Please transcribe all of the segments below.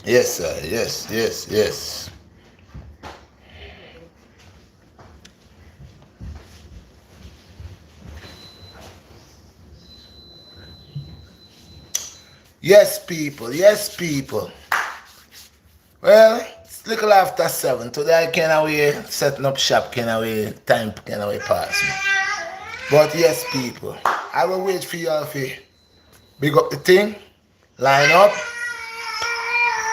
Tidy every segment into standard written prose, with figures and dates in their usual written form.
Yes, sir. Yes, yes, yes. Yes, people. Yes, people. Well, it's little after 7. Today I can't away setting up shop, can't away time, can't away pass me. But yes, people. I will wait for y'all to big up the thing, line up,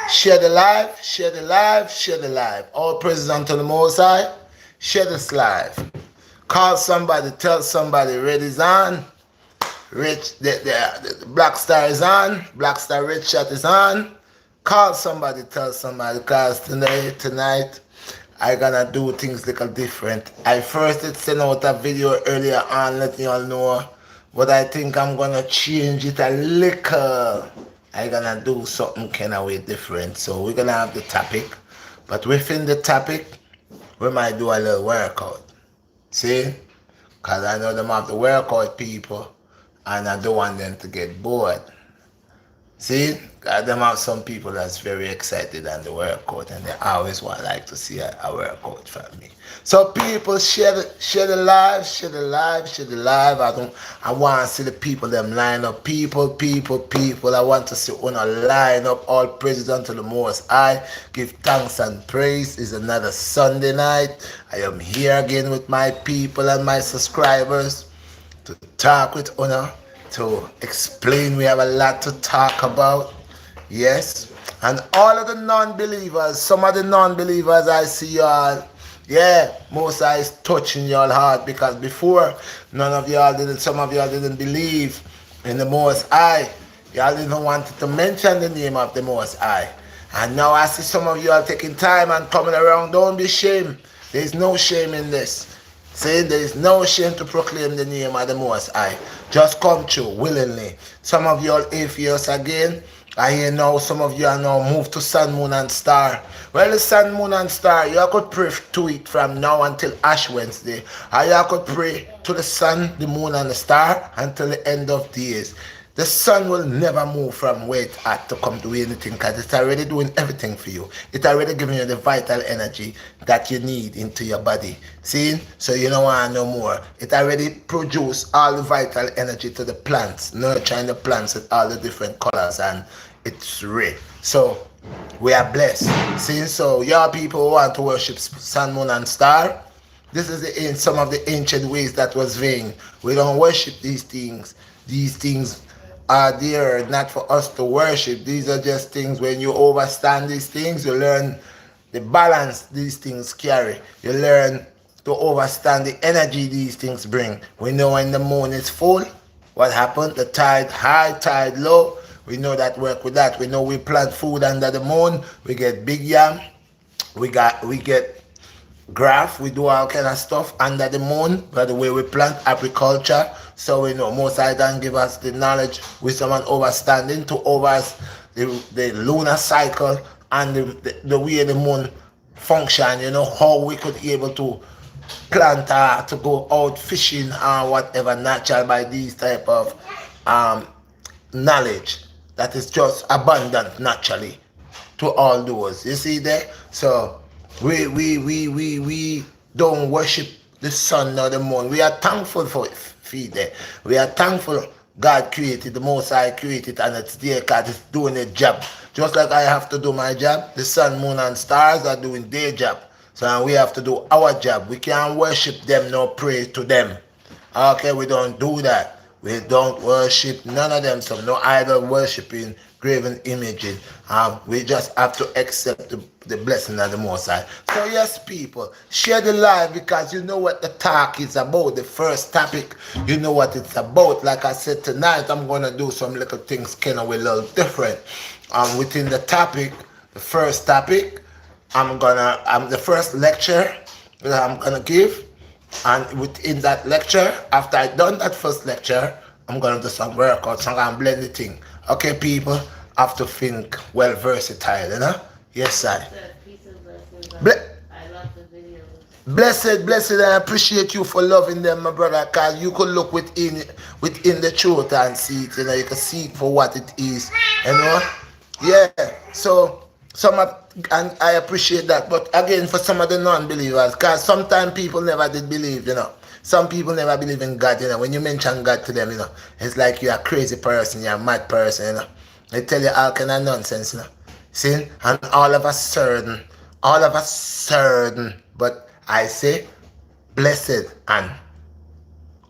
share the live, share the live, share the live. All praises unto the Most High. Share this live. Call somebody, tell somebody, red is on. The BlackStar is on. BlackStar RedShot is on. Call somebody, tell somebody, because tonight, I gonna do things little different. I first did send out a video earlier on, letting you all know, but I think I'm gonna change it a little. I gonna do something kind of way different. So we're gonna have the topic, but within the topic, we might do a little workout. See? Because I know them have the workout people, and I don't want them to get bored. See, them have some people that's very excited on the workout, and they always want like to see a workout from me. So people share the live, share the live, share the live. I want to see the people them line up. People. I want to see una line up. All praises unto the Most High. Give thanks and praise. It's another Sunday night. I am here again with my people and my subscribers to talk with una, to explain. We have a lot to talk about. Yes. And all of the non-believers, some of the non-believers I see y'all. Yeah, most I is touching y'all heart, because before some of y'all didn't believe in the Most High. Y'all didn't want to mention the name of the Most High. And now I see some of y'all taking time and coming around. Don't be ashamed. There's no shame in this. Saying there is no shame to proclaim the name of the Most High. Just come true willingly. Some of you all atheists again. I hear now some of you are now moved to sun, moon, and star. Well, the sun, moon, and star, you could pray to it from now until Ash Wednesday. Or you could pray to the sun, the moon, and the star until the end of days. The sun will never move from where it's at to come do anything, because it's already doing everything for you. It's already giving you the vital energy that you need into your body. See? So you don't want no more. It already produced all the vital energy to the plants, nurturing the plants with all the different colors, and it's rare. So we are blessed. See? So your people who want to worship sun, moon, and star, this is some of the ancient ways that was vain. We don't worship these things. These things are there not for us to worship. These are just things. When you understand these things, you learn the balance these things carry. You learn to understand the energy these things bring. We know when the moon is full, what happened? The tide high, tide low. We know that work with that. We know we plant food under the moon. We get big yam. We get graph, we do all kind of stuff under the moon, by the way we plant agriculture. So we know Most High don't give us the knowledge, wisdom, and understanding to over the lunar cycle and the way the moon function, how we could be able to plant to go out fishing or whatever natural by these type of knowledge that is just abundant naturally to all those. You see there? So we don't worship the sun nor the moon. We are thankful for it. We are thankful God created, the Most High created, and it's there because it's doing a job. Just like I have to do my job, the sun, moon, and stars are doing their job. So we have to do our job. We can't worship them nor pray to them. Okay, we don't do that. We don't worship none of them. So no idol worshiping, graven images. We just have to accept the blessing of the Most High. So yes, people, share the live, because you know what the talk is about. The first topic, you know what it's about. Like I said, tonight I'm going to do some little things kind of a little different. Within the topic, the first topic, the first lecture that I'm going to give. And within that lecture, after I done that first lecture, I'm going to do some workouts. I'm going to blend the thing. Okay, people, have to think well versatile, Yes, sir. Blessed, I appreciate you for loving them, my brother, because you could look within the truth and see it, you can see it for what it is, Yeah, so and I appreciate that, but again, for some of the non-believers, because sometimes people never did believe, Some people never believe in God, When you mention God to them, it's like you're a crazy person, you're a mad person, They tell you all kind of nonsense, See? And all of a sudden, but I say, blessed and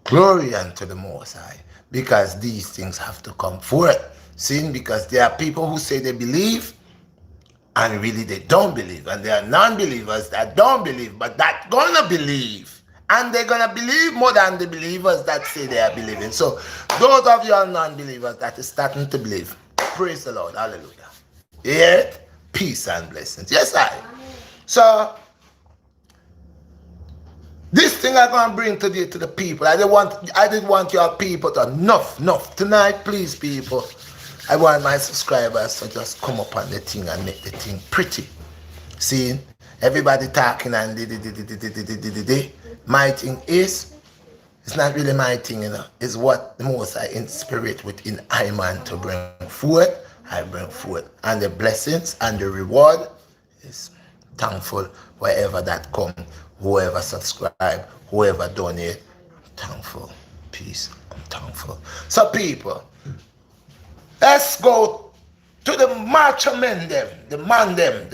glory unto the Most High, because these things have to come forth. See? Because there are people who say they believe, and really they don't believe. And there are non-believers that don't believe, but that gonna believe. And they're gonna believe more than the believers that say they are believing. So those of you are non-believers that is starting to believe, praise the Lord, hallelujah. Yeah, peace and blessings. Yes, I. So this thing I'm gonna bring to the people. I didn't want your people to enough tonight, please, people. I want my subscribers to just come up on the thing and make the thing pretty. See, everybody talking and my thing is, it's not really my thing, It's what the most I inspire within I man to bring forth. I bring forth, and the blessings and the reward is thankful wherever that come, whoever subscribe, whoever donate, thankful. Peace, I'm thankful. So people, let's go to the macho men them, the man them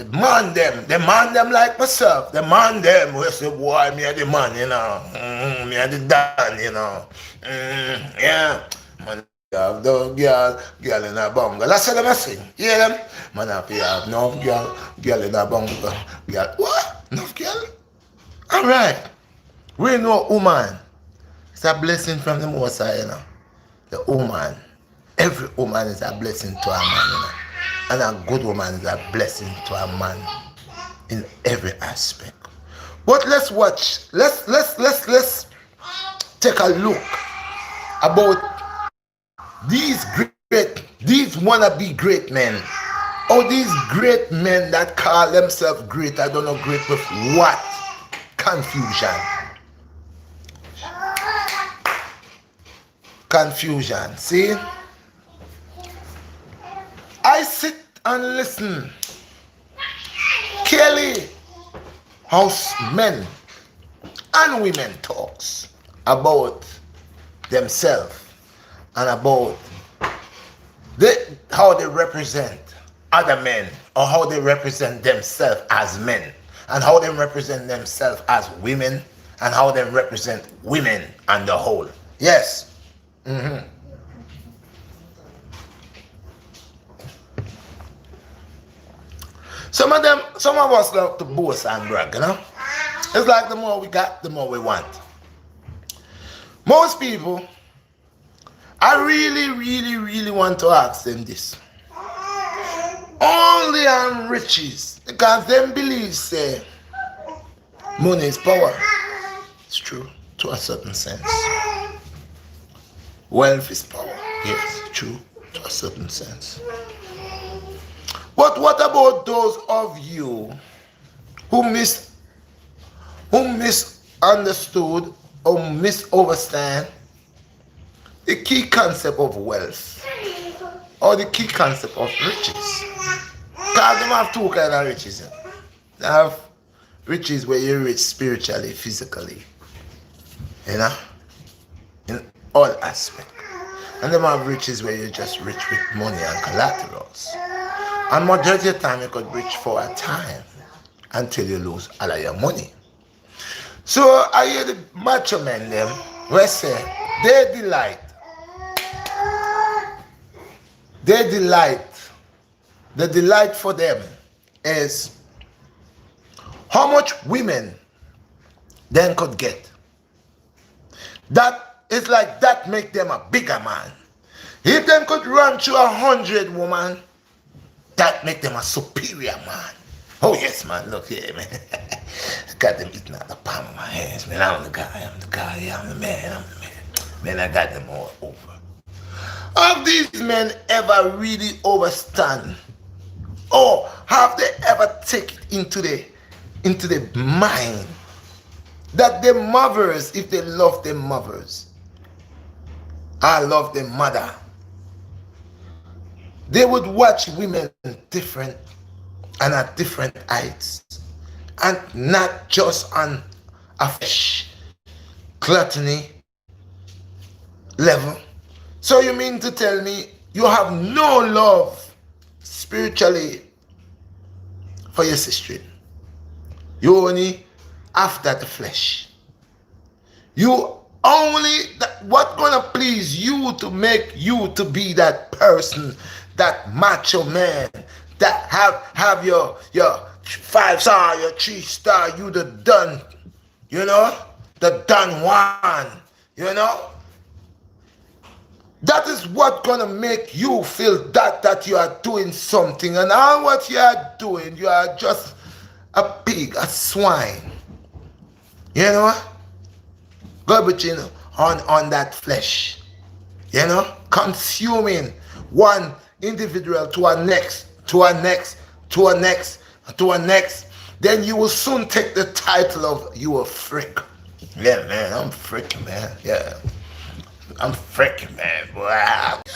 like myself, the man them who say, boy, me a the man, me a the dan, yeah, man. Have the girl in a bungle. That's what I'm saying. Hear them? Man, have you have no girl in a bungle. Girl, what? No girl? Alright. We know woman. It's a blessing from the Most High, The woman. Every woman is a blessing to a man, And a good woman is a blessing to a man in every aspect. But let's watch. Let's take a look about these wannabe great men, or these great men that call themselves great. I don't know great with what? Confusion. See? I sit and listen. Clearly, how men and women talks about themselves and about how they represent other men, or how they represent themselves as men, and how they represent themselves as women, and how they represent women on the whole. Yes. Some of us love to boast and brag, It's like the more we got, the more we want. Most people, I really want to ask them this. Only on riches, because them believe say money is power. It's true to a certain sense. Wealth is power. Yes, true to a certain sense. But what about those of you who misunderstood or misunderstand the key concept of wealth, or the key concept of riches? Because they have two kinds of riches. They have riches where you're rich spiritually, physically, in all aspects. And they have riches where you're just rich with money and collaterals. And majority of the time you could rich for a time until you lose all of your money. So I hear the macho men them where say they delight. The delight for them is how much women then could get. That is like that make them a bigger man. If them could run through 100 women, that make them a superior man. Oh yes, man, look here, man. I got them eating out the palm of my hands, man. I'm the guy, I'm the man. Man, I got them all over. Have these men ever really overstand? Or have they ever taken into the mind that their mothers, if they love their mothers, I love their mother, they would watch women different and at different heights, and not just on a flesh gluttony level. So you mean to tell me you have no love spiritually for your sister? You only after the flesh. You only what gonna please you to make you to be that person, that macho man, that have your 5-star, your 3-star, you the done, the done one, That is what gonna make you feel that you are doing something, and all what you are doing, you are just a pig, a swine. You know what? Garbaging on that flesh. Consuming one individual to a next, to a next, to a next, to a next. Then you will soon take the title of you a frick. Yeah, man, I'm freaking, man. Yeah. I'm freaking, man, boy.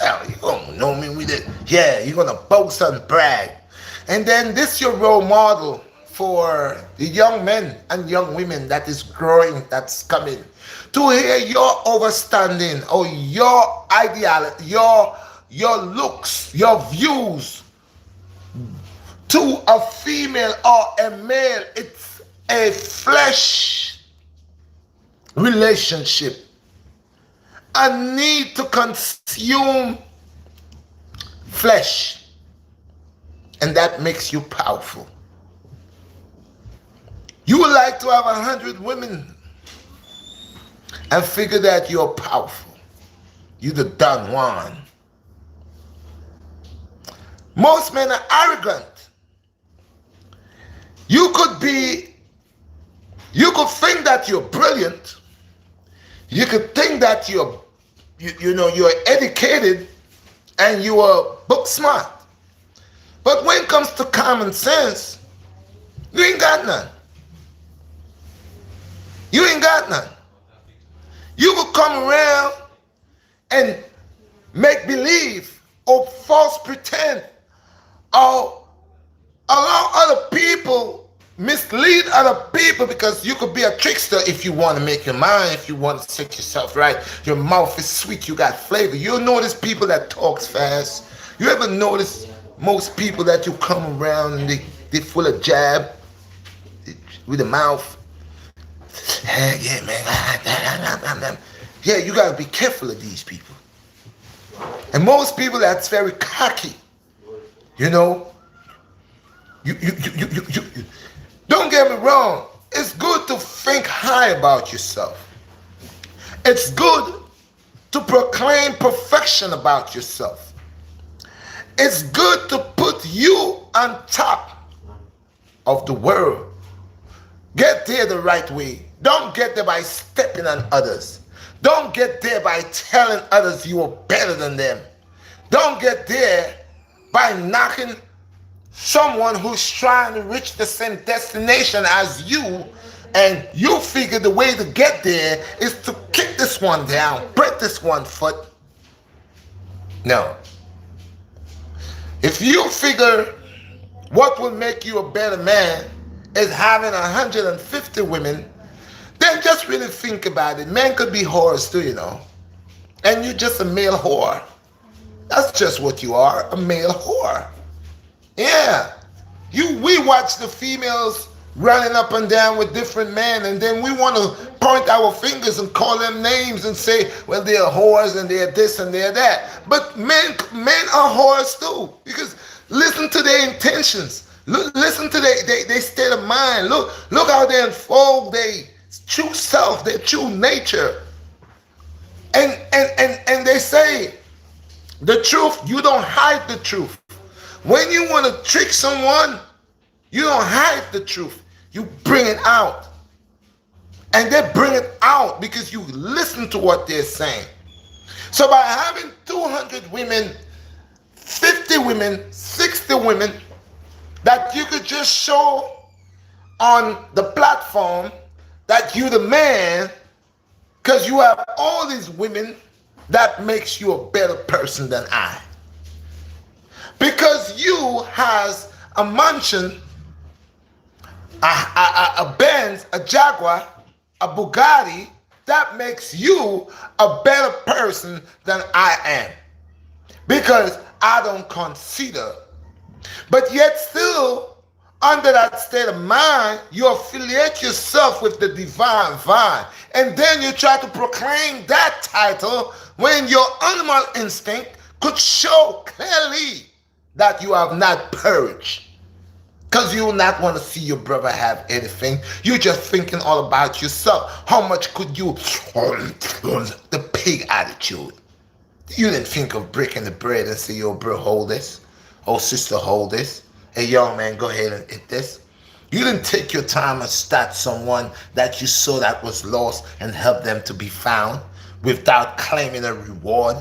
Yeah, you gonna know me with it. Yeah, you're gonna boast and brag. And then this your role model for the young men and young women that is growing, that's coming. To hear your overstanding or your ideology, your looks, your views to a female or a male, it's a flesh relationship. A need to consume flesh, and that makes you powerful. You would like to have 100 women and figure that you're powerful. You the Don Juan. Most men are arrogant. You could think that you're brilliant. You could think that you're educated and you are book smart. But when it comes to common sense, you ain't got none. You ain't got none. You will come around and make believe or false pretend or allow other people, mislead other people, because you could be a trickster if you want to make your mind, if you want to set yourself right. Your mouth is sweet, you got flavor. You notice people that talks fast. You ever notice most people that you come around and they full of jab with the mouth? Yeah, man. Yeah, you gotta be careful of these people. And most people that's very cocky, you don't get me wrong. It's good to think high about yourself. It's good to proclaim perfection about yourself. It's good to put you on top of the world. Get there the right way. Don't get there by stepping on others. Don't get there by telling others you are better than them. Don't get there by knocking someone who's trying to reach the same destination as you, and you figure the way to get there is to kick this one down, break this one foot. No. If you figure what will make you a better man is having 150 women, then just really think about it. Men could be whores too, and you're just a male whore. That's just what you are, a male whore. Yeah. We watch the females running up and down with different men, and then we want to point our fingers and call them names and say, well, they're whores and they're this and they're that. But men are whores too, because listen to their intentions. Listen to their state of mind. Look how they unfold their true self, their true nature. And they say the truth, you don't hide the truth. When you want to trick someone, you don't hide the truth. You bring it out. And they bring it out because you listen to what they're saying. So by having 200 women, 50 women, 60 women that you could just show on the platform, that you the man because you have all these women that makes you a better person than I. Because you has a mansion, a Benz, a Jaguar, a Bugatti, that makes you a better person than I am. Because I don't consider. But yet still, under that state of mind, you affiliate yourself with the divine vine. And then you try to proclaim that title when your animal instinct could show clearly that you have not purged. Because you will not want to see your brother have anything. You're just thinking all about yourself. How much could you, the pig attitude. You didn't think of breaking the bread and say, yo, bro, hold this. Oh, sister, hold this. Hey, young man, go ahead and eat this. You didn't take your time and start someone that you saw that was lost and help them to be found without claiming a reward,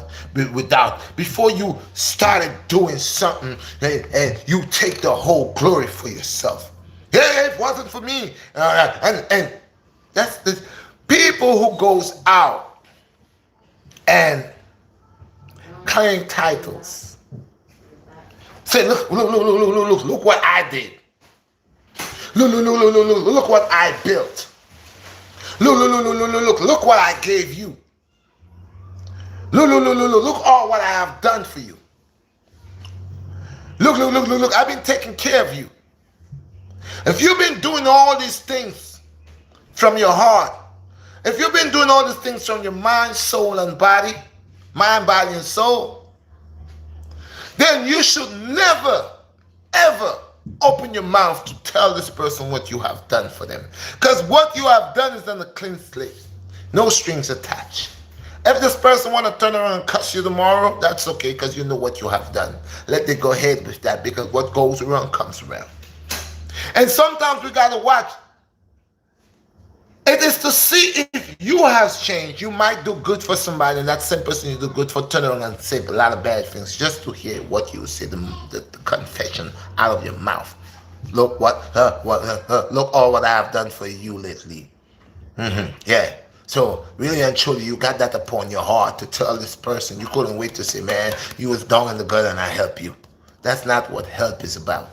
before you started doing something and you take the whole glory for yourself. Yeah, it wasn't for me. And that's the people who goes out and claim titles. Say, look what I did. Look what I built. Look what I gave you. Look all what I have done for you. Look, I've been taking care of you. If you've been doing all these things from your heart, if you've been doing all these things from your mind, soul, and body, mind, body, and soul, then you should never, ever open your mouth to tell this person what you have done for them. Because what you have done is on a clean slate. No strings attached. If this person want to turn around and cuss you tomorrow, that's okay because you know what you have done. Let them go ahead with that because what goes around comes around. And sometimes we got to watch. It is to see if you has changed. You might do good for somebody and that same person you do good for turn around and say a lot of bad things just to hear what you say, the confession out of your mouth. Look look all what I have done for you lately. Yeah. So really and truly, you got that upon your heart to tell this person. You couldn't wait to say, man, you was down in the gutter and I help you. That's not what help is about.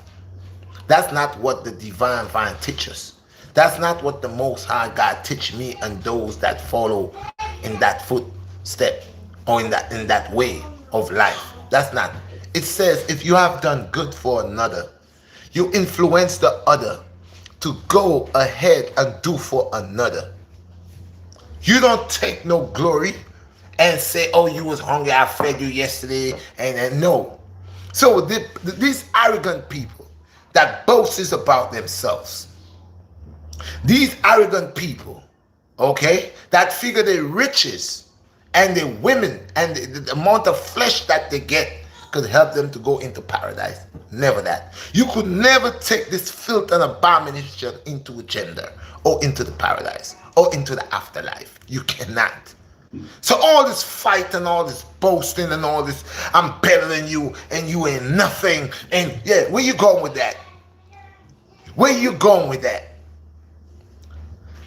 That's not what the divine vine teaches. That's not what the Most High God teach me and those that follow in that footstep or in that way of life. That's not. It says if you have done good for another, you influence the other to go ahead and do for another. You don't take no glory and say, oh, you was hungry, I fed you yesterday, and no. So these arrogant people that boasts about themselves, these arrogant people, okay, that figure their riches and their women and the amount of flesh that they get could help them to go into paradise. Never that. You could never take this filth and abomination into a gender or into the paradise or into the afterlife. You cannot. So all this fight and all this boasting and all this, I'm better than you and you ain't nothing. And yeah, where you going with that? Where you going with that?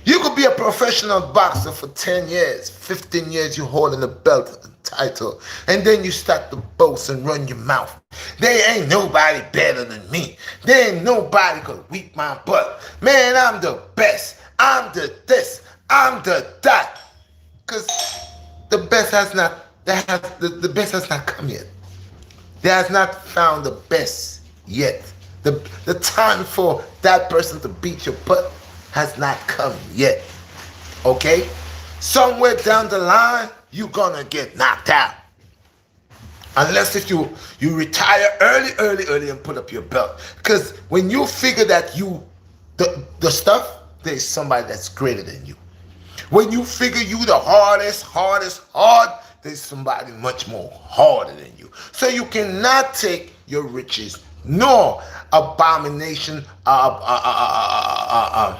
You could be a professional boxer for 10 years, 15 years, you holding the belt title, and then you start to boast and run your mouth. There ain't nobody better than me. There ain't nobody could whip my butt. Man, I'm the best. I'm the this. I'm the that. Because the best has not, the best has not come yet. There has not found the best yet. The time for that person to beat your butt has not come yet. Okay? Somewhere down the line, you're gonna get knocked out. Unless if you retire early and put up your belt. Because when you figure that you, the stuff, there's somebody that's greater than you. When you figure you the hardest, there's somebody much more harder than you. So you cannot take your riches, nor abomination, a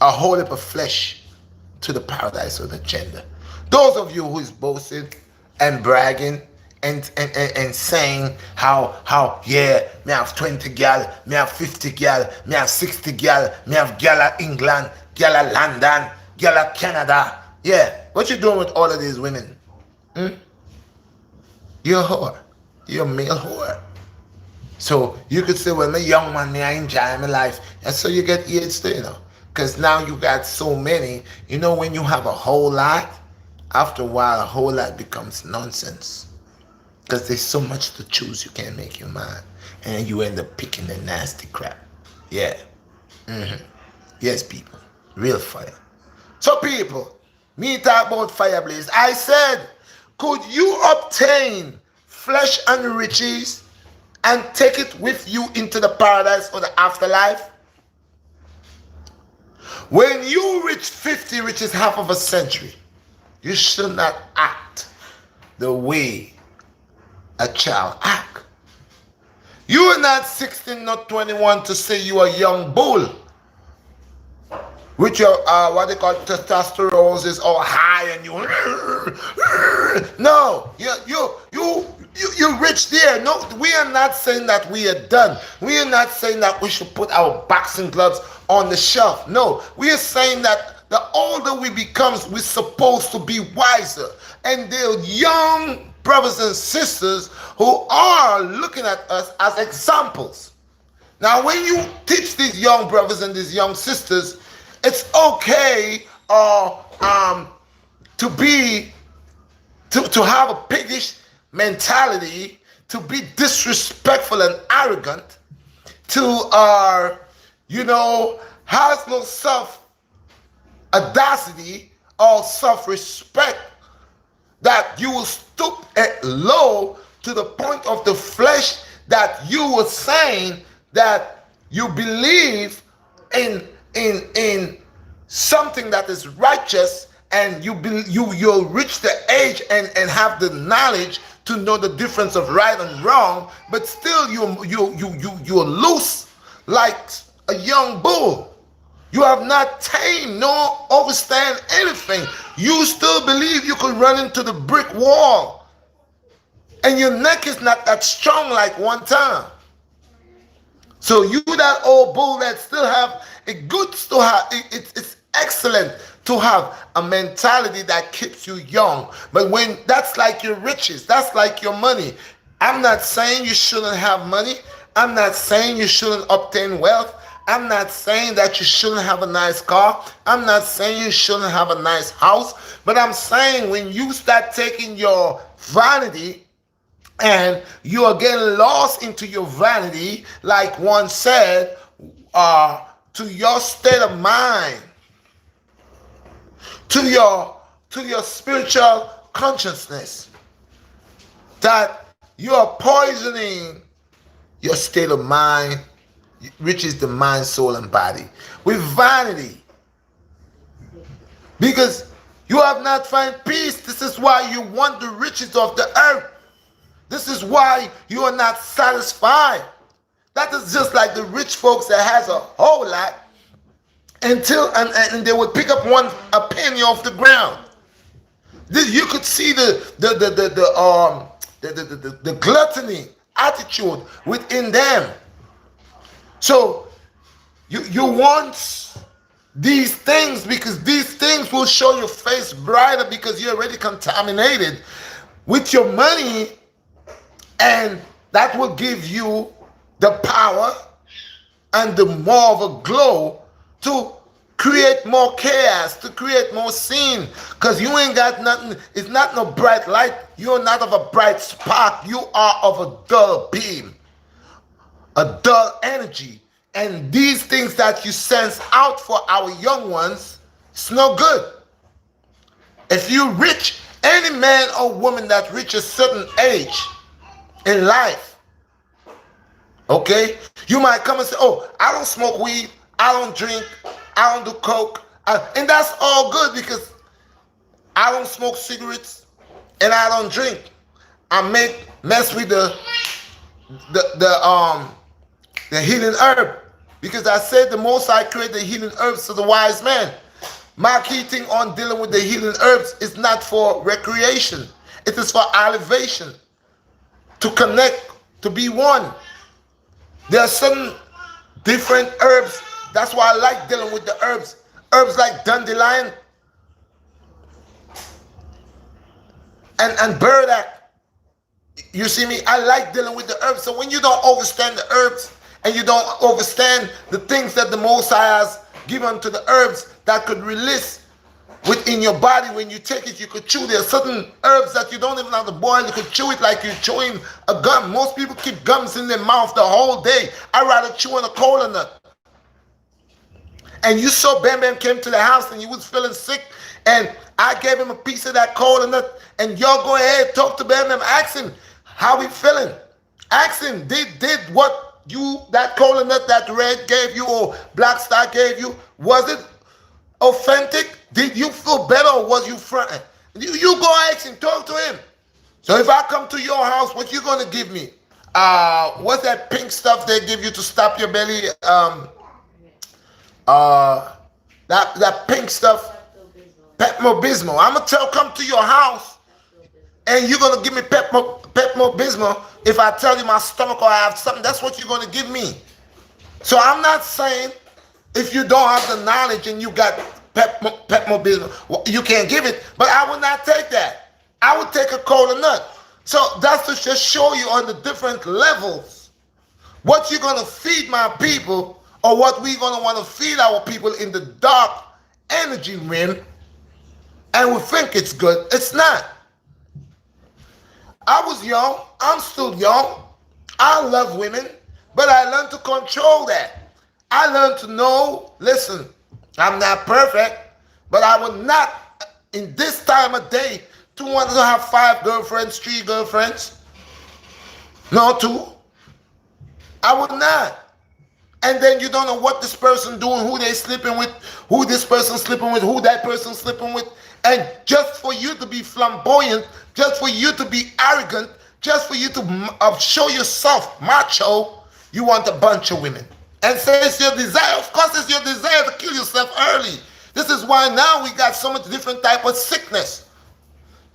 whole heap of flesh to the paradise of the gender. Those of you who is boasting and bragging and saying how yeah, me have 20 gal, me have 50 gal, me have 60 gal, me have gal at England, gal at London, gal at Canada. Yeah, what you doing with all of these women? Hmm? You're a whore. You're a male whore. So you could say, well, me young man, me I enjoy my life. And so you get AIDS too, Because now you got so many. When you have a whole lot, after a while, a whole lot becomes nonsense. Because there's so much to choose, you can't make your mind. And you end up picking the nasty crap. Yeah. Yes, people. Real fire. So, people, me talk about fire blaze. I said, could you obtain flesh and riches and take it with you into the paradise or the afterlife? When you reach 50, which is half of a century, you should not act the way a child act. You are not 16, not 21 to say you are a young bull. With your, what they call testosterone is all high and you, no, you reach there. No, we are not saying that we are done. We are not saying that we should put our boxing gloves on the shelf. No, we are saying that the older we become, we're supposed to be wiser. And they're young brothers and sisters who are looking at us as examples. Now, when you teach these young brothers and these young sisters, it's okay to have a piggish mentality, to be disrespectful and arrogant, to has no self audacity or self-respect, that you will stoop low to the point of the flesh, that you were saying that you believe in something that is righteous, and you'll reach the age and have the knowledge to know the difference of right and wrong, but still you're loose like a young bull. You have not tamed nor overstand anything. You still believe you could run into the brick wall, and your neck is not that strong like one time. So you, that old bull that still have it, good to have it's excellent to have a mentality that keeps you young. But when that's like your riches, that's like your money. I'm not saying you shouldn't have money. I'm not saying you shouldn't obtain wealth. I'm not saying that you shouldn't have a nice car. I'm not saying you shouldn't have a nice house. But I'm saying when you start taking your vanity and you are getting lost into your vanity, like one said, to your state of mind, to your spiritual consciousness, that you are poisoning your state of mind, which is the mind, soul, and body, with vanity, because you have not found peace. This is why you want the riches of the earth. This is why you are not satisfied. That is just like the rich folks that has a whole lot until and they would pick up a penny off the ground. You could see the gluttony attitude within them. So you want these things because these things will show your face brighter, because you're already contaminated with your money, and that will give you the power and the more of a glow to create more chaos, to create more sin, because you ain't got nothing. It's not no bright light. You're not of a bright spark. You are of a dull beam, a dull energy. And these things that you sense out for our young ones, it's no good. If you reach, any man or woman that reaches a certain age in life, okay, you might come and say, oh, I don't smoke weed, I don't drink, I don't do coke, and that's all good, because I don't smoke cigarettes and I don't drink. I mess with the healing herb, because I said the most I create the healing herbs to the wise man. My key thing on dealing with the healing herbs is not for recreation. It is for elevation. to connect, to be one. There are certain different herbs. That's why I like dealing with the herbs. Herbs like dandelion and burdock. You see me? I like dealing with the herbs. So when you don't understand the herbs and you don't understand the things that the Most High has given to the herbs that could release within your body, when you take it, you could chew. There are certain herbs that you don't even have to boil. You could chew it like you're chewing a gum. Most people keep gums in their mouth the whole day. I'd rather chew on a cola nut. And you saw Bam Bam came to the house and he was feeling sick, and I gave him a piece of that cola nut, and y'all go ahead, talk to Bam Bam, ask him how he feeling. Ask him, did what that cola nut that Red gave you or BlackStar gave you, was it authentic? Did you feel better or was you fronting? You go ask him, talk to him. So if I come to your house, what you gonna give me? What's that pink stuff they give you to stop your belly? That pink stuff, Pepto-Bismol. I'm gonna come to your house, and you're gonna give me Pepto-Bismol. If I tell you my stomach or I have something, that's what you're gonna give me. So I'm not saying if you don't have the knowledge and you got Pepto-Bismol, you can't give it. But I would not take that. I would take a cola nut. So that's to just show you on the different levels what you're gonna feed my people, or what we're going to want to feed our people in the dark energy realm, and we think it's good. It's not. I was young. I'm still young. I love women, but I learned to control that. I learned to know, listen, I'm not perfect, but I would not, in this time of day, to want to have 5 girlfriends, 3 girlfriends. No, 2. I would not. And then you don't know what this person doing, who they sleeping with, who this person sleeping with, who that person sleeping with. And just for you to be flamboyant, just for you to be arrogant, just for you to show yourself macho, you want a bunch of women. And say it's your desire. Of course it's your desire to kill yourself early. This is why now we got so much different type of sickness.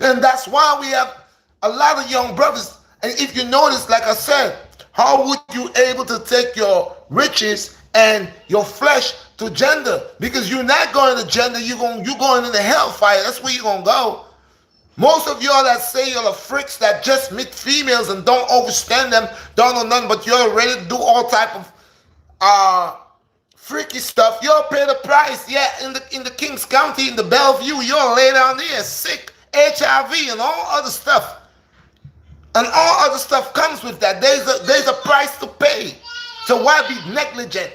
And that's why we have a lot of young brothers. And if you notice, like I said, how would you able to take your riches and your flesh to gender? Because you're not going to gender, you're going into the hellfire. That's where you're going to go. Most of y'all that say you're freaks that just meet females and don't understand them, don't know nothing, but you're ready to do all type of freaky stuff. You'll pay the price. Yeah, in the Kings County, in the Bellevue, you'll lay down there sick, HIV and all other stuff. And all other stuff comes with that. There's a price to pay. So why be negligent?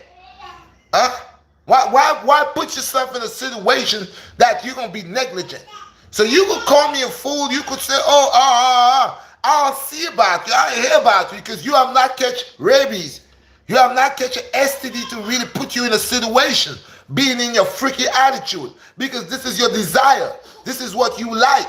Huh? Why put yourself in a situation that you're gonna be negligent? So you could call me a fool. You could say, I'll see about you. I'll hear about you, because you have not catch rabies. You have not catch an STD to really put you in a situation, being in your freaky attitude, because this is your desire. This is what you like.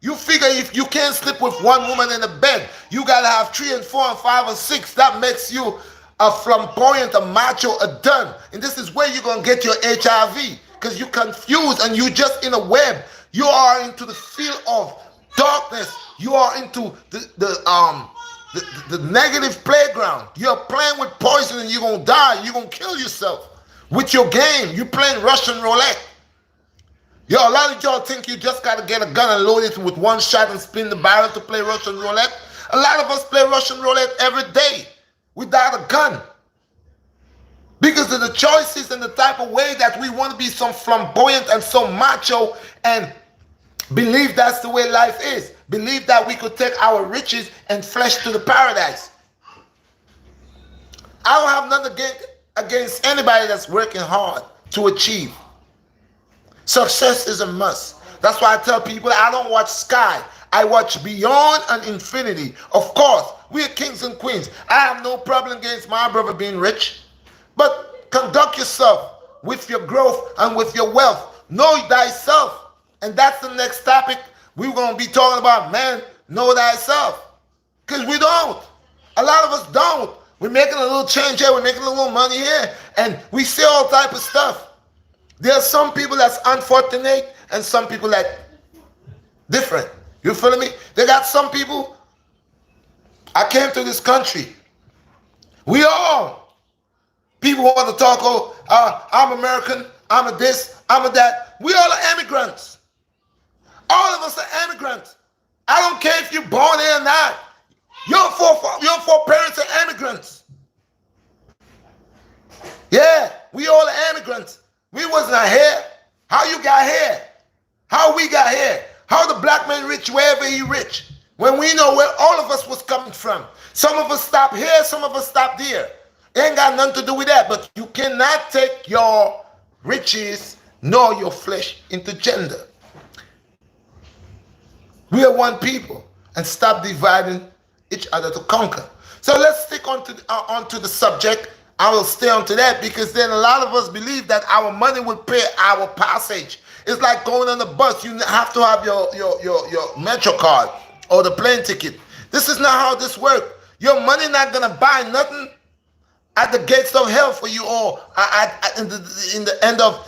You figure if you can't sleep with one woman in a bed, you gotta have 3 and 4 and 5 and 6. That makes you a flamboyant, a macho, a done. And this is where you're gonna get your HIV, because you're confused and you just in a web. You are into the field of darkness. You are into the negative playground. You're playing with poison and you're gonna die. You're gonna kill yourself with your game. You're playing Russian roulette. Yo, a lot of y'all think you just gotta get a gun and load it with one shot and spin the barrel to play Russian roulette. A lot of us play Russian roulette every day without a gun, because of the choices and the type of way that we want to be so flamboyant and so macho, and believe that's the way life is. Believe that we could take our riches and flesh to the paradise. I don't have nothing against anybody that's working hard to achieve. Success is a must. That's why I tell people I don't watch Sky. I watch Beyond and Infinity. Of course, we are kings and queens. I have no problem against my brother being rich. But conduct yourself with your growth and with your wealth. Know thyself. And that's the next topic we're going to be talking about. Man, know thyself. Because we don't. A lot of us don't. We're making a little change here. We're making a little money here. And we say all type of stuff. There are some people that's unfortunate and some people that different. You feel me? They got some people I came to this country. We all, people want to talk, I'm American, I'm a this, I'm a that. We all are immigrants. All of us are immigrants. I don't care if you're born here or not. Your four parents are immigrants. Yeah, we all are immigrants. We wasn't here. How you got here? How we got here? How the black man rich wherever he rich? When we know where all of us was coming from. Some of us stopped here, some of us stopped there. It ain't got nothing to do with that. But you cannot take your riches nor your flesh into gender. We are one people, and stop dividing each other to conquer. So let's stick onto the subject. I will stay onto that because then a lot of us believe that our money will pay our passage. It's like going on the bus. You have to have your Metro card or the plane ticket. This is not how this works. Your money not gonna buy nothing at the gates of hell for you, or in the end of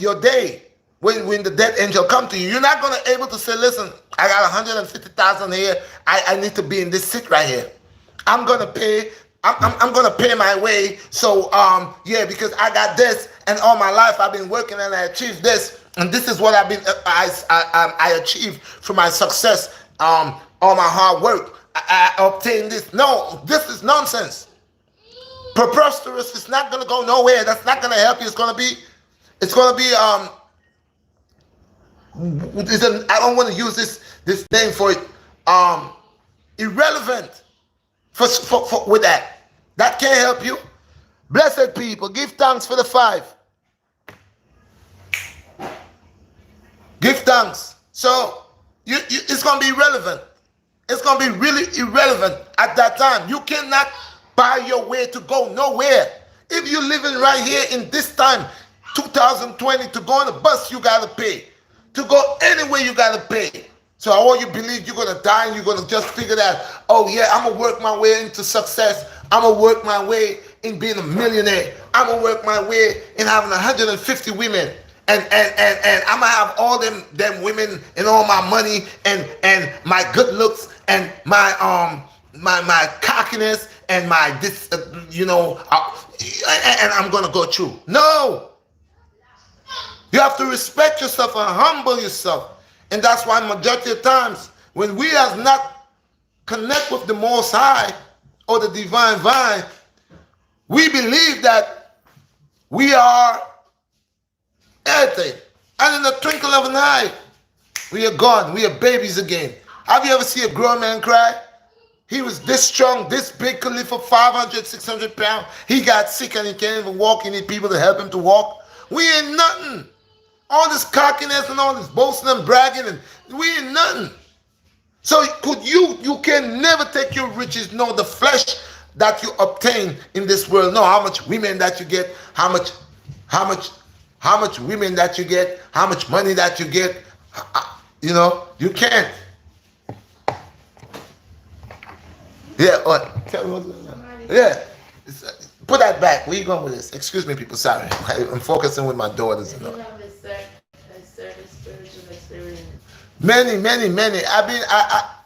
your day. When the death angel come to you, you're not gonna able to say, listen, I got 150,000 here. I need to be in this seat right here. I'm gonna pay. I'm gonna pay my way. So yeah, because I got this, and all my life I've been working and I achieved this, and this is what I achieved for my success. All my hard work, I obtained this. No, this is nonsense. Preposterous. It's not gonna go nowhere. That's not gonna help you. It's gonna be I don't want to use this name for it. Irrelevant for with that. That can't help you. Blessed people, give thanks for the 5. Give thanks. So it's gonna be irrelevant. It's gonna be really irrelevant at that time. You cannot buy your way to go nowhere. If you're living right here in this time, 2020, to go on the bus, you gotta pay. To go anywhere, you gotta pay. So all you believe you're gonna die and you're gonna just figure that, oh yeah, I'm gonna work my way into success. I'm gonna work my way in being a millionaire. I'm gonna work my way in having 150 women. And I'm gonna have all them women and all my money and my good looks and my cockiness and my this and I'm gonna go through. No. You have to respect yourself and humble yourself. And that's why majority of times when we have not connect with the Most High or the Divine Vine, we believe that we are everything. And in the twinkle of an eye, we are gone. We are babies again. Have you ever seen a grown man cry? He was this strong, this big, could live for 500, 600 pounds. He got sick and he can't even walk. He need people to help him to walk. We ain't nothing. All this cockiness and all this boasting and bragging, and we ain't nothing. So you can never take your riches, nor the flesh that you obtain in this world. Know how much women that you get, how much women that you get, how much money that you get. You can't. Yeah, what? Tell me what's going on. Yeah. Put that back. Where you going with this? Excuse me, people. Sorry. I'm focusing with my daughters. You have a certain spiritual experience. Many.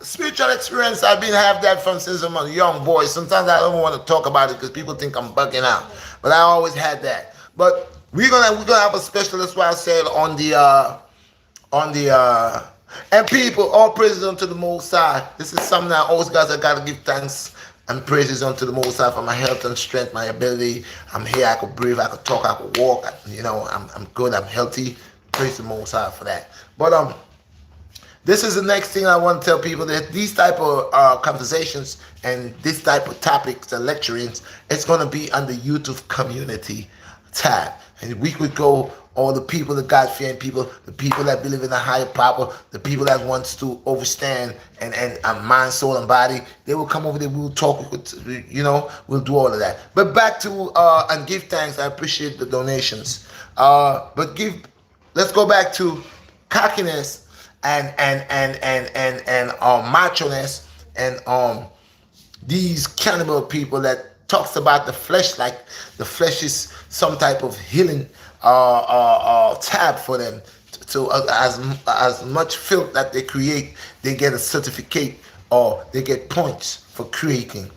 Spiritual experience. I've been have that from since I'm a young boy. Sometimes I don't want to talk about it because people think I'm bugging out. But I always had that. But we're gonna have a special. That's why I said on the and people, all praises unto the Most High. This is something I always guys. I gotta give thanks and praises unto the Most High for my health and strength, my ability. I'm here. I could breathe. I could talk. I could walk. I'm good. I'm healthy. Praise the Most High for that. But this is the next thing I want to tell people, that these type of conversations and this type of topics and lecturings, it's going to be on the YouTube community tab. And we could go all the people, the God-fearing people, the people that believe in a higher power, the people that wants to overstand and mind, soul, and body, they will come over there. We'll talk, we'll do all of that. But back to and give thanks. I appreciate the donations. Let's go back to cockiness and macho-ness and these cannibal people that talks about the flesh like the flesh is some type of healing tab for them. So as much filth that they create, they get a certificate or they get points for creating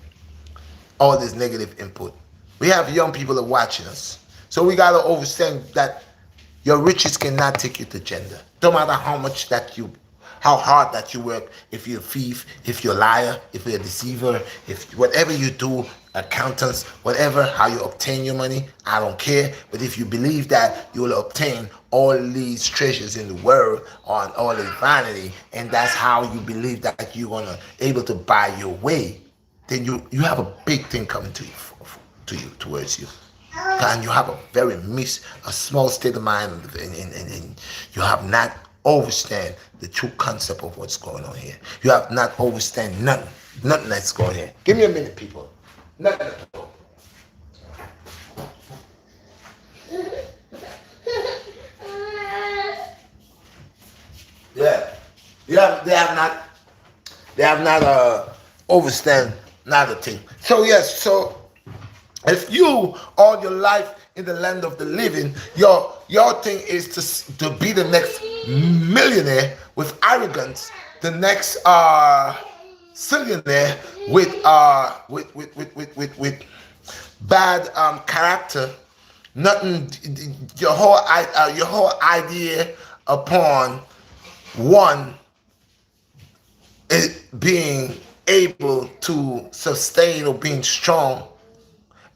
all this negative input. We have young people that are watching us. So we gotta understand that your riches cannot take you to gender. No matter how much that you, how hard that you work, if you're a thief, if you're a liar, if you're a deceiver, if whatever you do, accountants, whatever, how you obtain your money, I don't care. But if you believe that you will obtain all these treasures in the world on all this vanity, and that's how you believe that you're gonna able to buy your way, then you have a big thing coming to you towards you. And you have a very a small state of mind, and you have not understand the true concept of what's going on here. You have not understand nothing that's going here. Give me a minute, people. Nothing at all. Yeah, they have not understand another thing. So yes, so if you all your life in the land of the living, your thing is to be the next millionaire with arrogance, the next zillionaire with bad character. Nothing. Your whole idea upon one is being able to sustain or being strong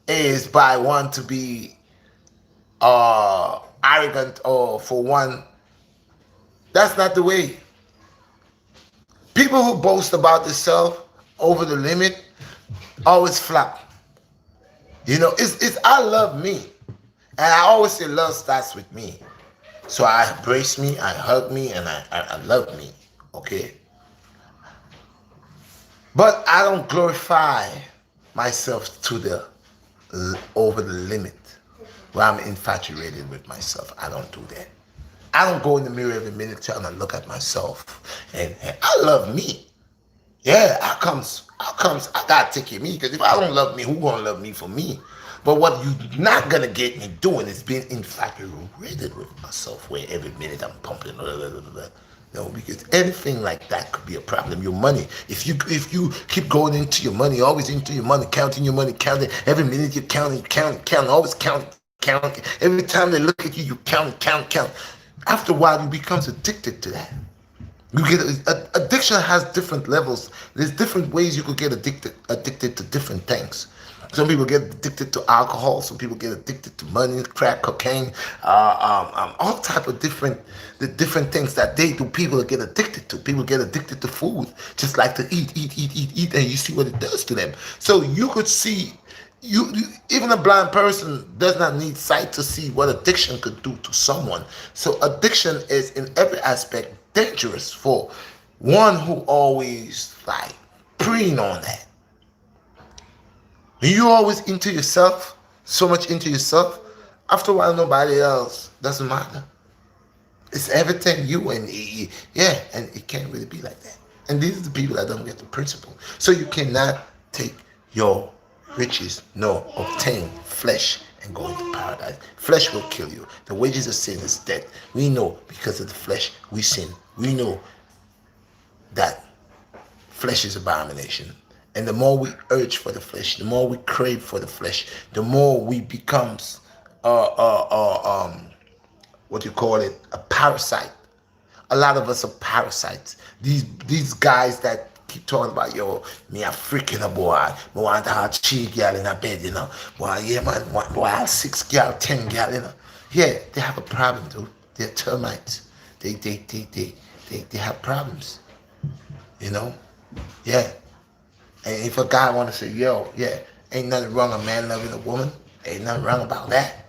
is by one to be arrogant, or for one, that's not the way. People who boast about themselves over the limit always flop. You know, it's I love me, and I always say love starts with me. So I embrace me, I hug me, and I love me. Okay, but I don't glorify myself to the over the limit where I'm infatuated with myself. I don't do that. I don't go in the mirror every minute trying to look at myself, and I love me. Yeah, I gotta take care of me, because if I don't love me, who gonna love me for me? But what you're not gonna get me doing is being infatuated with myself, where every minute I'm pumping, blah, blah, blah, blah. No, because anything like that could be a problem. Your money, if you keep going into your money, always into your money, counting your money, counting every minute, you're counting, always counting. Every time they look at you, you count. After a while, you become addicted to that. You get addiction has different levels. There's different ways you could get addicted to different things. Some people get addicted to alcohol. Some people get addicted to money, crack, cocaine, all type of different things that they do. People get addicted to. People get addicted to food, just like to eat, and you see what it does to them. So you could see, even a blind person does not need sight to see what addiction could do to someone. So addiction is in every aspect dangerous for one who always like preying on that. When you always into yourself, so much into yourself, after a while nobody else doesn't matter. It's everything you, and yeah, and it can't really be like that. And these are the people that don't get the principle. So you cannot take your riches nor obtain flesh and go into paradise. Flesh will kill you. The wages of sin is death. We know because of the flesh we sin. We know that flesh is abomination. And the more we urge for the flesh, the more we crave for the flesh, the more we becomes what you call it, a parasite. A lot of us are parasites. These guys that keep talking about, yo, me a freaking a boy, me want to have 3 girl in a bed, you know. Boy, yeah man, boy, I have 6 girl, 10 girl, you know. Yeah, they have a problem, dude. They're termites. They have problems. You know? Yeah. And if a guy wanna say, yo, yeah, ain't nothing wrong a man loving a woman, ain't nothing wrong about that.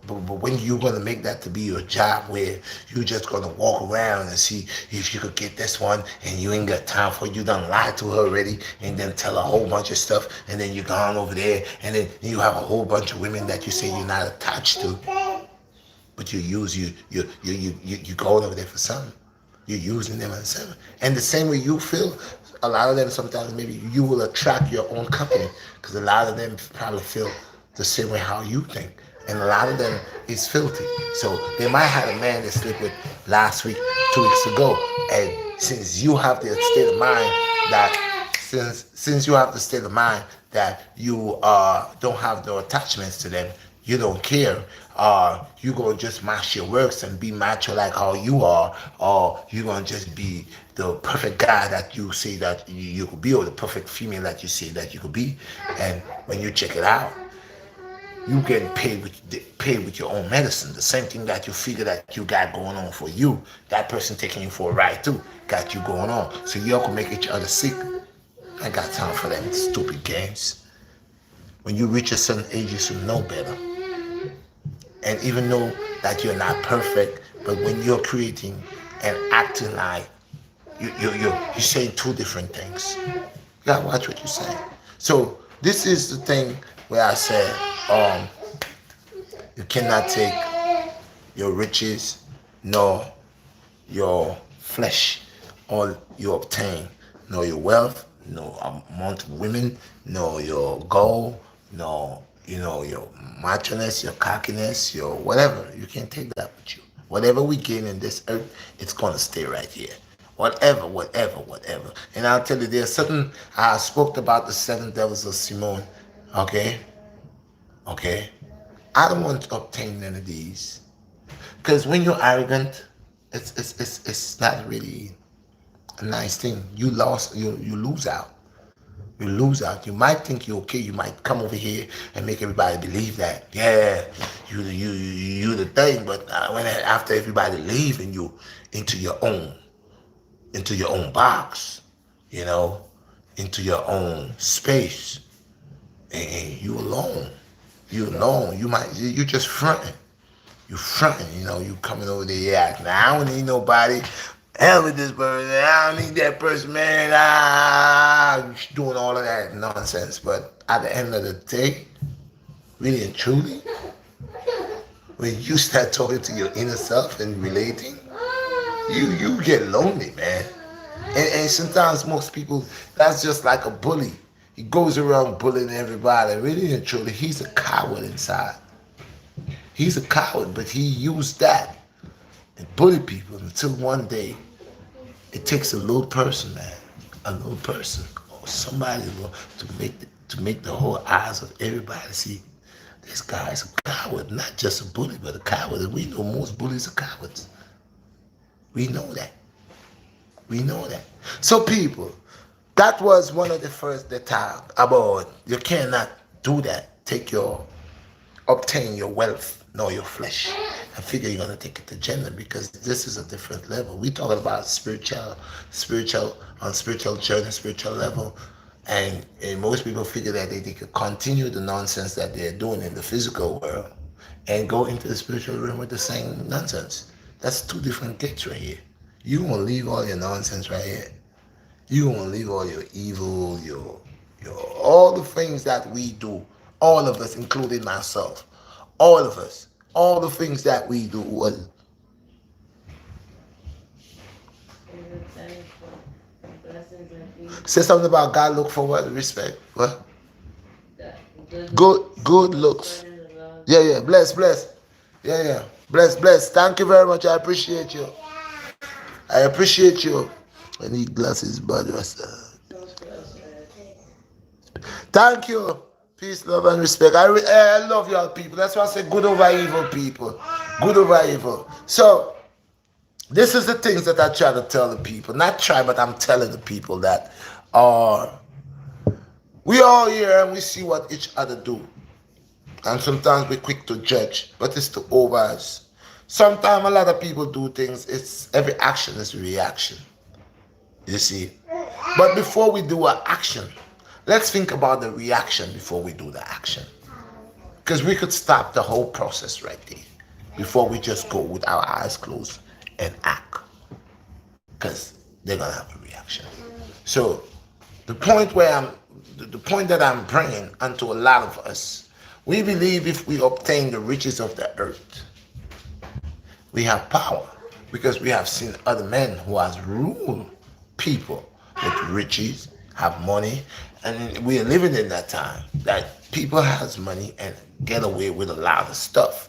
But when you gonna make that to be your job, where you just gonna walk around and see if you could get this one, and you ain't got time for it, you done lied to her already, and then tell a whole bunch of stuff, and then you gone over there, and then you have a whole bunch of women that you say you're not attached to, but you going over there for something. You're using them as something. And the same way you feel, a lot of them sometimes maybe you will attract your own company, because a lot of them probably feel the same way how you think. and a lot of them is filthy. So they might have a man they slept with last week, 2 weeks ago, and since you have the state of mind that since you have the state of mind that you don't have no attachments to them, you don't care. You gonna just mash your works and be macho like how you are, or you gonna just be the perfect guy that you say that you could be, or the perfect female that you say that you could be, and when you check it out, you getting paid with your own medicine. The same thing that you figure that you got going on for you, that person taking you for a ride too, got you going on. So y'all can make each other sick. I ain't got time for them stupid games. When you reach a certain age, you should know better. And even though that you're not perfect, but when you're creating and acting like you're saying two different things. You gotta watch what you say. So this is the thing where I said, you cannot take your riches nor your flesh, all you obtain, nor your wealth, no amount of women, nor your goal, no, your macho-ness, your cockiness, your whatever. You can't take that with you. Whatever we gain in this earth, it's gonna stay right here. Whatever. And I'll tell you, there's certain, I spoke about the seven devils of Simone. Okay? Okay? I don't want to obtain none of these. Because when you're arrogant, it's not really a nice thing. You lose out. You lose out. You might think you're okay. You might come over here and make everybody believe that, yeah, you the thing. But when after everybody leave and you into your own box, into your own space, and you alone. You alone. You just fronting. You fronting. You coming over there. Yeah, now I don't need nobody. Hell with this person. I don't need that person, man. Doing all of that nonsense. But at the end of the day, really and truly, when you start talking to your inner self and relating, you get lonely, man. And sometimes most people, that's just like a bully. He goes around bullying everybody. Really and truly, he's a coward inside. He's a coward, but he used that and bully people until one day it takes a little person, man, a little person or somebody to make the whole eyes of everybody see this guy's a coward, not just a bully, but a coward. And we know most bullies are cowards. We know that. We know that. So people, that was one of the first that talk about you cannot do that. Obtain your wealth nor your flesh. I figure you're gonna take it to gender because this is a different level. We talking about spiritual journey, spiritual level, and most people figure that they could continue the nonsense that they're doing in the physical world and go into the spiritual realm with the same nonsense. That's two different gates right here. You gonna leave all your nonsense right here. You gonna leave all your evil, your all the things that we do, all of us, including myself, all of us, all the things that we do. Say something about God look for what? Respect. What? Good looks. Yeah. Bless. Yeah. Bless. Thank you very much. I appreciate you. I need glasses, but thank you. Peace, love, and respect. I love y'all people. That's why I say good over evil, people. Good over evil. So, this is the things that I try to tell the people. Not try, but I'm telling the people that we all here and we see what each other do. And sometimes we're quick to judge, but it's the over us. Sometimes a lot of people do things, every action is a reaction. You see? But before we do an action, let's think about the reaction before we do the action. Because we could stop the whole process right there before we just go with our eyes closed and act. Because they're going to have a reaction. So the point that I'm bringing unto a lot of us, we believe if we obtain the riches of the earth, we have power. Because we have seen other men who has ruled people with riches have money, and we're living in that time that people has money and get away with a lot of stuff.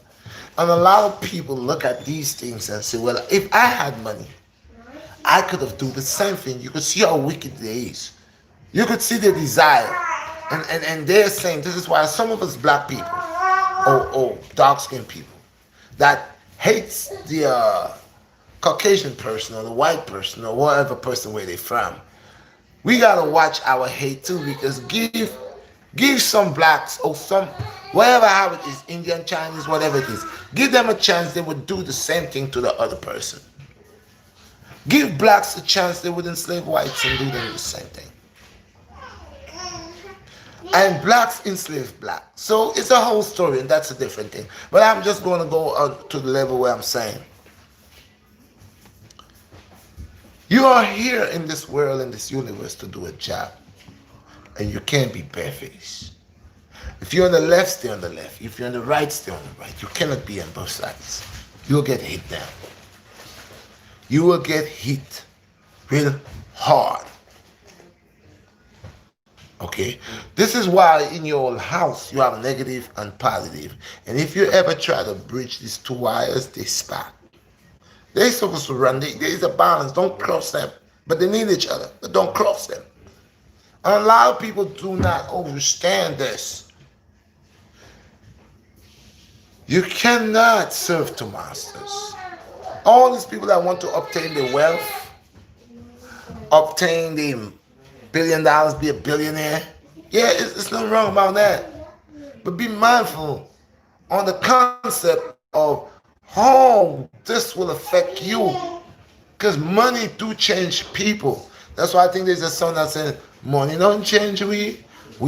And a lot of people look at these things and say, well, if I had money, I could have do the same thing. You could see how wicked they is. You could see the desire. And they're saying this is why some of us black people or dark skinned people that hates the Caucasian person or the white person or whatever person where they from, we gotta watch our hate too, because give some blacks or some whatever how it is, Indian, Chinese, whatever it is, give them a chance, they would do the same thing to the other person. Give blacks a chance, they would enslave whites and do them the same thing. And blacks enslave black. So it's a whole story, and that's a different thing. But I'm just going to go on to the level where I'm saying, you are here in this world, in this universe, to do a job, and you can't be barefaced. If you're on the left, stay on the left. If you're on the right, stay on the right. You cannot be on both sides. You'll get hit down. You will get hit real hard. Okay? This is why in your house you have negative and positive. And if you ever try to bridge these two wires, they spark. They're supposed to run. There is a balance. Don't cross them. But they need each other. But don't cross them. And a lot of people do not understand this. You cannot serve two masters. All these people that want to obtain the wealth, obtain the $1 billion, be a billionaire. Yeah, it's nothing wrong about that. But be mindful on the concept of how this will affect you. Because money do change people. That's why I think there's a song that says, money don't change we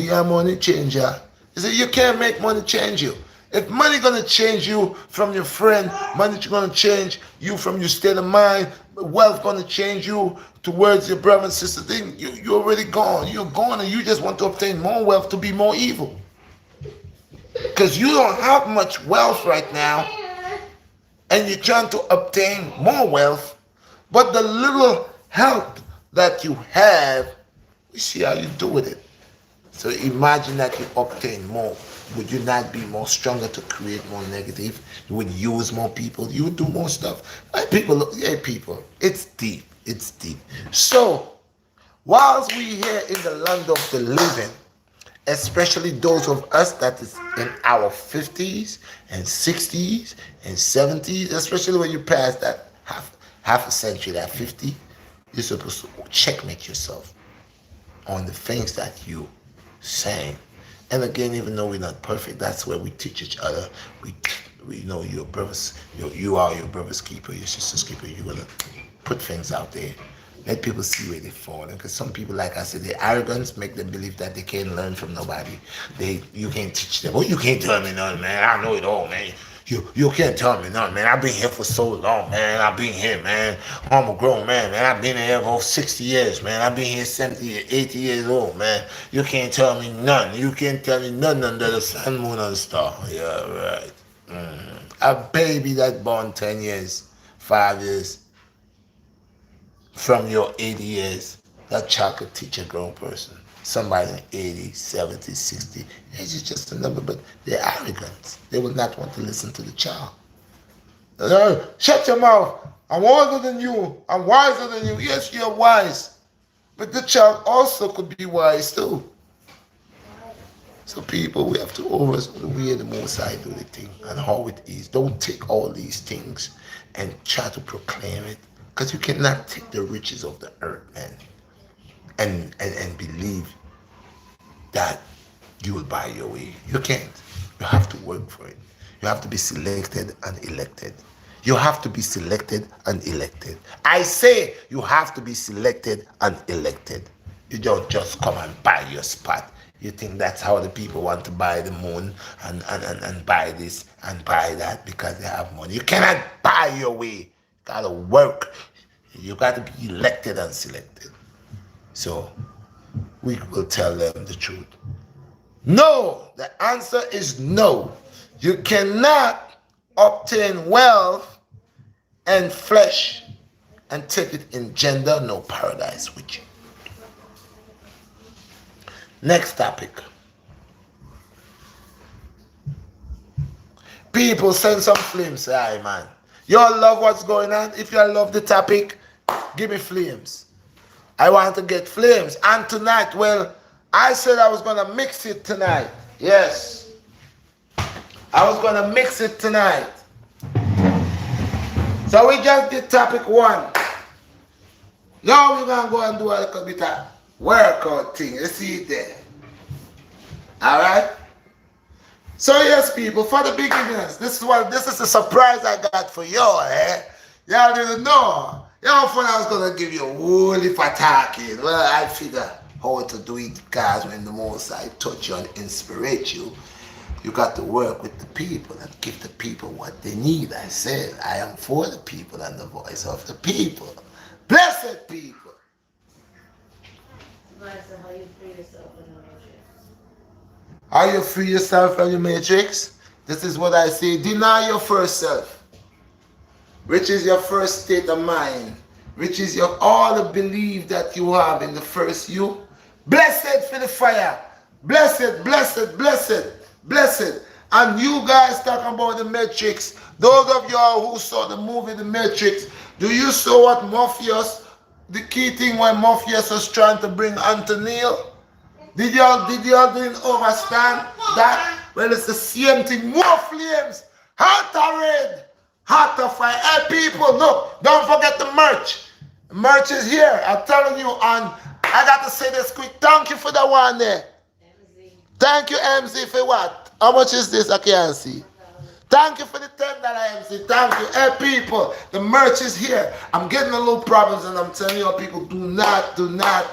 are money changer. You see, you can't make money change you. If money gonna change you from your friend, money gonna change you from your state of mind, wealth gonna change you towards your brother and sister, then you're already gone. You're gone and you just want to obtain more wealth to be more evil. Because you don't have much wealth right now and you're trying to obtain more wealth, but the little help that you have, we see how you do with it. So imagine that you obtain more. Would you not be more stronger to create more negative? You would use more people. You would do more stuff. People, it's deep. It's deep. So, whilst we here in the land of the living, especially those of us that is in our 50s and 60s and 70s, especially when you pass that half a century, that 50, you're supposed to checkmate yourself on the things that you saying. And again, even though we're not perfect, that's where we teach each other. We know your brothers, you are your brother's keeper, your sister's keeper. You're gonna put things out there. Let people see where they fall. Because some people, like I said, their arrogance make them believe that they can't learn from nobody. You can't teach them. Oh, you can't tell me nothing, man. I know it all, man. You can't tell me nothing, man. I've been here for so long, man. I've been here, man. I'm a grown man, man. I've been here for 60 years, man. I've been here 70, 80 years old, man. You can't tell me nothing. You can't tell me nothing under the sun, moon, and star. Yeah, right. A baby that born 10 years, 5 years, from your 80 years, that child could teach a grown person. Somebody in 80, 70, 60. Age is just a number, but they're arrogant. They will not want to listen to the child. Shut your mouth. I'm older than you. I'm wiser than you. Yes, you're wise. But the child also could be wise too. So people, we have to always wear the most I do the thing and how it is. Don't take all these things and try to proclaim it. Because you cannot take the riches of the earth, man, and believe that you will buy your way. You can't. You have to work for it. You have to be selected and elected. You have to be selected and elected. I say you have to be selected and elected. You don't just come and buy your spot. You think that's how the people want to buy the moon and buy this and buy that because they have money. You cannot buy your way. You gotta work. You gotta be elected and selected. So we will tell them the truth. No, the answer is no. You cannot obtain wealth and flesh and take it in gender, no paradise with you. Next topic. People send some flames. Aye, man. Y'all love what's going on? If y'all love the topic, give me flames. I want to get flames. And tonight, well, I said I was going to mix it tonight. Yes. I was going to mix it tonight. So we just did topic 1. Now we're going to go and do a little bit of workout thing. You see it there. Alright? So yes, people, for the beginners, this is a surprise I got for y'all, eh? Y'all didn't know. Y'all thought I was gonna give you a whole heap of talking. Well, I figure how to do it, because when the Most I touch you and inspirate you, you got to work with the people and give the people what they need. I said, I am for the people and the voice of the people. Blessed people. Master, how you free yourself in the matrix? How you free yourself from your matrix? This is what I say. Deny your first self, which is your first state of mind, which is your all the belief that you have in the first you. Blessed for the fire. Blessed, blessed, blessed, blessed. And you guys talking about the matrix. Those of y'all who saw the movie The Matrix, do you saw what Morpheus, the key thing when Morpheus was trying to bring unto Neil? Did y'all didn't understand that? Well, it's the same thing. More flames. Hotter red. Hotter fire. Hey, people, look. Don't forget the merch. The merch is here. I'm telling you. And I got to say this quick. Thank you for the one there. MZ. Thank you, MZ, for what? How much is this? I can't see. Thank you for the $10, MC. Thank you. Hey, people, the merch is here. I'm getting a little problems, and I'm telling you, people, do not do not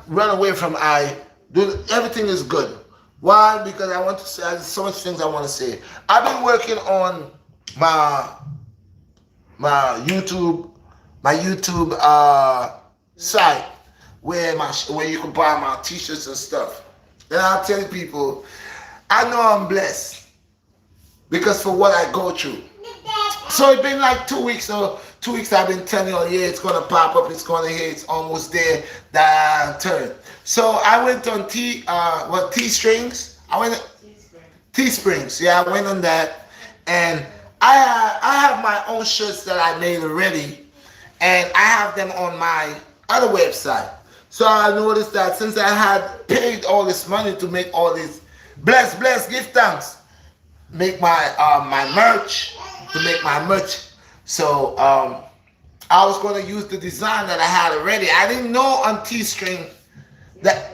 run away from everything is good. Why? Because I want to say, there's so much things I want to say. I've been working on my YouTube site where you can buy my t-shirts and stuff. And I'll tell people, I know I'm blessed because for what I go through. So it's been like 2 weeks. So 2 weeks I've been telling you, yeah, it's gonna pop up, it's gonna hit, it's almost there, that turn. So I went on T-Strings. I went Teesprings. Yeah, I went on that, and I have my own shirts that I made already, and I have them on my other website. So I noticed that since I had paid all this money to make all this, bless, give thanks, make my merch. So I was going to use the design that I had already. I didn't know on Teesprings that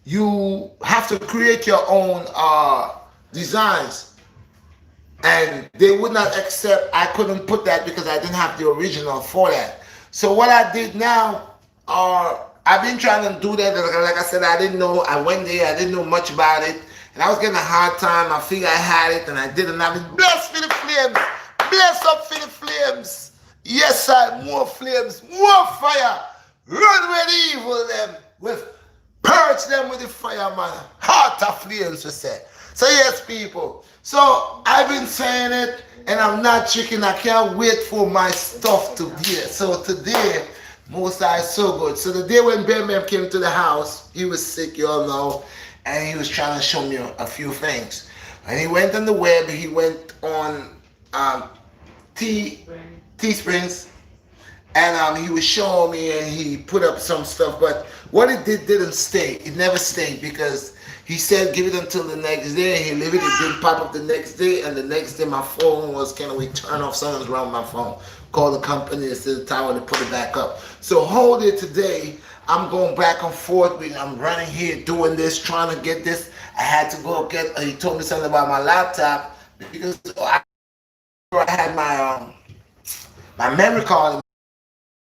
you have to create your own designs, and they would not accept. I couldn't put that because I didn't have the original for that. So what I did now, I've been trying to do that. Like I said, I didn't know. I went there. I didn't know much about it. And I was getting a hard time. I figured I had it, and I didn't have it. Bless for the flames. Bless up for the flames. Yes, sir. More flames. More fire. Run with evil them. Purge them with the fire, man. Heart of flames, we say. So yes, people. So I've been saying it, and I'm not chicken. I can't wait for my stuff to be here. So today, Most High is so good. So the day when Bam came to the house, he was sick, you all know, and he was trying to show me a few things. And he went on the web. He went on Teesprings, and he was showing me, and he put up some stuff. But what it didn't stay. It never stayed because he said give it until the next day. He leave it. It didn't pop up the next day, and the next day my phone was turn off. Something's wrong with my phone. Call the company and say the tower to put it back up. So hold it today. I'm going back and forth. I'm running here doing this, trying to get this. I had to go get. He told me something about my laptop because I had my memory card.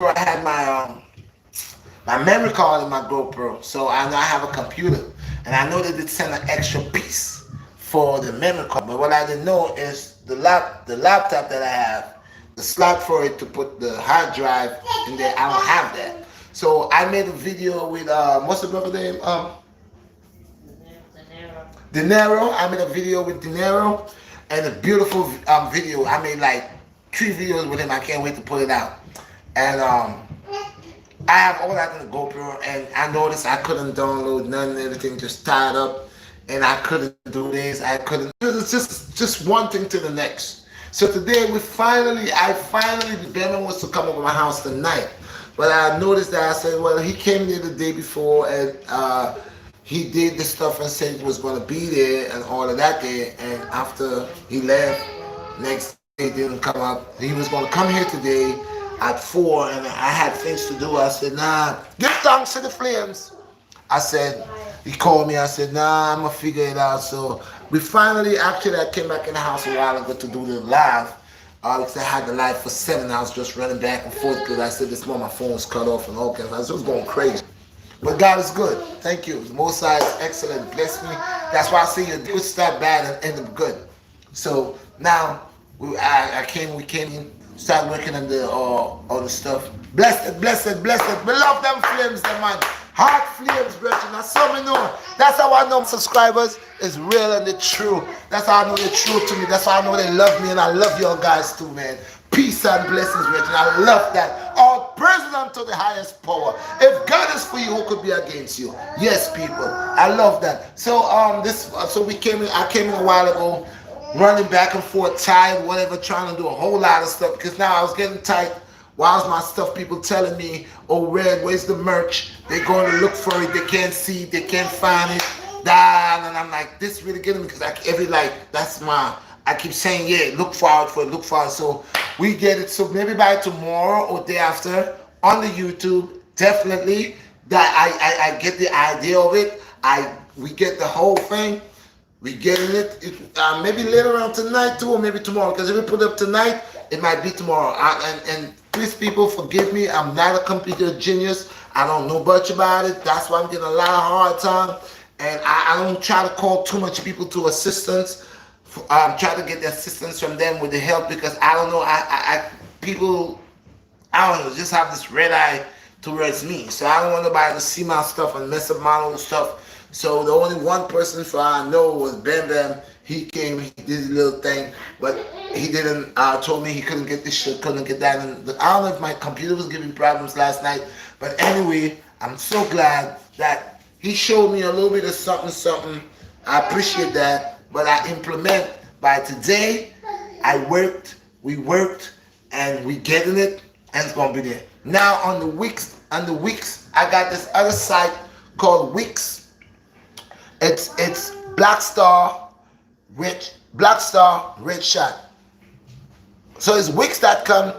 I had my memory card in my GoPro, so I know I have a computer, and I know that it sent an extra piece for the memory card. But what I didn't know is the laptop that I have, the slot for it to put the hard drive in there. I don't have that. So I made a video with what's the brother name? De Niro. I made a video with De Niro, and a beautiful video. I made like 3 videos with him. I can't wait to put it out. And I have all that on the GoPro, and I noticed I couldn't download none and everything just tied up, and I couldn't do this. I couldn't. It was just one thing to the next. So today I finally, Benjamin was to come over my house tonight, but I noticed that I said, well, he came there the day before, and he did the stuff and said he was going to be there and all of that day, and after he left, next day didn't come up. He was going to come here today at 4, and I had things to do. I said, nah, give thanks to the flames. I said, he called me. I said, nah, I'm going to figure it out. So we finally, actually, I came back in the house a while ago to do the live. Because I had the live for 7. I was just running back and forth because I said this morning my phone was cut off and all kinds. I was just going crazy. But God is good. Thank you. The Most High is excellent. Bless me. That's why I say you do start bad and end up good. So now we came in, started working on the stuff. Blessed. We love them flames, them man. Heart flames, brethren. That's how we know. That's how I know subscribers is real and they're true. That's how I know they're true to me. That's how I know they love me, and I love y'all guys too, man. Peace and blessings, brethren. I love that. All praises unto the highest power. If God is for you, who could be against you? Yes, people. I love that. So I came in a while ago, running back and forth, tired, whatever, trying to do a whole lot of stuff because now I was getting tight. Why's my stuff? People telling me, oh, Red, where's the merch? They're going to look for it. They can't see it. They can't find it. And I'm like, this really getting me because I keep saying, yeah, look forward for it. So we get it. So maybe by tomorrow or day after on the YouTube, definitely that I get the idea of it. We get the whole thing. We getting it. Maybe later on tonight too, or maybe tomorrow. Because if we put it up tonight, it might be tomorrow. And please, people, forgive me. I'm not a computer genius. I don't know much about it. That's why I'm getting a lot of hard time. And I don't try to call too much people to assistance. Try to get the assistance from them with the help because I don't know. People, I don't know, just have this red eye towards me. So I don't want nobody to see my stuff and mess up my own stuff. So the only one person for I know was Bam Bam. He came, he did his little thing, but he didn't. Told me he couldn't get this shit, couldn't get that. And I don't know if my computer was giving problems last night, but anyway, I'm so glad that he showed me a little bit of something. I appreciate that, but I implement by today. We worked, and we getting it, and it's gonna be there. Now on the Wix, I got this other site called Wix. It's BlackStar, RedShot. So it's Wix.com.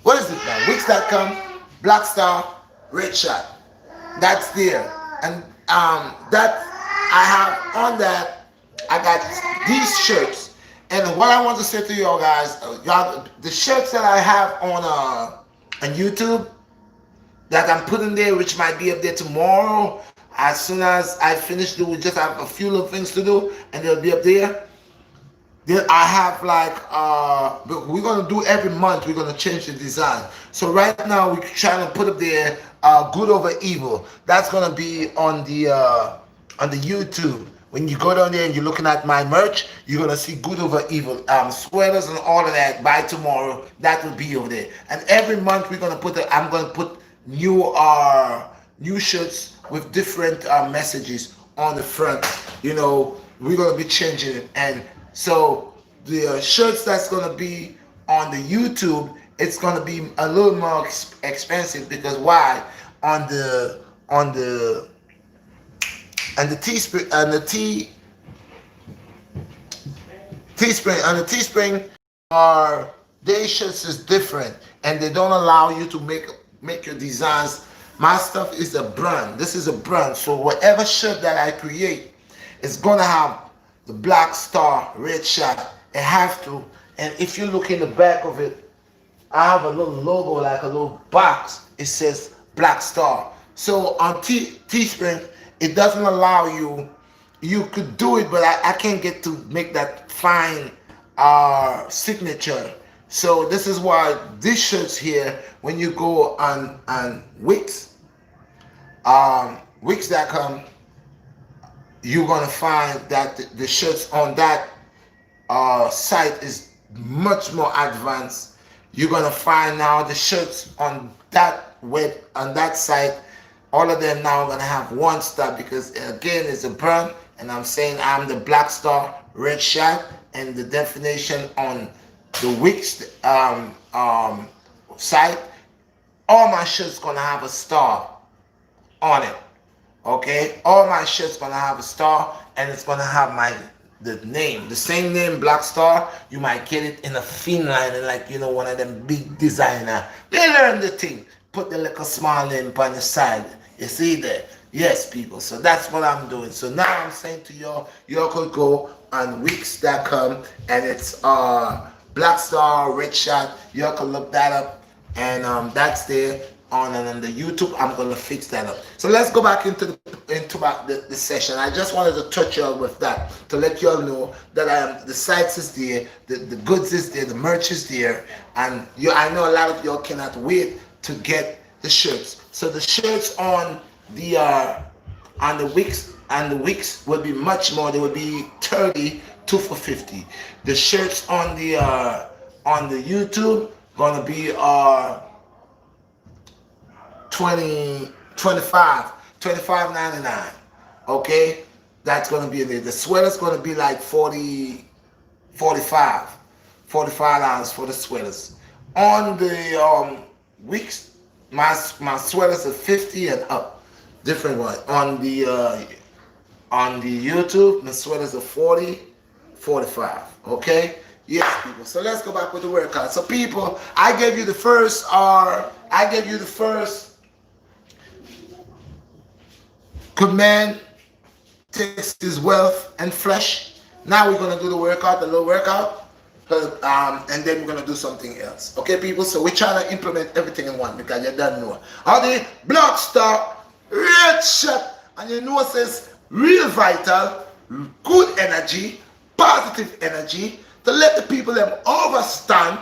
What is it now? Wix.com, BlackStar, RedShot. That's there. And that I have on that, I got these shirts. And what I want to say to y'all guys, the shirts that I have on YouTube that I'm putting there, which might be up there tomorrow, as soon as I finish, we just have a few little things to do, and they'll be up there. Then I have we're gonna do every month. We're gonna change the design. So right now we're trying to put up there, good over evil. That's gonna be on the YouTube. When you go down there and you're looking at my merch, you're gonna see good over evil, sweaters and all of that. By tomorrow, that will be over there. And every month I'm gonna put new shirts with different messages on the front. We're gonna be changing it. And so the shirts that's gonna be on the YouTube, it's gonna be a little more expensive because why? On the Teespring, our day shirts is different, and they don't allow you to make your designs. My stuff is a brand. This is a brand. So whatever shirt that I create is gonna have the BlackStar RedShot. It have to. And if you look in the back of it, I have a little logo, like a little box. It says BlackStar. So on Teespring, it doesn't allow you. You could do it, but I can't get to make that fine signature. So this is why these shirts here, when you go on Wix, Wix.com, you're gonna find that the shirts on that site is much more advanced. You're gonna find now the shirts on that site. All of them now are gonna have one star because again it's a brand, and I'm saying I'm the BlackStar RedShot, and the definition on the Wix site. All my shirts gonna have a star on it. Okay, all my shirts gonna have a star, and it's gonna have the name, the same name, BlackStar. You might get it in a thin line, and like one of them big designer. They learn the thing. Put the little small name on the side. You see there? Yes, people. So that's what I'm doing. So now I'm saying to y'all could go on Wix.com, and it's BlackStar RedShot. Y'all can look that up, and that's there. On the YouTube, I'm gonna fix that up. So let's go back into the session. I just wanted to touch y'all with that to let y'all know that the sites is there, the goods is there, the merch is there, and I know a lot of y'all cannot wait to get the shirts. So the shirts on the Wix will be much more. They will be 32 for 50. The shirts on the YouTube gonna be 25.99. Okay, that's gonna be in there. The sweater's gonna be like 45 $45 for the sweaters. On the Wix, my sweaters are 50 and up, different one. On the YouTube, my sweaters are 40, 45. Okay. Yes, people. So let's go back with the workout. So people, I gave you the first command takes his wealth and flesh. Now we're gonna do the workout, the little workout, and then we're gonna do something else. Okay, people. So we're trying to implement everything in one because you don't know how the BlackStar RedShot, and you know it says real vital, good energy, positive energy to let the people them overstand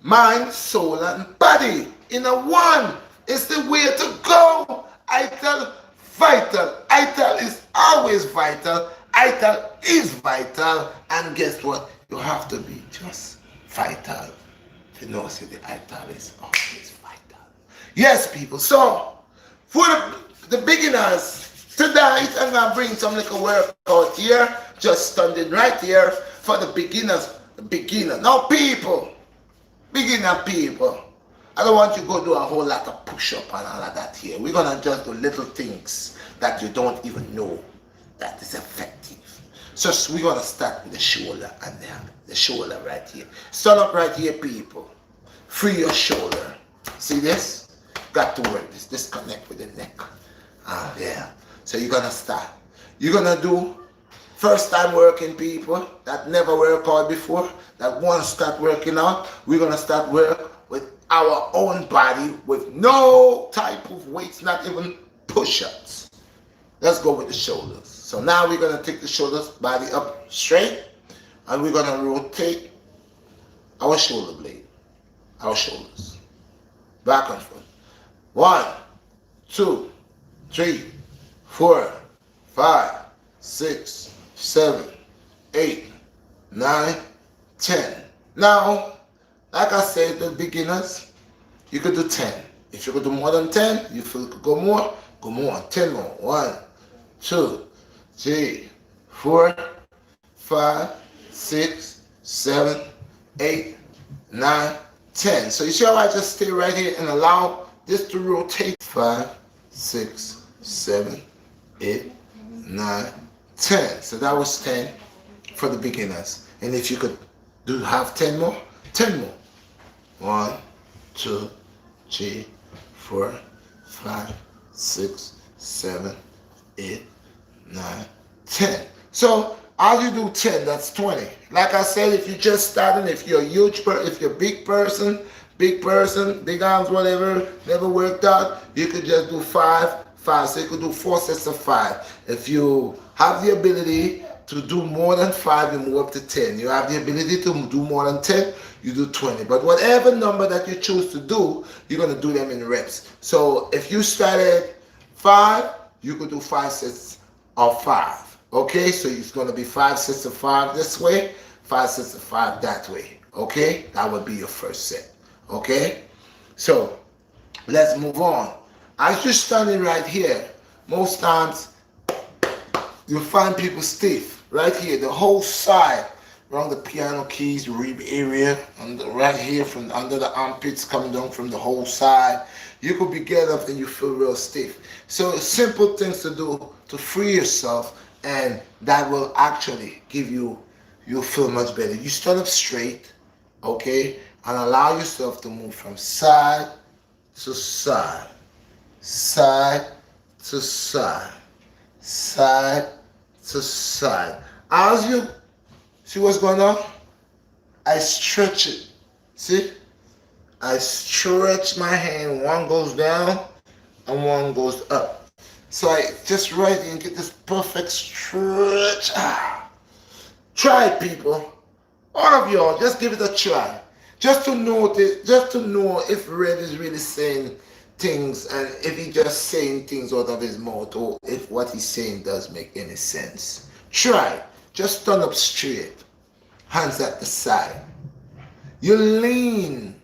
mind, soul, and body in a one. It's the way to go. I tell vital. I tell is always vital. I tell is vital. And guess what? You have to be just vital to know see the I tell is always vital. Yes, people. So for the beginners, tonight I'm gonna bring some little workout here, just standing right here for the beginners. Now people, beginner people, I don't want you to go do a whole lot of push-up and all of that here. We're gonna just do little things that you don't even know that is effective. So we're gonna start with the shoulder and the shoulder right here. Stand up right here, people. Free your shoulder. See this? Got to work this. Disconnect with the neck. Yeah. So you're gonna start. You're gonna do first time working people that never worked out before, that want to start working out. We're gonna start work with our own body with no type of weights, not even push-ups. Let's go with the shoulders. So now we're gonna take the shoulders, body up straight, and we're gonna rotate our shoulder blade, our shoulders, back and forth. 1, 2, 3, 4, 5, 6, 7, 8, 9, 10. Now, like I said, the beginners, you could do 10. If you could do more than 10, you feel you could go more, go more. 10 more. 1, 2, 3, 4, 5, 6, 7, 8, 9, 10. So you see how I just stay right here and allow this to rotate. 5, 6, 7, 8, 9, 10. So that was 10 for the beginners. And if you could have 10 more, 10 more. 1, 2, 3, 4, 5, 6, 7, 8, 9, 10. So as you do 10, that's 20. Like I said, if you're just starting, if you're a huge person, if you're a big person, big arms, whatever, never worked out, you could just do 5. So you could do 4 sets of 5. If you have the ability to do more than 5, you move up to 10. You have the ability to do more than 10, you do 20. But whatever number that you choose to do, you're going to do them in reps. So if you started 5, you could do 5 sets of 5. Okay, so it's going to be 5 sets of 5 this way, 5 sets of 5 that way. Okay, that would be your first set. Okay, so let's move on. As you're standing right here, most times you'll find people stiff right here, the whole side around the piano keys, rib area, and right here from under the armpits coming down from the whole side. You could be getting up and you feel real stiff. So simple things to do to free yourself, and that will actually give you'll feel much better. You stand up straight, okay, and allow yourself to move from side to side, side to side, side to side. As you see what's going on, I stretch it. See? I stretch my hand. One goes down and one goes up. So I just right and get this perfect stretch. Try it, people. All of y'all, just give it a try. Just to notice, just to know if Red is really saying things and if he's just saying things out of his mouth or if what he's saying does make any sense. Try. Just stand up straight. Hands at the side. You lean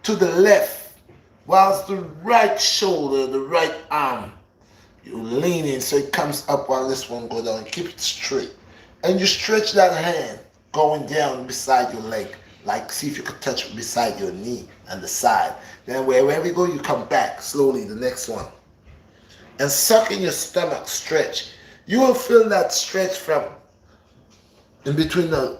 to the left whilst the right shoulder, the right arm, you lean in so it comes up while this one goes down. Keep it straight. And you stretch that hand going down beside your leg. Like see if you could touch beside your knee and the side. Then wherever you go, you come back slowly, the next one. And suck in your stomach, stretch. You will feel that stretch from in between around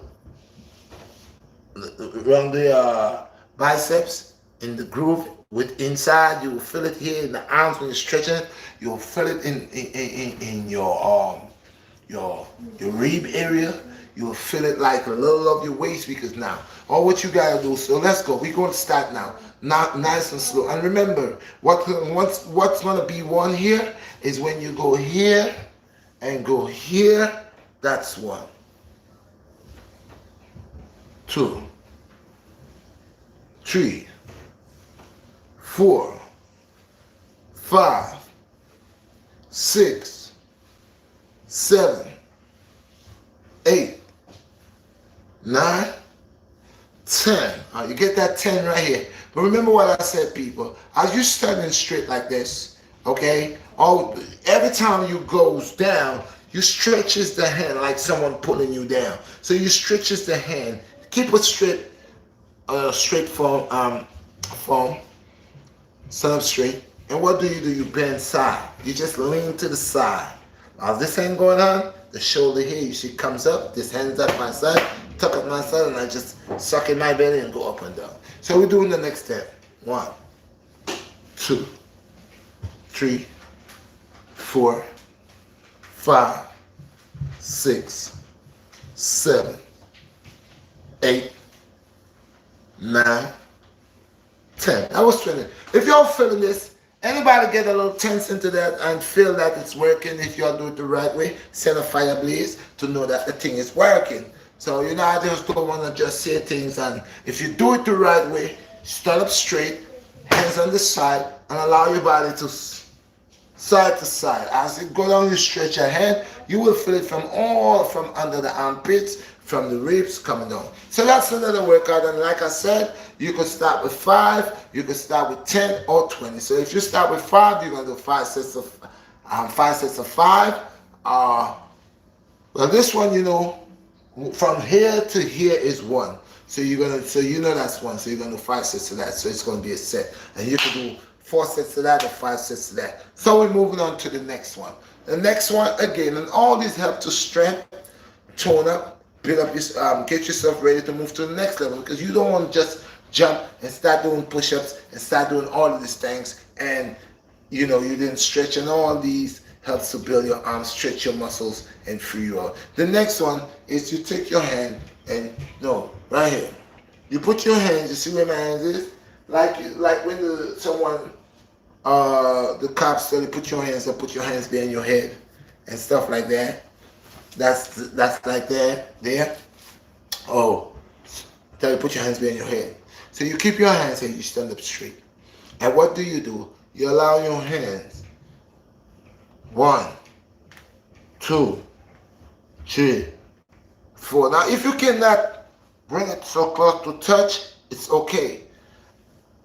the biceps, in the groove with inside. You will feel it here in the arms when you're stretching. You'll feel it in your rib area. You will feel it like a little of your waist because now all what you gotta do. So let's go. We're going to start now. Not nice and slow. And remember, what's gonna be one here is when you go here and go here. That's 1, 2, 3, 4, 5, 6, 7, 8, 9, 10. You get that 10 right here. But remember what I said, people. As you're standing straight like this, okay, every time you goes down, you stretches the hand like someone pulling you down. So you stretches the hand. Keep it straight form. Stand up straight. And what do? You bend side. You just lean to the side. As this hand going on, the shoulder here, you see comes up. This hand's at my side, tuck up my side, and I just suck in my belly and go up and down. So we're doing the next step. 1, 2, 3, 4, 5, 6, 7, 8, 9, 10. I was 20. If y'all feeling this, anybody get a little tense into that and feel that it's working, if y'all do it the right way, send a fire blaze to know that the thing is working. So, I just don't want to just say things. And if you do it the right way, stand up straight, hands on the side, and allow your body to side to side. As you go down, you stretch your hand, you will feel it from under the armpits, from the ribs coming down. So that's another workout. And like I said, you could start with 5, you could start with 10 or 20. So if you start with 5, you're gonna do 5 sets of 5. Well, this one, from here to here is 1. So that's 1. So you're gonna do 5 sets of that. So it's gonna be a set, and you can do 4 sets of that or 5 sets of that. So we're moving on to the next one. The next one again, and all these help to strength, tone up, build up your, get yourself ready to move to the next level, because you don't want to just jump and start doing push-ups and start doing all of these things and you didn't stretch. And all these helps to build your arms, stretch your muscles, and free you out. The next one is you take your hand and right here. You put your hands. You see where my hands is? Like when the cops tell you put your hands up, put your hands behind your head and stuff like that. That's like that there. Oh, tell you put your hands behind your head. So you keep your hands and you stand up straight. And what do? You allow your hands. 1, 2, 3, 4. Now, if you cannot bring it so close to touch, it's okay.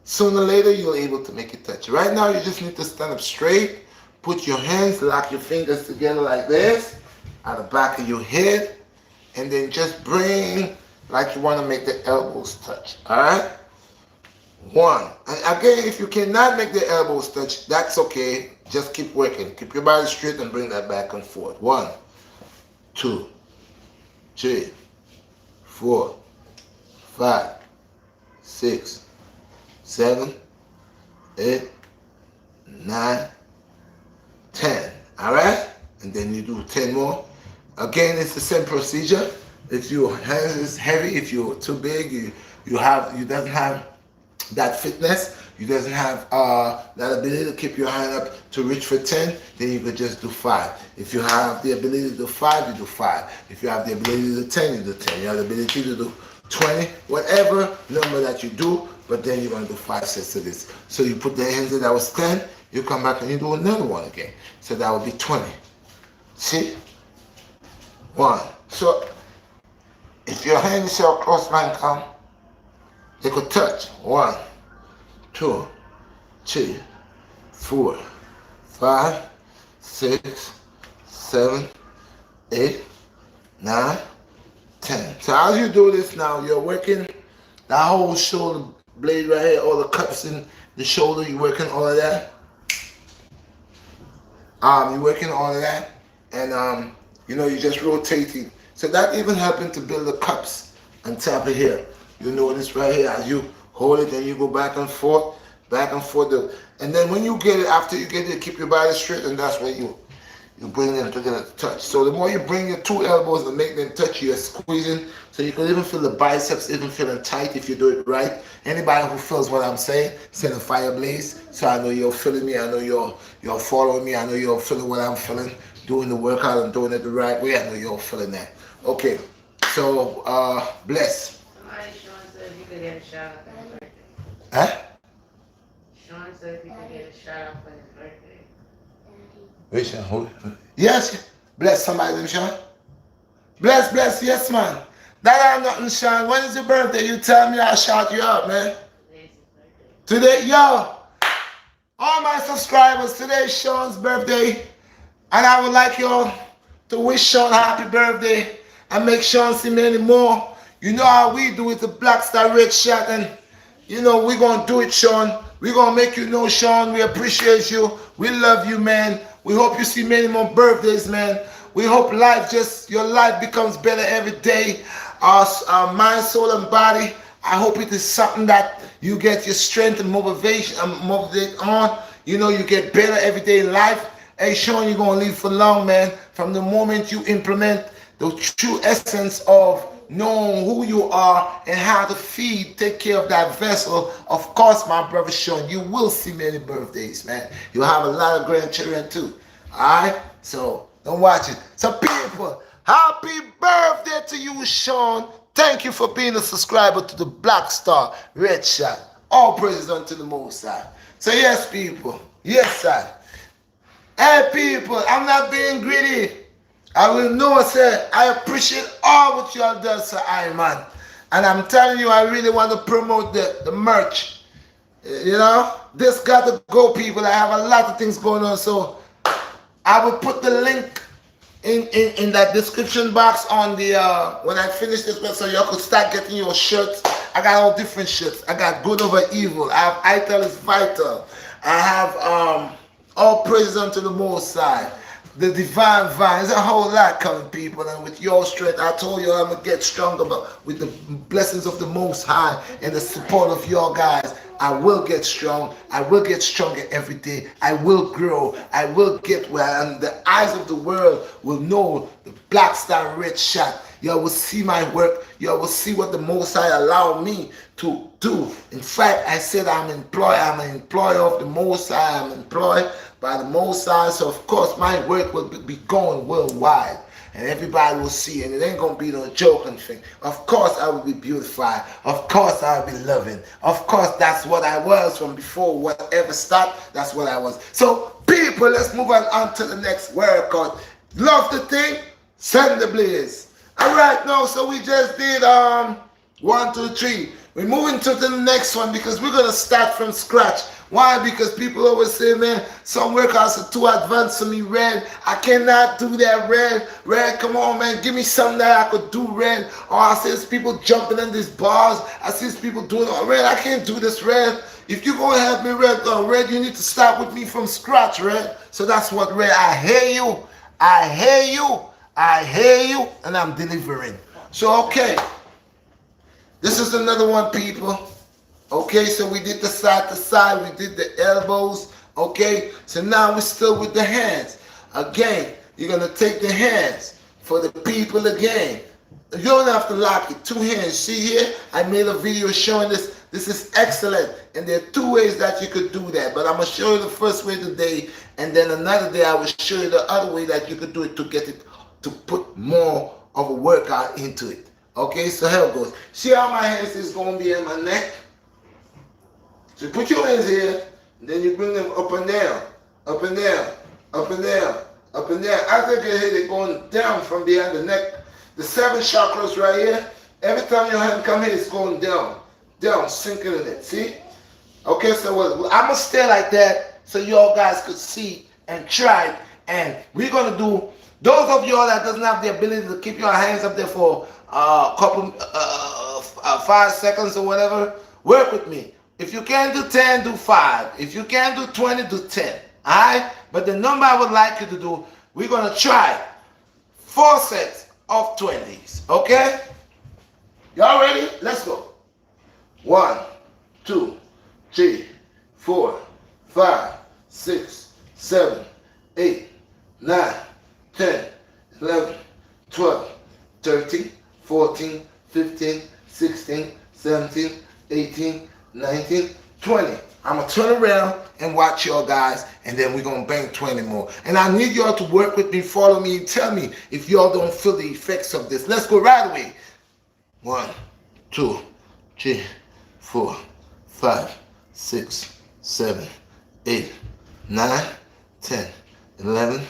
Sooner or later, you're able to make it touch. Right now, you just need to stand up straight, put your hands, lock your fingers together like this, at the back of your head, and then just bring like you want to make the elbows touch. All right? One. And again, if you cannot make the elbows touch, that's okay. Just keep working. Keep your body straight and bring that back and forth. 1, 2, 3, 4, 5, 6, 7, 8, 9, 10. All right? And then you do 10 more. Again, it's the same procedure. If your hands is heavy, if you're too big, you doesn't have that fitness, you doesn't have that ability to keep your hand up to reach for 10, then you could just do 5. If you have the ability to do 5, you do 5. If you have the ability to do 10, you do 10. You have the ability to do 20, whatever number that you do, but then you're going to do 5 sets of this. So you put the hands in, that was 10, you come back and you do another one again. So that would be 20. See? 1. So if your hand is how close mine come, they could touch. 1, 2, 3, 4, 5, 6, 7, 8, 9, 10. So as you do this now, you're working that whole shoulder blade right here, all the cups in the shoulder, you're working all of that. You're working all of that, and you're just rotating. So that even helping to build the cups on top of here. You notice right here as you hold it and you go back and forth. And then when you get it, after you get it, keep your body straight, and that's where you bring them together to touch. So the more you bring your 2 elbows and make them touch, you're squeezing. So you can even feel the biceps even feeling tight if you do it right. Anybody who feels what I'm saying, send a fire blaze. So I know you're feeling me. I know you're following me. I know you're feeling what I'm feeling. Doing the workout and doing it the right way. I know you're feeling that. Okay. So bless. Somebody, Sean said you could get a shout out for his birthday. Huh? Sean said you could get a shout out for his birthday. Yes. Bless somebody, then, Sean. Bless. Yes, man. That ain't nothing, Sean. When is your birthday? You tell me, I'll shout you out, man. Today's his birthday. Today, yo, all my subscribers, today is Sean's birthday. And I would like you all to wish Sean happy birthday and make Sean see many more. You know how we do it, the BlackStar RedShot, and we're going to do it, Sean. We're going to make you know, Sean, we appreciate you. We love you, man. We hope you see many more birthdays, man. We hope your life becomes better every day. Our mind, soul, and body. I hope it is something that you get your strength and motivation motivate on. You get better every day in life. Hey, Sean, you're going to live for long, man. From the moment you implement the true essence of knowing who you are and how to take care of that vessel. Of course, my brother Sean, you will see many birthdays, man. You'll have a lot of grandchildren too. All right? So don't watch it. So people, happy birthday to you, Sean. Thank you for being a subscriber to the BlackStar RedShot. All praises unto the Most High. So yes, people. Yes, sir. Hey, people, I'm not being greedy. I will know, sir, I appreciate all what you have done, sir, man. And I'm telling you, I really want to promote the merch. This got to go, people. I have a lot of things going on, so I will put the link in that description box on the when I finish this one, so y'all could start getting your shirts. I got all different shirts. I got good over evil. I have Ital is vital. I have all praises unto the Most High. The divine vine. There's a whole lot coming, people, and with your strength, I told you I'm gonna get stronger, but with the blessings of the Most High and the support of your guys, I will get strong. I will get stronger every day. I will grow. I will get well, and the eyes of the world will know the BlackStar RedShot. Y'all will see my work. Y'all will see what the Most High allowed me to do. In fact, I said I'm employed. I'm an employee of the Most High. I'm employed by the Most High. So of course my work will be going worldwide, and everybody will see, and it ain't gonna be no joking thing. Of course I will be beautified. Of course I will be loving. Of course that's what I was from before whatever started. That's what I was. So people, let's move on to the next workout. Love the thing, send the blaze. All right, now so we just did 1, 2, 3. We're moving to the next one because we're going to start from scratch. Why? Because people always say, man, some workouts are too advanced for me, Red. I cannot do that, Red. Red, come on, man. Give me something that I could do, Red. Or I see these people jumping in these bars. I see these people doing, oh, Red, I can't do this, Red. If you're going to help me, Red, you need to start with me from scratch, Red. So that's what, Red, I hear you. I hear you. I hear you. And I'm delivering. So, okay. This is another one, people. Okay, so we did the side to side, we did the elbows. Okay, so now we're still with the hands. Again, you're gonna take the hands for the people again. You don't have to lock it. 2 hands. See here, I made a video showing this. This is excellent. And there are 2 ways that you could do that. But I'm gonna show you the first way today, and then another day I will show you the other way that you could do it to get it to put more of a workout into it. Okay, so here it goes. See how my hands is going to be in my neck? So you put your hands here, and then you bring them up and down, up and down, up and down, up and down. As they get here, they're going down from behind the neck. The 7 chakras right here, every time your hand come here, it's going down, down, sinking in it. See? Okay, so I'm going to stay like that so you all guys could see and try it. And we're going to do, those of y'all that doesn't have the ability to keep your hands up there for couple 5 seconds or whatever, work with me. If you can't do 10, do 5. If you can't do 20, do 10. Alright? But the number I would like you to do, we're gonna try 4 sets of 20s. Okay? Y'all ready? Let's go. 1, 2, 3, 4, 5, 6, 7, 8, 9, 10, 11, 12, 13, 14, 15, 16, 17, 18, 19, 20. I'm going to turn around and watch y'all guys, and then we're going to bang 20 more. And I need y'all to work with me, follow me, and tell me if y'all don't feel the effects of this. Let's go right away. 1, 2, 3, 4, 5, 6, 7, 8, 9, 10, 11,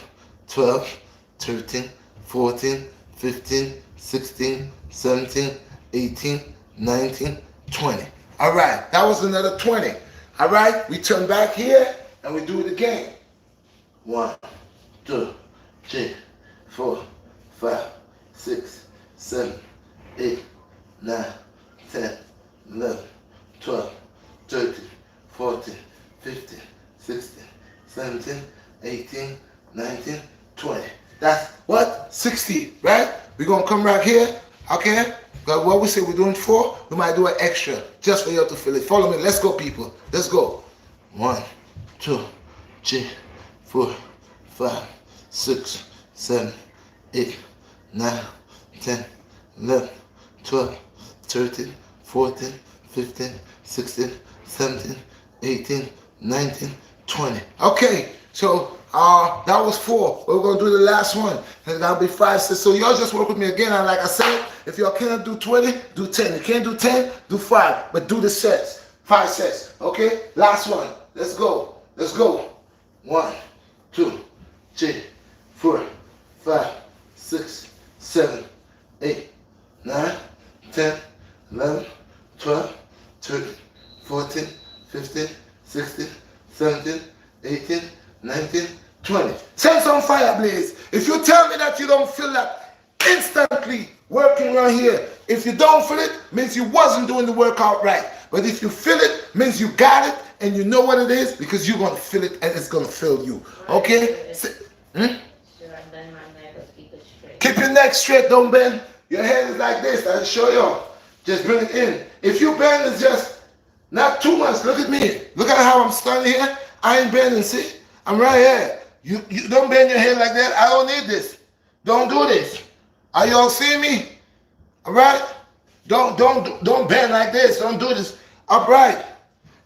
12, 13, 14, 15, 16, 17, 18, 19, 20. All right, that was another 20. All right, we turn back here and we do it again. 1, 2, 3, 4, 5, 6, 7, 8, 9, 10, 11, 12, 13, 14, 15, 16, 17, 18, 19, 20. That's what? 60, right? We're going to come right here, okay? But what we say we're doing 4, we might do an extra just for you to feel it. Follow me. Let's go, people. Let's go. 1, 2, 3, 4, 5, 6, 7, 8, 9, 10, 11, 12, 13, 14, 15, 16, 17, 18, 19, 20. Okay, so that was 4. We're going to do the last one. And that'll be 5, 6. So y'all just work with me again. And like I said, if y'all cannot do 20, do 10. You can't do 10, do 5. But do the sets. 5 sets. Okay? Last one. Let's go. Let's go. 1, 2, 3, 4, 5, 6, 7, 8, 9, 10, 11, 12, 13, 14, 15, 16, 17, 18, 19, 20. Send some fire, blaze. If you tell me that you don't feel that instantly working right here, if you don't feel it, means you wasn't doing the workout right. But if you feel it, means you got it and you know what it is, because you're going to feel it and it's going to fill you. Okay? Keep your neck straight, don't bend. Your head is like this. I'll show you. Just bring it in. If you bend, it's just not too much. Look at me. Look at how I'm standing here. I ain't bending, see? I'm right here. You don't bend your head like that. I don't need this. Don't do this. Are you all seeing me? All right? Don't bend like this. Don't do this. Upright.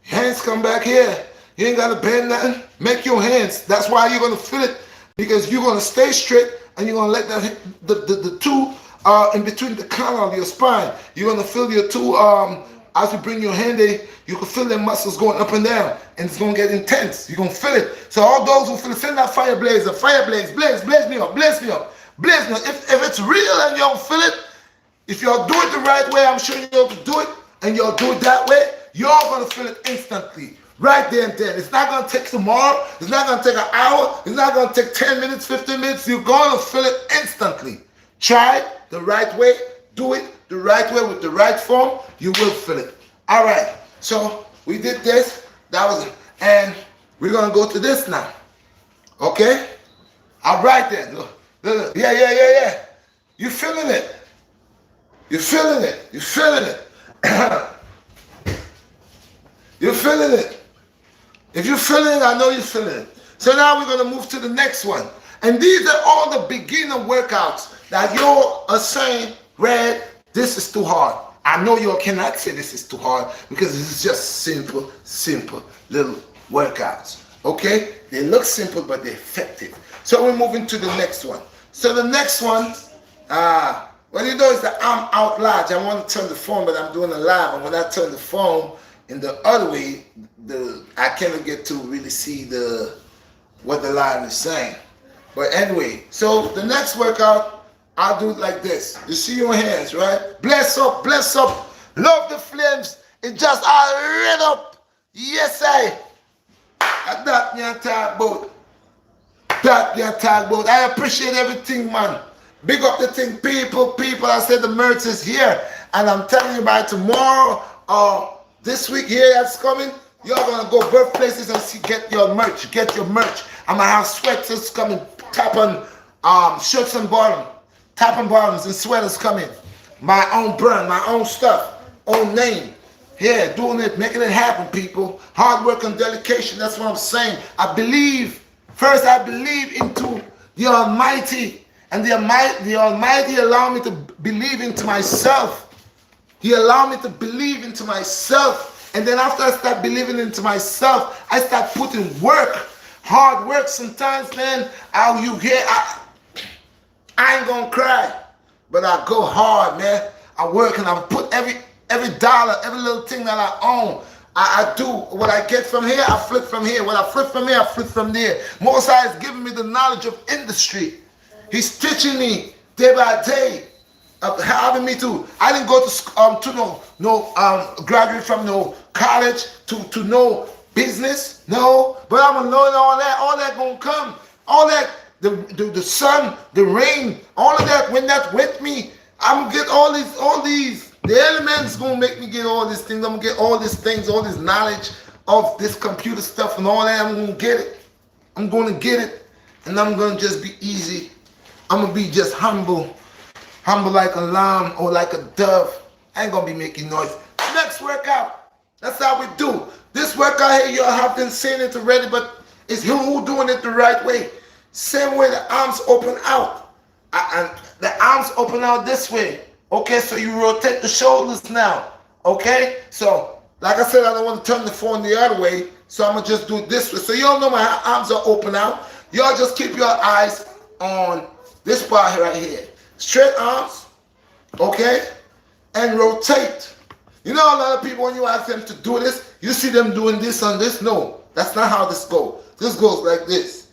Hands come back here. You ain't got to bend nothing. Make your hands. That's why you're going to feel it, because you're going to stay straight and you're going to let that the two in between the collar of your spine. You're going to feel your two as you bring your hand in, you can feel the muscles going up and down, and it's going to get intense. You're going to feel it. So all those who feel it, send that fire blaze, blaze me up, blaze me up, blaze me up. If it's real and you don't feel it, If y'all do it the right way, I'm showing you how to do it, and y'all do it that way, you're gonna feel it instantly. Right there and then. It's not gonna take tomorrow, it's not gonna take an hour, it's not gonna take 10 minutes, 15 minutes, you're gonna feel it instantly. Try it the right way, do it the right way with the right form, you will feel it. Alright, so we did this, that was it. And we're gonna go to this now. Okay? Alright then. Look. Yeah. You feeling it? You're feeling it. You're feeling it. You're feeling it. If you're feeling it, I know you're feeling it. So now we're going to move to the next one. And these are all the beginner workouts that you are saying, Red, this is too hard. I know you cannot say this is too hard because this is just simple little workouts. Okay? They look simple, but they're effective. So we're moving to the next one. So the next one, what you know is the arm out large. I want to turn the phone, but I'm doing a live. And when I turn the phone in the other way, I cannot get to really see what the line is saying. But anyway, so the next workout, I'll do it like this. You see your hands, right? Bless up, love the flames. It just all red up. Yes, I. That me talk about. I appreciate everything, man. Big up the thing, people. I said the merch is here. And I'm telling you by tomorrow or this week here that's coming, you're gonna go birthplaces and get your merch. I'm gonna have sweaters coming, top on shirts and bottoms, top and bottoms and sweaters coming. My own brand, my own stuff, own name. Yeah, doing it, making it happen, people. Hard work and dedication, that's what I'm saying. I believe into the Almighty. And the Almighty allowed me to believe into myself. He allowed me to believe into myself. And then after I start believing into myself, I start putting work, hard work. Sometimes, man, I ain't gonna cry, but I go hard, man. I work and I put every dollar, every little thing that I own. I do what I get from here, I flip from here. What I flip from here, I flip from there. Most High is giving me the knowledge of industry. He's teaching me day by day, having me to. I didn't go to graduate from no college to know business. No, but I'm gonna learn all that. All that gonna come. All that the sun, the rain, all of that. When that's with me, I'm gonna get all these. The elements gonna make me get all these things. I'm gonna get all these things, all this knowledge of this computer stuff and all that. I'm gonna get it. I'm gonna get it, and I'm gonna just be easy. I'm gonna be just humble like a lamb or like a dove. I ain't gonna be making noise. Next workout, that's how we do. This workout here, y'all have been saying it already, but it's who doing it the right way. Same way the arms open out. And the arms open out this way. Okay, so you rotate the shoulders now. Okay, so like I said, I don't want to turn the phone the other way, so I'm gonna just do it this way. So y'all know my arms are open out. Y'all just keep your eyes on this part right here. Straight arms, okay? And rotate. You know, a lot of people, when you ask them to do this, you see them doing this and this. No, that's not how this goes. This goes like this.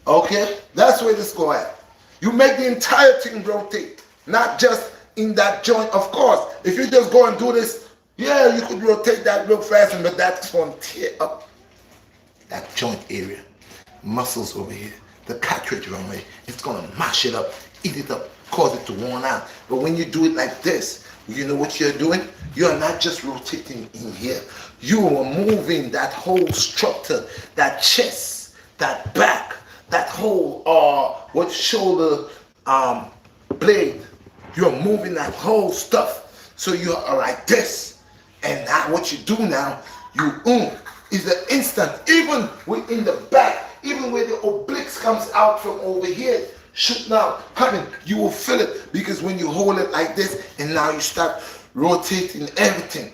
Okay? That's where this go at. You make the entire thing rotate, not just in that joint. Of course, if you just go and do this, yeah, you could rotate that real fast, but that's going to tear up that joint area. Muscles over here, the cartilage over here, it's gonna mash it up, eat it up, cause it to worn out. But when you do it like this, you know what you're doing? You're not just rotating in here. You are moving that whole structure, that chest, that back, that whole shoulder blade. You're moving that whole stuff. So you are like this. And now what you do now, is the instant, even within the back, even where the obliques comes out from over here, shooting out, coming, you will feel it, because when you hold it like this, and now you start rotating everything,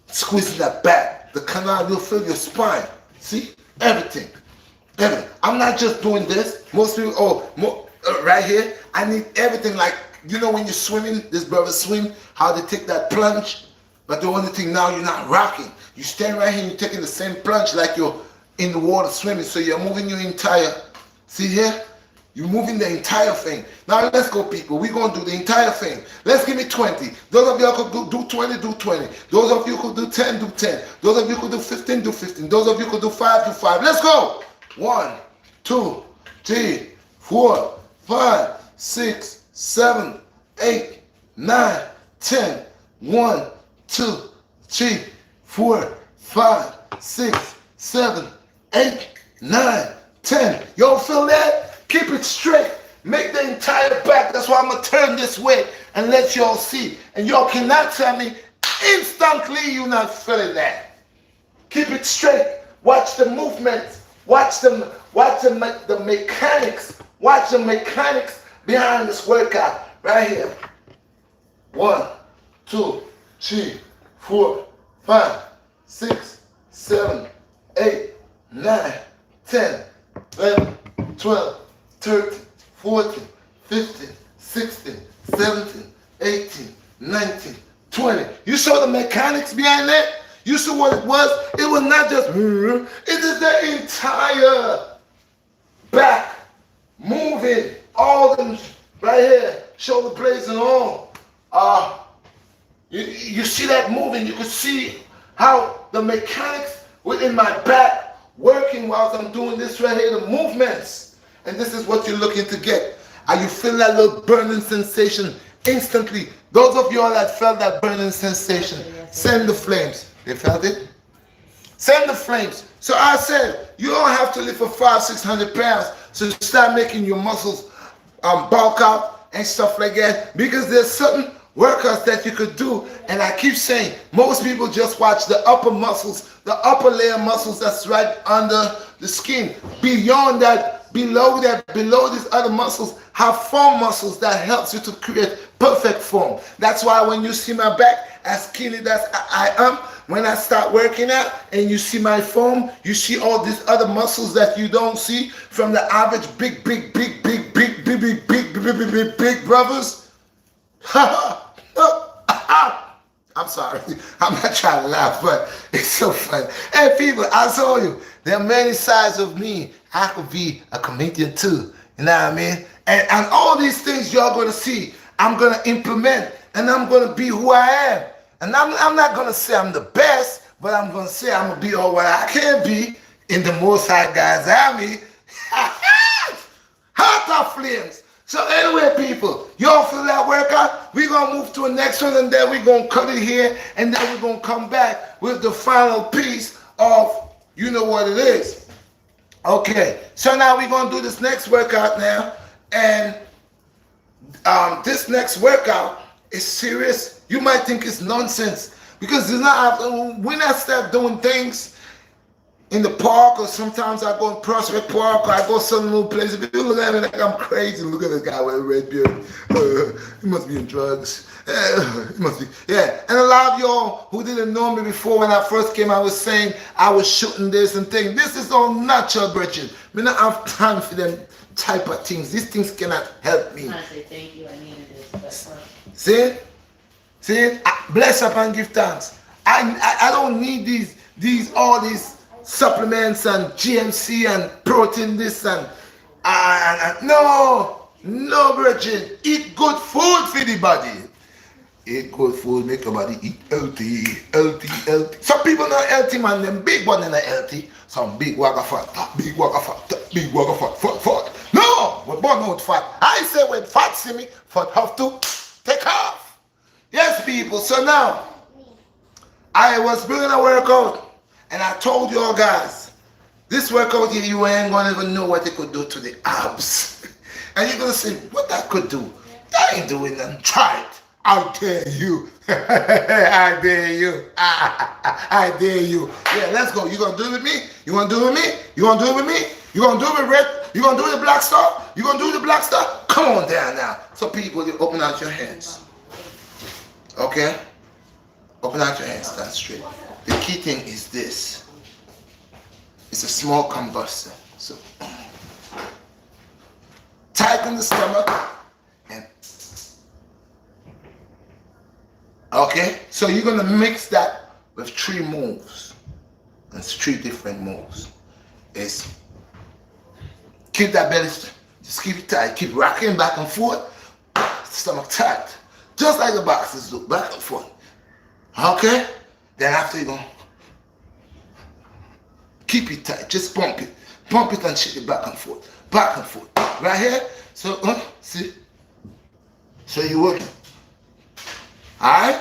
squeezing that back, the canal, you'll feel your spine. See? Everything. I'm not just doing this. Most people, right here, I need everything. Like, you know when you're swimming, this brother swim, how they take that plunge, but the only thing now, you're not rocking. You stand right here and you're taking the same plunge like you're in the water swimming. So you're moving your entire, see here? You're moving the entire thing. Now let's go, people. We're going to do the entire thing. Let's give me 20. Those of you who could do 20, do 20. Those of you who could do 10, do 10. Those of you who could do 15, do 15. Those of you who could do 5, do 5. Let's go. 1, 2, 3, 4, 5, 6, 7, 8, 9, 10. 1, 2, 3, 4, 5, 6, 7, 8, 9, 10. Y'all feel that? Keep it straight. Make the entire back. That's why I'm going to turn this way and let y'all see. And y'all cannot tell me instantly you're not feeling that. Keep it straight. Watch the movements. Watch the mechanics. Watch the mechanics behind this workout. Right here. 1, 2, 3, 4, 5, 6, 7, 8, 9, 10, 11, 12, 13, 14, 15, 16, 17, 18, 19, 20. You saw the mechanics behind that? You saw what it was? It was not just, it is the entire back moving, all them right here, shoulder blades and all. You see that moving, you can see how the mechanics within my back working whilst I'm doing this right here, the movements. And this is what you're looking to get. Are you feeling that little burning sensation instantly? Those of you all that felt that burning sensation, send the flames. They felt it? Send the flames. So I said, you don't have to lift for 500-600 pounds to start making your muscles bulk out and stuff like that. Because there's certain workouts that you could do, and I keep saying most people just watch the upper muscles, the upper layer muscles that's right under the skin. Beyond that, below these other muscles have form muscles that helps you to create perfect form. That's why when you see my back, as skinny as I am, when I start working out and you see my form, you see all these other muscles that you don't see from the average big brothers. I'm sorry. I'm not trying to laugh, but it's so fun. Hey, people, I told you, there are many sides of me. I could be a comedian too. You know what I mean? And all these things y'all going to see, I'm going to implement, and I'm going to be who I am. And I'm not going to say I'm the best, but I'm going to say I'm going to be all what I can be in the Most High God's army. Heart of flames. So anyway, people, y'all feel that workout? We're going to move to the next one, and then we're going to cut it here, and then we're going to come back with the final piece of you know what it is. Okay, so now we're going to do this next workout now, and this next workout is serious. You might think it's nonsense, because it's not. When I start doing things in the park, or sometimes I go in Prospect Park, or I go some little places, people look at me like I'm crazy. Look at this guy with a red beard. He must be in drugs. He must be. Yeah, and a lot of y'all who didn't know me before, when I first came, I was saying I was shooting this and things. This is all natural, Richard. I don't have time for them type of things. These things cannot help me. I say thank you. I needed this. See? Bless up and give thanks. I don't need all these supplements and GMC and protein this and no, Bridget. Eat good food for the body. Eat good food, make your body eat healthy. Some people not healthy, man. Them big one not healthy. Some big wagga fat. No, we're born out fat. I say when fat see me, fat have to take off. Yes, people. So now, I was doing a workout, and I told you all guys, this workout here, you ain't gonna even know what it could do to the abs. And you're gonna say, what that could do? That ain't doing nothing. Try it. I dare you. I dare you. I dare you. Yeah, let's go. You gonna do it with me? You gonna do it with me? You gonna do it with me? You gonna do it with Red? You gonna do it with BlackStar? You gonna do it with BlackStar? Come on down now. So people, you open out your hands. Okay? Open out your hands, stand straight. The key thing is this. It's a small combustion. So tighten the stomach and okay? So you're gonna mix that with 3 moves. It's 3 different moves. It's keep that belly Just keep it tight. Keep rocking back and forth. Stomach tight. Just like the boxers do, back and forth. Okay? Then after you go, keep it tight. Just pump it. Pump it and shake it back and forth. Back and forth. Right here. So, see? So you would. Alright?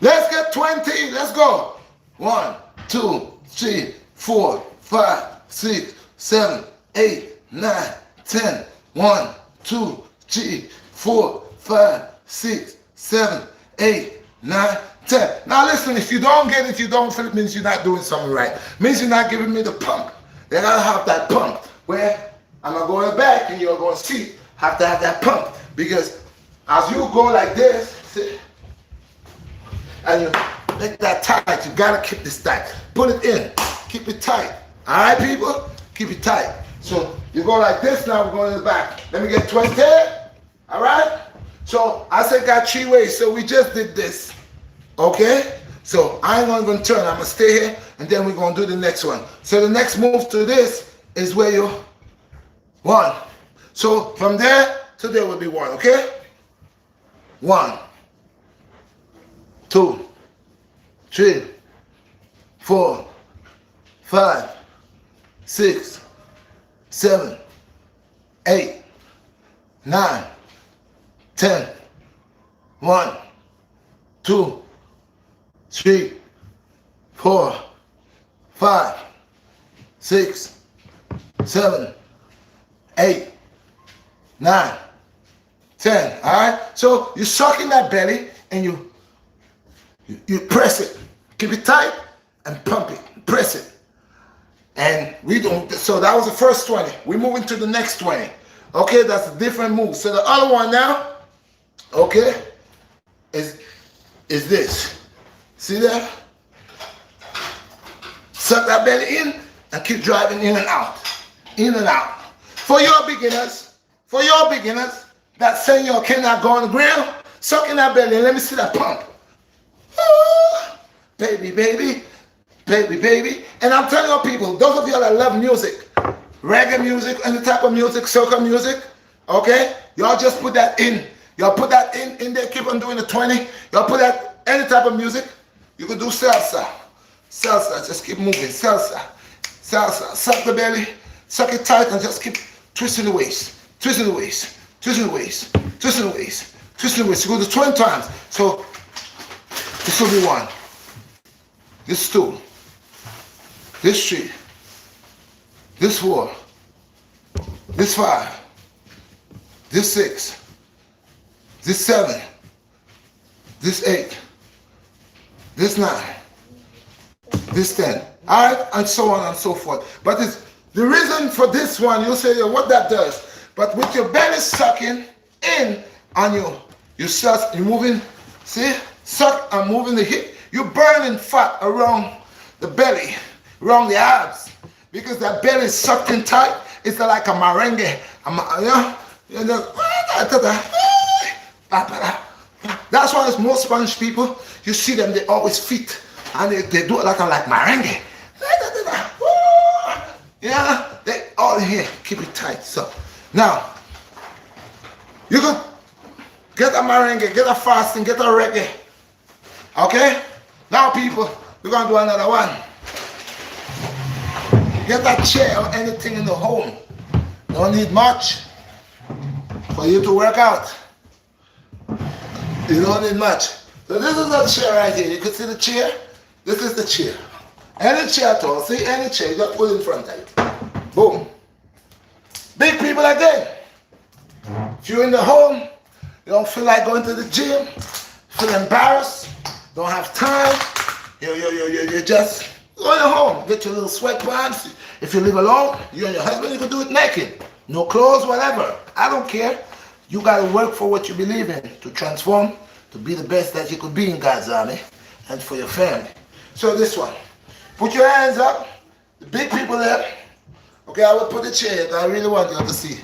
Let's get 20. Let's go. 1, 2, 3, 4, 5, 6, 7, 8, 9, 10. 1, 2, 3, 4, 5, 6, 7, 8, 9, 10. Now listen, if you don't get it, you don't feel it, means you're not doing something right. Means you're not giving me the pump. Then I'll have that pump where I'm going back and you're going to see, have to have that pump. Because as you go like this, see, and you make that tight, you got to keep this tight. Put it in. Keep it tight. All right, people? Keep it tight. So you go like this, now we're going to the back. Let me get 20. All right? So I said got 3 ways. So we just did this. Okay? So I ain't going to turn. I'm going to stay here, and then we're going to do the next one. So the next move to this is where you 1. So from there to there will be 1. Okay? 1, 2, 3, 4, 5, 6, 7, 8, 9, 10. 1, 2, 3, 4, 5, 6, 7, 8, 9, 10. All right. So you suck in that belly and you press it. Keep it tight and pump it. Press it. And we don't. So that was the first 20. We're moving to the next 20. Okay, that's a different move. So the other one now, okay, is this. See that? Suck that belly in and keep driving in and out. In and out. For your beginners, that say you cannot go on the grill, suck in that belly and let me see that pump. Ah, baby, baby, baby, baby. And I'm telling you people, those of you that love music, reggae music, any type of music, soca music, okay? Y'all just put that in. Y'all put that in there, keep on doing the 20. Y'all put that, any type of music. You can do salsa. Salsa, just keep moving. Salsa. Salsa. Suck the belly, suck it tight and just keep twisting the waist. Twisting the waist. Twisting the waist. Twisting the waist. Twisting the waist. You go to 20 times. So this will be 1. This 2. This 3. This 4. This 5. This 6. This 7. This 8. This 9. This 10. Alright, and so on and so forth. But it's the reason for this one, you'll say, what that does. But with your belly sucking in and you're moving, see? Suck and moving the hip. You're burning fat around the belly, around the abs. Because that belly is sucked in tight. It's like a merengue. That's why it's most Spanish people, you see them, they always fit. And they do it like merengue. Yeah, they all here. Keep it tight. So now you can get a merengue, get a fasting, get a reggae. Okay? Now people, we're gonna do another one. Get a chair or anything in the home. Don't need much for you to work out. You don't need much. So this is a chair right here. You can see the chair. This is the chair. Any chair at all. See any chair, you just put it in front of you. Boom. Big people again. If you're in the home, you don't feel like going to the gym, feel embarrassed, don't have time, you just go in the home, get your little sweatpants. If you live alone, you and your husband, you can do it naked. No clothes, whatever. I don't care. You got to work for what you believe in to transform, to be the best that you could be in God's army and for your family. So this one, put your hands up, the big people there. Okay, I will put the chair here, I really want you to see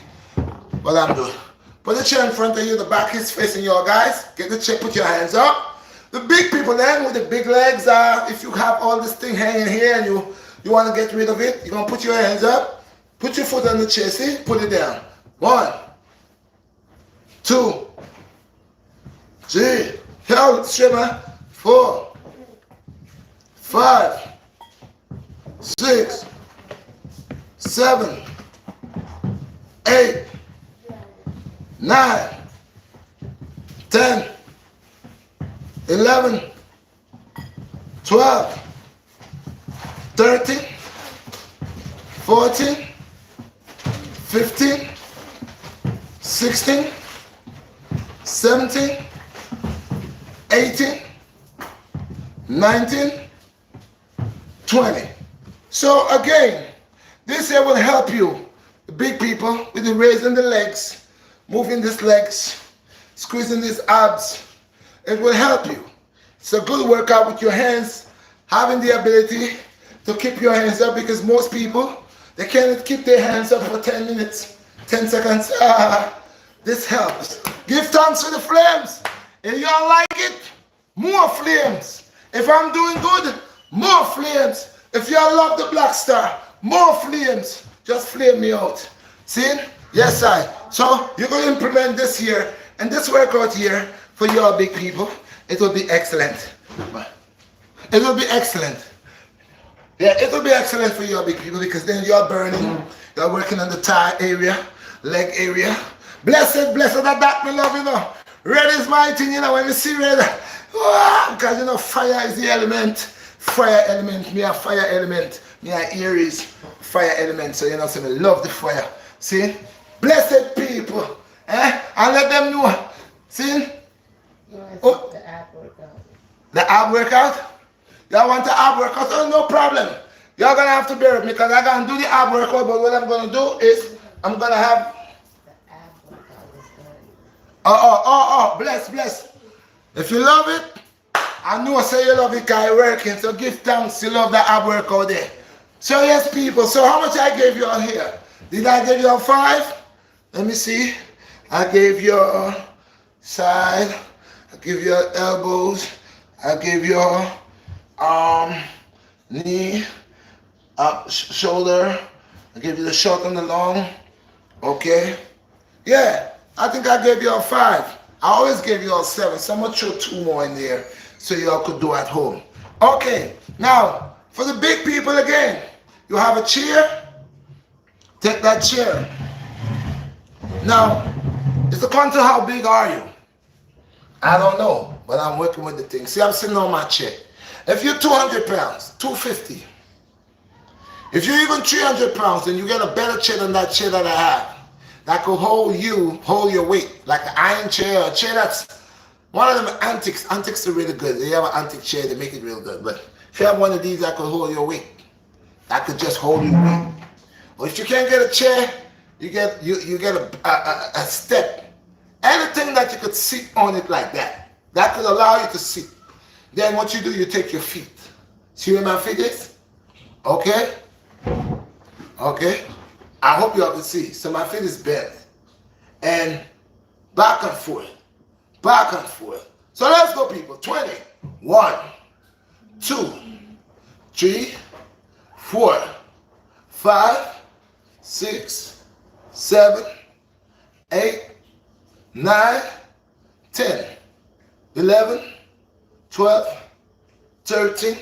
what I'm doing. Put the chair in front of you, the back is facing you guys. Get the chair, put your hands up. The big people then with the big legs, if you have all this thing hanging here and you You want to get rid of it? You're going to put your hands up. Put your foot on the chair. See? Put it down. 1, 2, 3. Hell, swimmer. 4, 5, 6, 7, 8, 9, 10, 11, 12, 13, 14, 15, 16, 17, 18, 19, 20. So again, this here will help you, the big people, with the raising the legs, moving these legs, squeezing these abs. It will help you. It's a good workout with your hands, having the ability to keep your hands up, because most people, they can't keep their hands up for 10 minutes, 10 seconds. This helps. Give thanks for the flames. If you don't like it, more flames. If I'm doing good, more flames. If you love the BlackStar, more flames. Just flame me out. See? Yes, I. So you're going to implement this here and this workout here for your big people. It will be excellent. It will be excellent. Yeah, it will be excellent for your big people, because then you're burning. You're working on the thigh area, leg area. Blessed, blessed that me love, you know. Red is my thing, you know, when you see red. Because, you know, fire is the element. Fire element. Me a fire element. Me a Aries fire element. So, you know, so I love the fire. See? Blessed people. And let them know. See? Oh. The ab workout. The ab workout? Y'all want the ab workout? Oh, no problem. Y'all gonna have to bear with me, because I'm gonna do the ab workout, but what I'm gonna do is I'm gonna have The ab workout is good. bless. If you love it, I know say you love it because you're working, so give thanks. You love the ab workout there. So yes, people, so how much I gave you all here? Did I give you all 5? Let me see. I gave you side, I give you elbows, I give you knee, shoulder, I give you the short and the long. Okay? Yeah, I think I gave you all 5. I always gave you all 7. So I'm gonna throw 2 more in there so y'all could do at home. Okay, now for the big people again, you have a chair. Take that chair. Now, it's according to how big are you? I don't know, but I'm working with the thing. See, I'm sitting on my chair. If you're 200 pounds, 250. If you're even 300 pounds, then you get a better chair than that chair that I have. That could hold your weight. Like an iron chair, a chair that's, one of them antiques. Antiques are really good. They have an antique chair, they make it real good. But if you have one of these that could hold your weight, that could just hold your weight. Or if you can't get a chair, you get a step. Anything that you could sit on it like that. That could allow you to sit. Then what you do, you take your feet. See where my feet is? Okay? Okay? I hope you all can see. So my feet is bent. And back and forth. Back and forth. So let's go, people. 20. 1, 2, 3, 4, 5, 6, 7, 8, 9, 10, 11, 12, 13,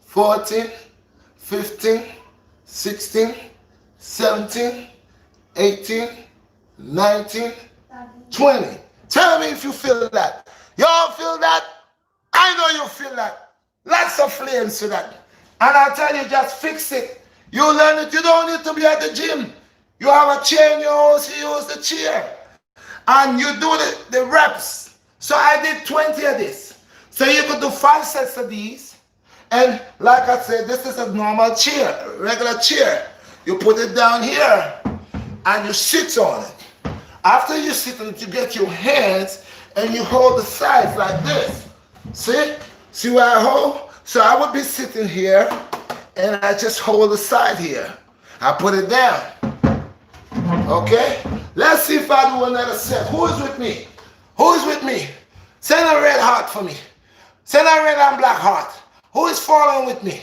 14, 15, 16, 17, 18, 19, 20. Tell me if you feel that. Y'all feel that? I know you feel that. Lots of flames to that. And I tell you, just fix it. You learn it. You don't need to be at the gym. You have a chair in your house, you use the chair. And you do the reps. So I did 20 of this. So you could do 5 sets of these. And like I said, this is a normal chair, regular chair. You put it down here and you sit on it. After you sit on it, you get your hands and you hold the sides like this. See? See where I hold? So I would be sitting here and I just hold the side here. I put it down. Okay? Let's see if I do another set. Who is with me? Who is with me? Send a red heart for me. Send a red and black heart. Who is following with me?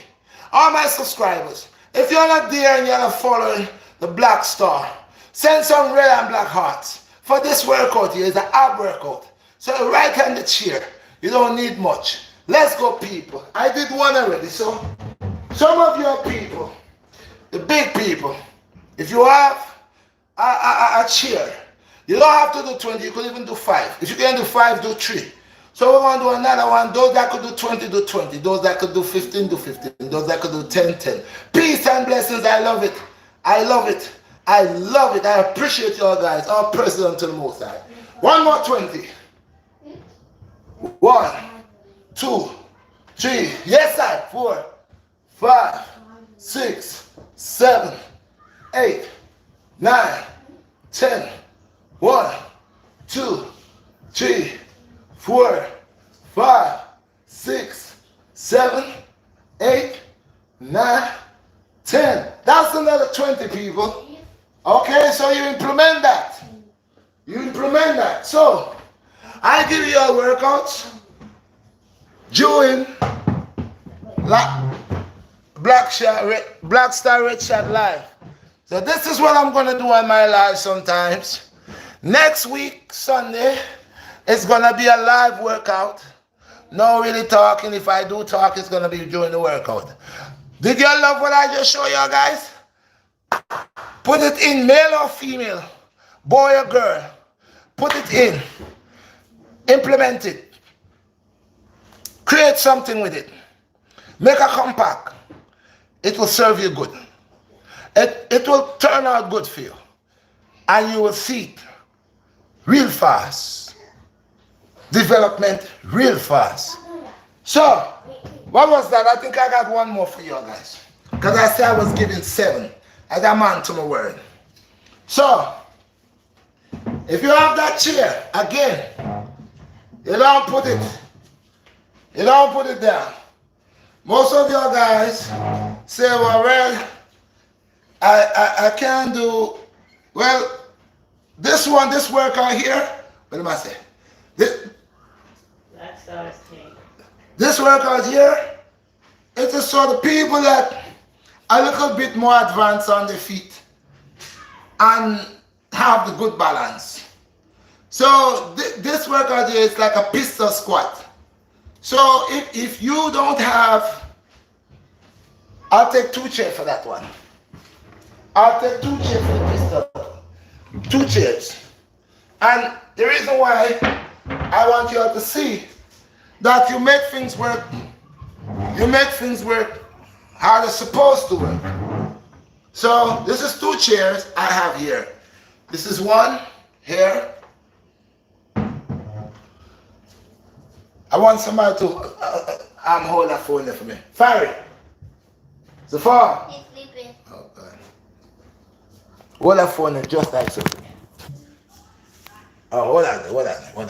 all my subscribers, if you're not there and you're not following the BlackStar, send some red and black hearts. For this workout here is an ab workout. So right hand the chair. You don't need much. Let's go, people. I did one already, so some of your people, the big people, if you have a chair, you don't have to do 20, you could even do 5. If you can do 5, do 3. So we're going to do another one. Those that could do 20, do 20. Those that could do 15, do 15. Those that could do 10, 10. Peace and blessings. I love it. I love it. I love it. I appreciate you all guys. All president to the most high. One more 20. 1, 2, 3. Yes, sir. 4, 5, 6, 7, 8, 9, 10. 1, 2, 3, 4, 5, 6, 7, 8, 9, 10. That's another 20 people. Okay, so you implement that. You implement that. So I give you a workout during BlackStar RedShot Live. So this is what I'm going to do on my live sometimes. Next week, Sunday, it's going to be a live workout. No really talking. If I do talk, it's going to be during the workout. Did you love what I just showed you guys? Put it in, male or female, boy or girl. Put it in. Implement it. Create something with it. Make a compact. It will serve you good. It will turn out good for you. And you will see it real fast. Development real fast. So, what was that? I think I got one more for you guys. Because I said I was giving 7. I got man to my word. So, if you have that chair, again, you don't put it down. Most of your guys say, well, I can't do, well, this workout here, what am I saying? BlackStar's king. This workout here, it is for the people that are a little bit more advanced on their feet and have the good balance. So this workout here is like a pistol squat. So if you don't have, I'll take 2 chairs for that one. I'll take 2 chairs for the pistol. 2 chairs. And the reason why I want you all to see that you make things work. You make things work how they're supposed to work. So this is 2 chairs I have here. This is one here. I want somebody to hold that phone there for me. Fire. Zafar. He's sleeping. Oh God. Hold that phone there just like so. Oh, hold on.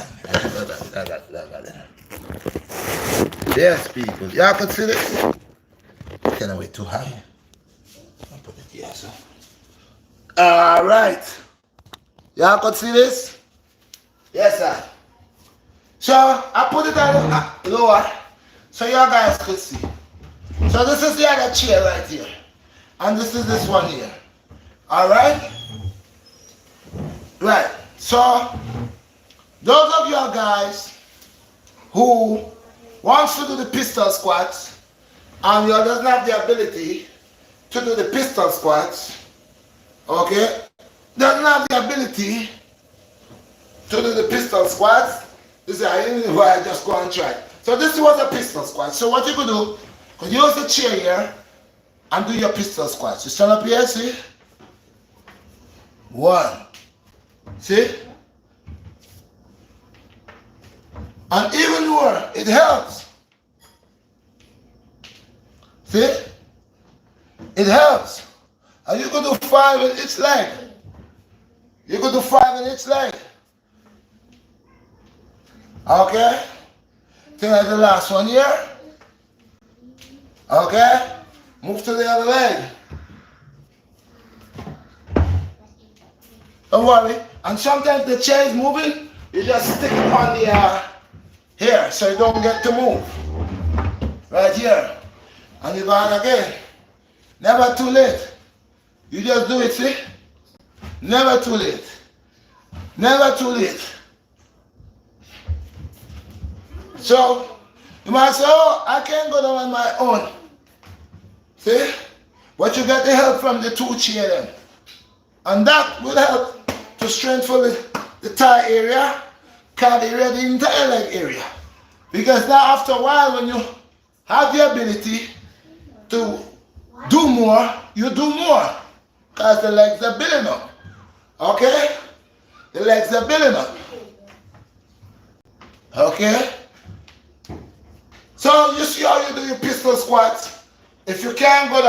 Yes, people. Y'all can see this? Can't wait too high. I'll put it here, so. Alright. Y'all can see this? Yes, sir. So I put it on lower so y'all guys could see. So this is the other chair right here. And this is this one here. Alright? Right. So those of you guys who wants to do the pistol squats and you doesn't have the ability to do the pistol squats, okay? Doesn't have the ability to do the pistol squats. This is why I just go and try. So this was a pistol squat. So what you could do, you could use the chair here and do your pistol squats. You stand up here, see? 1. See? And even more, it helps. See? It helps. And you could do 5 in each leg. You could do 5 in each leg. Okay? Think like the last one here. Okay? Move to the other leg. Don't worry. And sometimes the chair is moving, you just stick it on the here so you don't get to move. Right here. And you go on again. Never too late. You just do it, see? Never too late. Never too late. So, you might say, oh, I can't go down on my own. See? But you get the help from the two children. And that will help to strengthen the thigh area, calf area, the entire leg area. Because now after a while, when you have the ability to do more, you do more. Because the legs are building up. Okay? The legs are building up. Okay? So you see how you do your pistol squats. If you can't go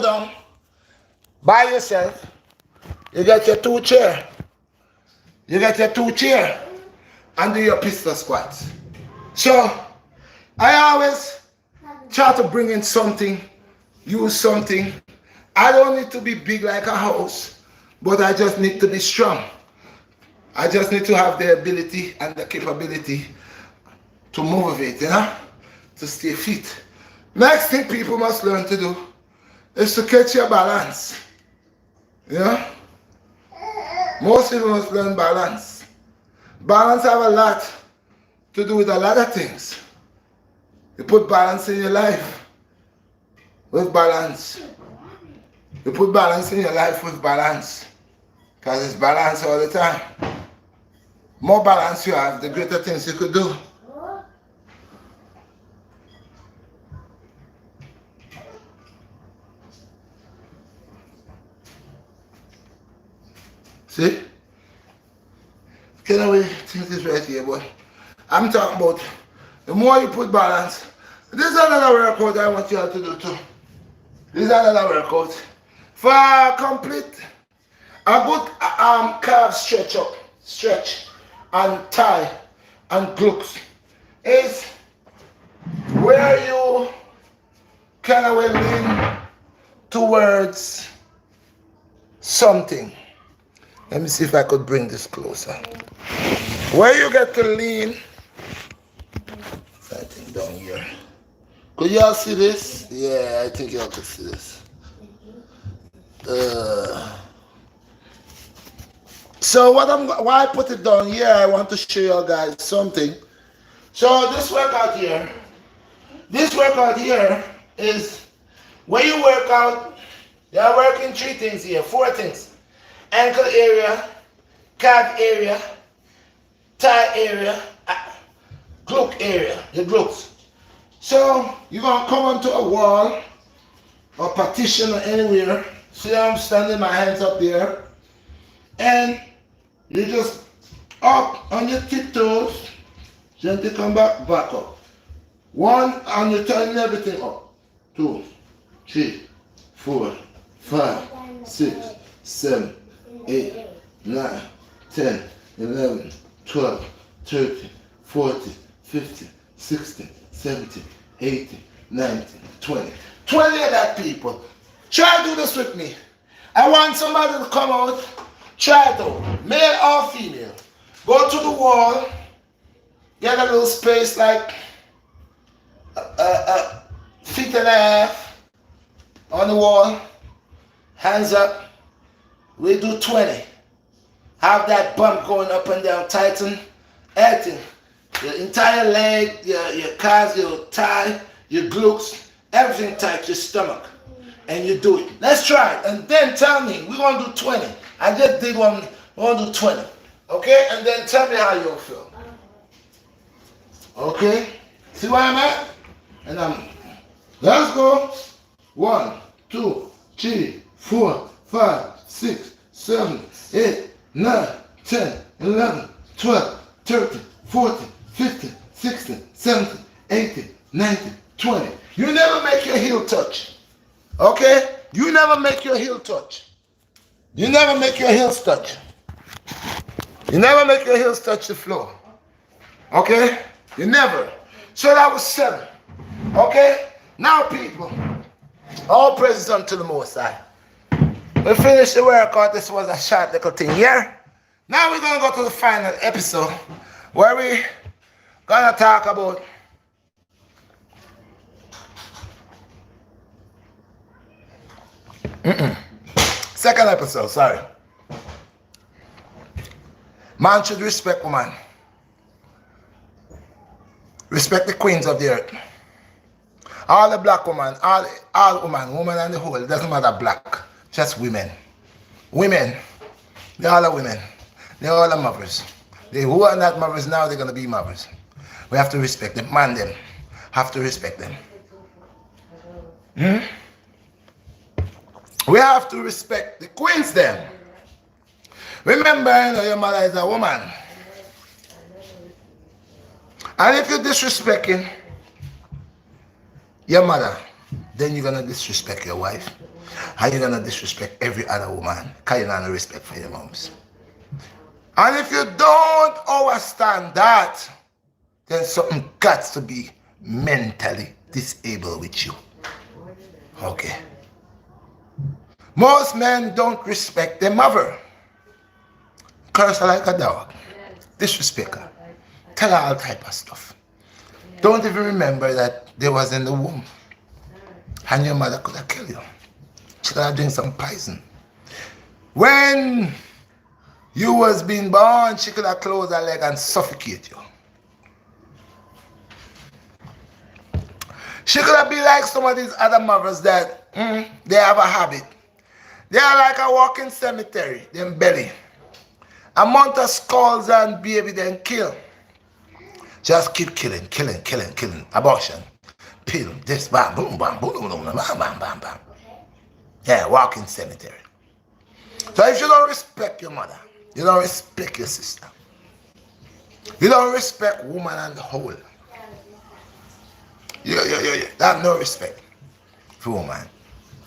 down by yourself, you get your two chair. You get your two chair and do your pistol squats. So I always try to bring in something, use something. I don't need to be big like a house, but I just need to be strong. I just need to have the ability and the capability to motivate, to stay fit. Next thing people must learn to do is to catch your balance. Most people must learn balance. Balance have a lot to do with a lot of things. You put balance in your life with balance. You put balance in your life with balance. Because it's balance all the time. More balance you have, the greater things you could do. See? Can we think this right here, boy? I'm talking about the more you put balance. This is another workout I want you all to do too. This is another workout. For complete a good calf stretch and thigh and glutes is where you kind of lean towards something. Let me see if I could bring this closer. Where you get to lean, I think down here. Could y'all see this? Yeah, I think y'all could see this. So why I put it down here, I want to show you guys something. So this workout here is when you work out, you're working 3 things here, 4 things. Ankle area, calf area, thigh area, glute area, the glutes. So you're gonna come onto a wall or partition or anywhere. See how I'm standing, my hands up there, and you just up on your tiptoes, gently come back up. 1, and you're turning everything up. 2, 3, 4, 5, 6, 7, 8, 9, 10, 11, 12, 13, 14, 15, 16, 17, 18, 19, 20. 20 of that, people. Try to do this with me. I want somebody to come out. Try to, male or female. Go to the wall. Get a little space like a feet and a half on the wall. Hands up. We do 20. Have that bump going up and down. Tighten everything. Your entire leg, your calves, your thigh, your glutes, everything tight, your stomach. And you do it. Let's try it. And then tell me, we're going to do 20. I just did one, we're going to do 20. Okay? And then tell me how you'll feel. Okay? See where I'm at? And let's go. 1, 2, 3, 4, 5, 6, 7, 8, 9, 10, 11, 12, 13, 14, 15, 16, 17, 18, 19, 20. You never make your heel touch. Okay? You never make your heel touch. You never make your heels touch. You never make your heels touch the floor. Okay? You never. So that was 7. Okay? Now, people, all praises unto the Most High. We finished the workout. This was a short little thing here. Now we're going to go to the final episode where we're going to talk about Second episode, sorry. Man should respect woman. Respect the queens of the earth. All the black women, all women and the whole, it doesn't matter black, just women. Women, they all are women. They all are mothers. They who are not mothers now, they're gonna be mothers. We have to respect them. Man them. Have to respect them. We have to respect the queens them. Remember, you know, your mother is a woman. And if you're disrespecting your mother, then you're gonna disrespect your wife. And you're gonna disrespect every other woman. Because you don't have no respect for your moms. And if you don't understand that, then something got to be mentally disabled with you. Okay. Most men don't respect their mother. Curse her like a dog. Disrespect her. Tell her all type of stuff. Don't even remember that they was in the womb. And your mother could have killed you. She could have drank some poison. When you was being born, she could have closed her leg and suffocate you. She could have been like some of these other mothers that they have a habit. They are like a walking cemetery, them belly. A month of skulls and baby then kill. Just keep killing. Abortion. Pill, this, bam, boom, bam, boom, boom, boom, bam, bam, bam, bam. Yeah, walking cemetery. So if you don't respect your mother, you don't respect your sister, you don't respect woman and the whole, you have no respect for woman.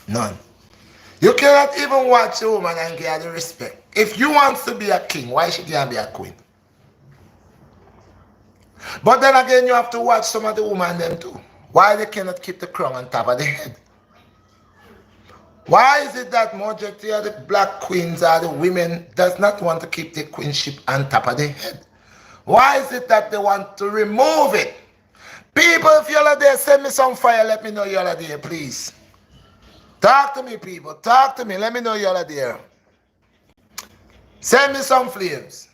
None. You cannot even watch a woman and get the respect. If you want to be a king, why should you be a queen? But then again, you have to watch some of the women them too. Why they cannot keep the crown on top of the head? Why is it that majority of the black queens or the women does not want to keep the queenship on top of their head? Why is it that they want to remove it? People, if you're there, send me some fire. Let me know you're there, please. Talk to me, people. Talk to me. Let me know you're there. Send me some flames.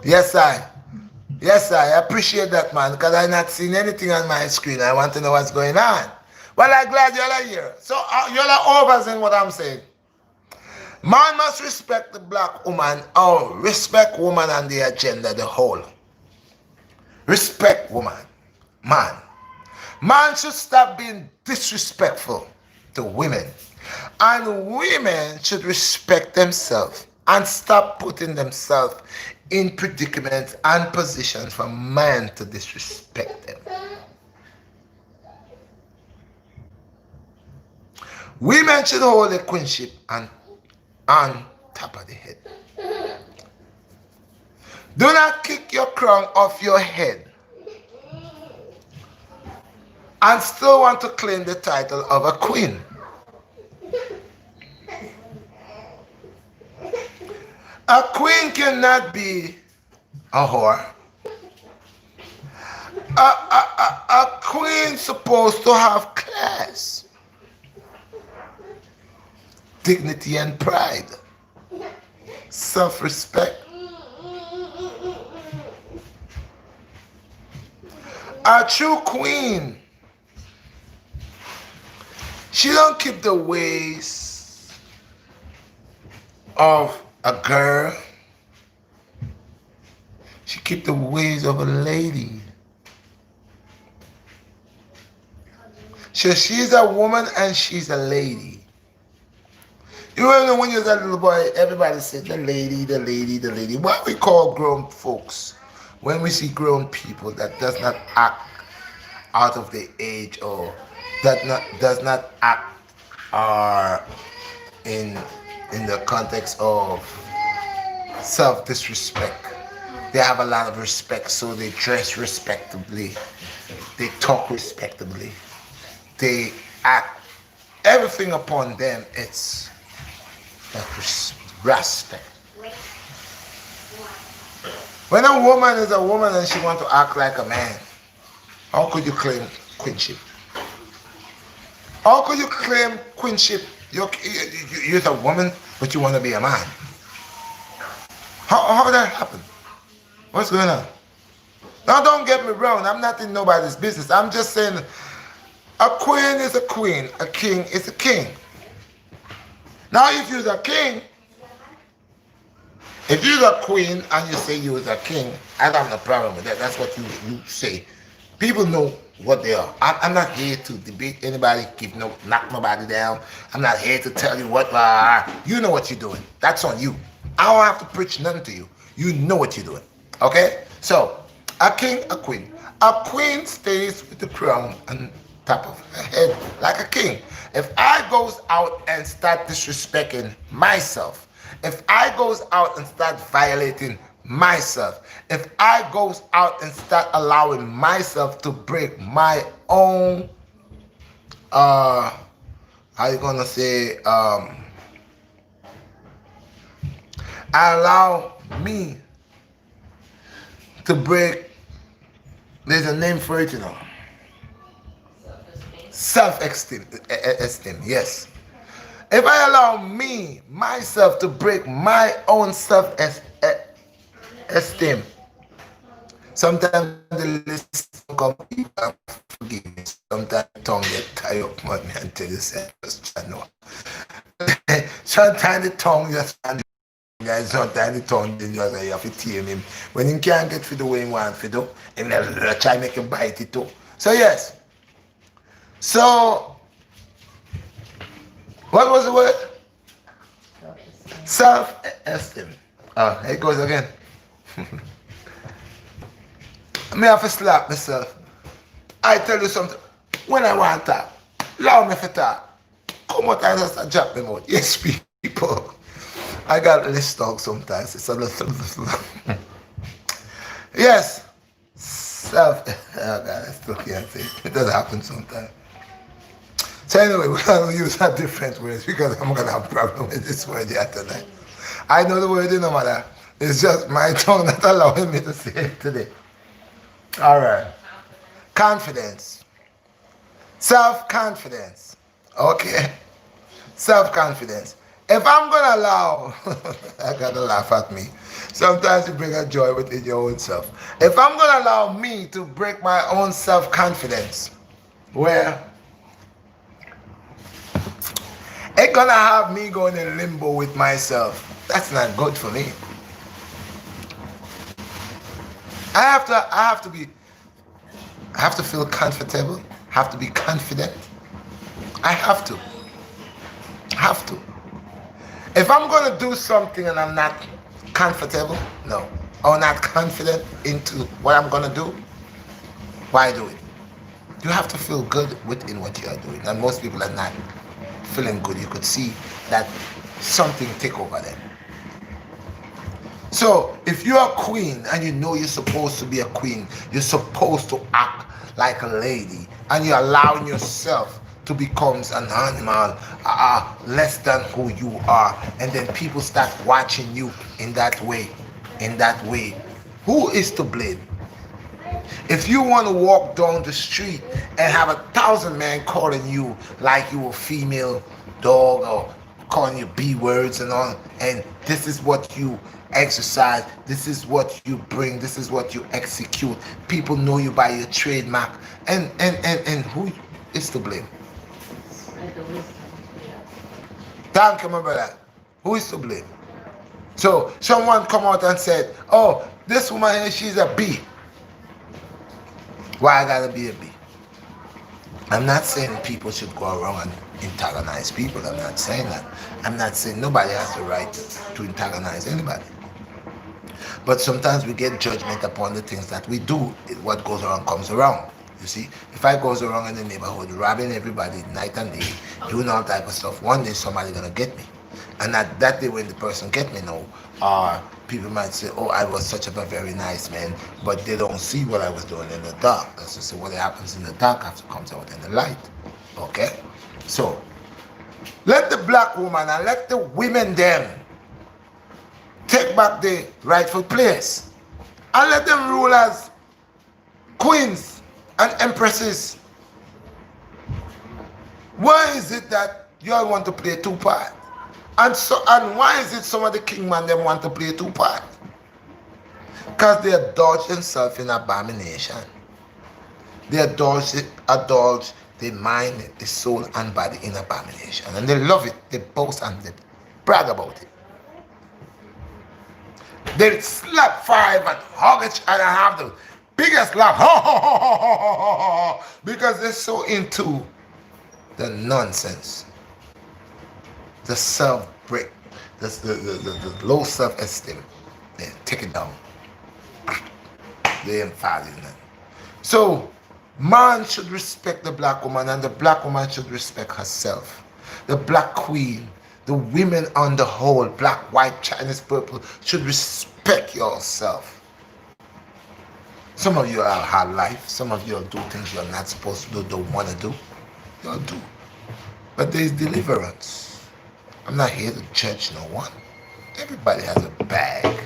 Yes, I appreciate that, man, because I'm not seeing anything on my screen. I want to know what's going on. Well, I'm glad you're here. So you're overs in what I'm saying. Man must respect the black woman, or respect woman and the agenda, the whole. Respect woman. Man should stop being disrespectful to women. And women should respect themselves and stop putting themselves in predicaments and positions for man to disrespect them. Women should hold a queenship on top of the head. Do not kick your crown off your head and still want to claim the title of a queen. A queen cannot be a whore. A queen supposed to have class, dignity and pride, self-respect. A true queen, she don't keep the ways of a girl. She keep the ways of a lady. So she's a woman and she's a lady. You remember when you was a little boy, everybody said the lady, the lady, the lady. What we call grown folks, when we see grown people that does not act out of the age or does not act in the context of self-disrespect. They have a lot of respect, so they dress respectably, they talk respectably, they act, everything upon them, it's like respect. When a woman is a woman and she wants to act like a man, how could you claim queenship? How could you claim queenship? You're a woman, but you want to be a man. How that happen? What's going on? Now, don't get me wrong. I'm not in nobody's business. I'm just saying a queen is a queen. A king is a king. Now, if you're a king, if you're a queen and you say you're a king, I don't have no problem with that. That's what you say. People know what they are. I'm not here to debate anybody, knock nobody down. I'm not here to tell you what. You know what you're doing. That's on you. I don't have to preach nothing to you. You know what you're doing. Okay? So, a king, a queen. A queen stays with the crown on top of her head like a king. If I goes out and start disrespecting myself, if I goes out and start violating myself, if I goes out and start allowing myself to break my own how you gonna say I allow me to break, there's a name for it, self-esteem. Esteem, yes. If I allow myself to break my own self-esteem, sometimes the list come, forgive me, sometimes the tongue get tied up, man, and tell yourself, just try no. Sometimes the tongue just, guys, sometimes the tongue just you have to tame him. When he can't get for the way he wants to do, and try to make him bite it too. So yes. So what was the word? Self-esteem. Oh, here it goes again. Me have to slap myself. I tell you something. When I want to talk, allow me to talk. Come out and just drop me out. Yes, people. I got less talk sometimes. It's a little. Yes. Oh God, I still can't say it. It does happen sometimes. So anyway, we're going to use a different words because I'm going to have a problem with this word here tonight. I know the word, no matter. It's just my tongue not allowing me to say it today. All right. Confidence. Self-confidence. Okay. Self-confidence. If I'm going to allow, I got to laugh at me. Sometimes you bring a joy within your own self. If I'm going to allow me to break my own self-confidence, where it's gonna have me going in limbo with myself. That's not good for me. I have to feel comfortable, have to be confident. I have to. If I'm gonna do something and I'm not comfortable, no, or not confident into what I'm gonna do, why do it? You have to feel good within what you are doing. And most people are not feeling good. You could see that something take over them. So if you're a queen and you know you're supposed to be a queen, you're supposed to act like a lady, and you're allowing yourself to become an animal less than who you are, and then people start watching you in that way, who is to blame? If you want to walk down the street and have 1,000 men calling you like you a female dog or calling you B words and all, and this is what you exercise, this is what you bring, this is what you execute, people know you by your trademark, and who is to blame? Thank you, my brother. Who is to blame? So someone come out and said, oh, this woman here, she's a B. Why I gotta be a B? I'm not saying people should go around and antagonize people. I'm not saying that. I'm not saying nobody has the right to antagonize anybody. But sometimes we get judgment upon the things that we do. What goes around comes around. You see, if I goes around in the neighborhood robbing everybody night and day, doing all type of stuff, one day somebody gonna get me. And that day when the person get me now, people might say, oh, I was such a very nice man, but they don't see what I was doing in the dark. That's just what happens in the dark after comes out in the light. Okay? So, let the black woman and let the women them take back the rightful place. And let them rule as queens and empresses. Why is it that you all want to play two part? And why is it some of the king man them want to play two part? Because they indulge themselves in abomination. They indulge the mind, the soul, and body in abomination. And they love it. They boast and they brag about it. They slap five and hug each other and have the biggest laugh. Because they're so into the nonsense, the self-break, the low self-esteem. They take it down. They emphasize it. So, man should respect the black woman and the black woman should respect herself. The black queen, the women on the whole, black, white, Chinese, purple, should respect yourself. Some of you have hard life. Some of you will do things you're not supposed to do, don't want to do. You'll do. But there's deliverance. I'm not here to judge no one. Everybody has a bag.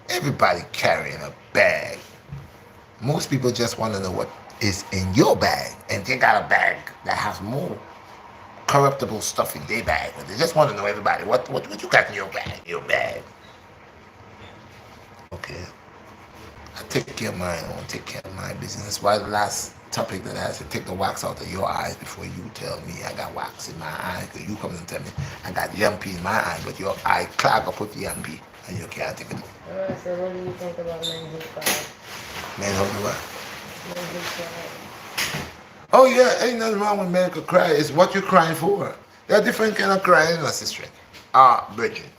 Everybody carrying a bag. Most people just want to know what is in your bag, and they got a bag that has more corruptible stuff in their bag. But they just want to know everybody what you got in your bag. Your bag. Okay. I take care of mine. I want to take care of my business. Why the last topic that I had to take the wax out of your eyes before you tell me I got wax in my eye? Because you come and tell me I got yumpy in my eye, but your eye clog up with yumpy and you can't take it. Alright, so what do you think about men who cry? Men who what? Men who cry. Oh yeah, ain't nothing wrong with men could cry. It's what you're crying for. There are different kind of crying, my sister. Bridget.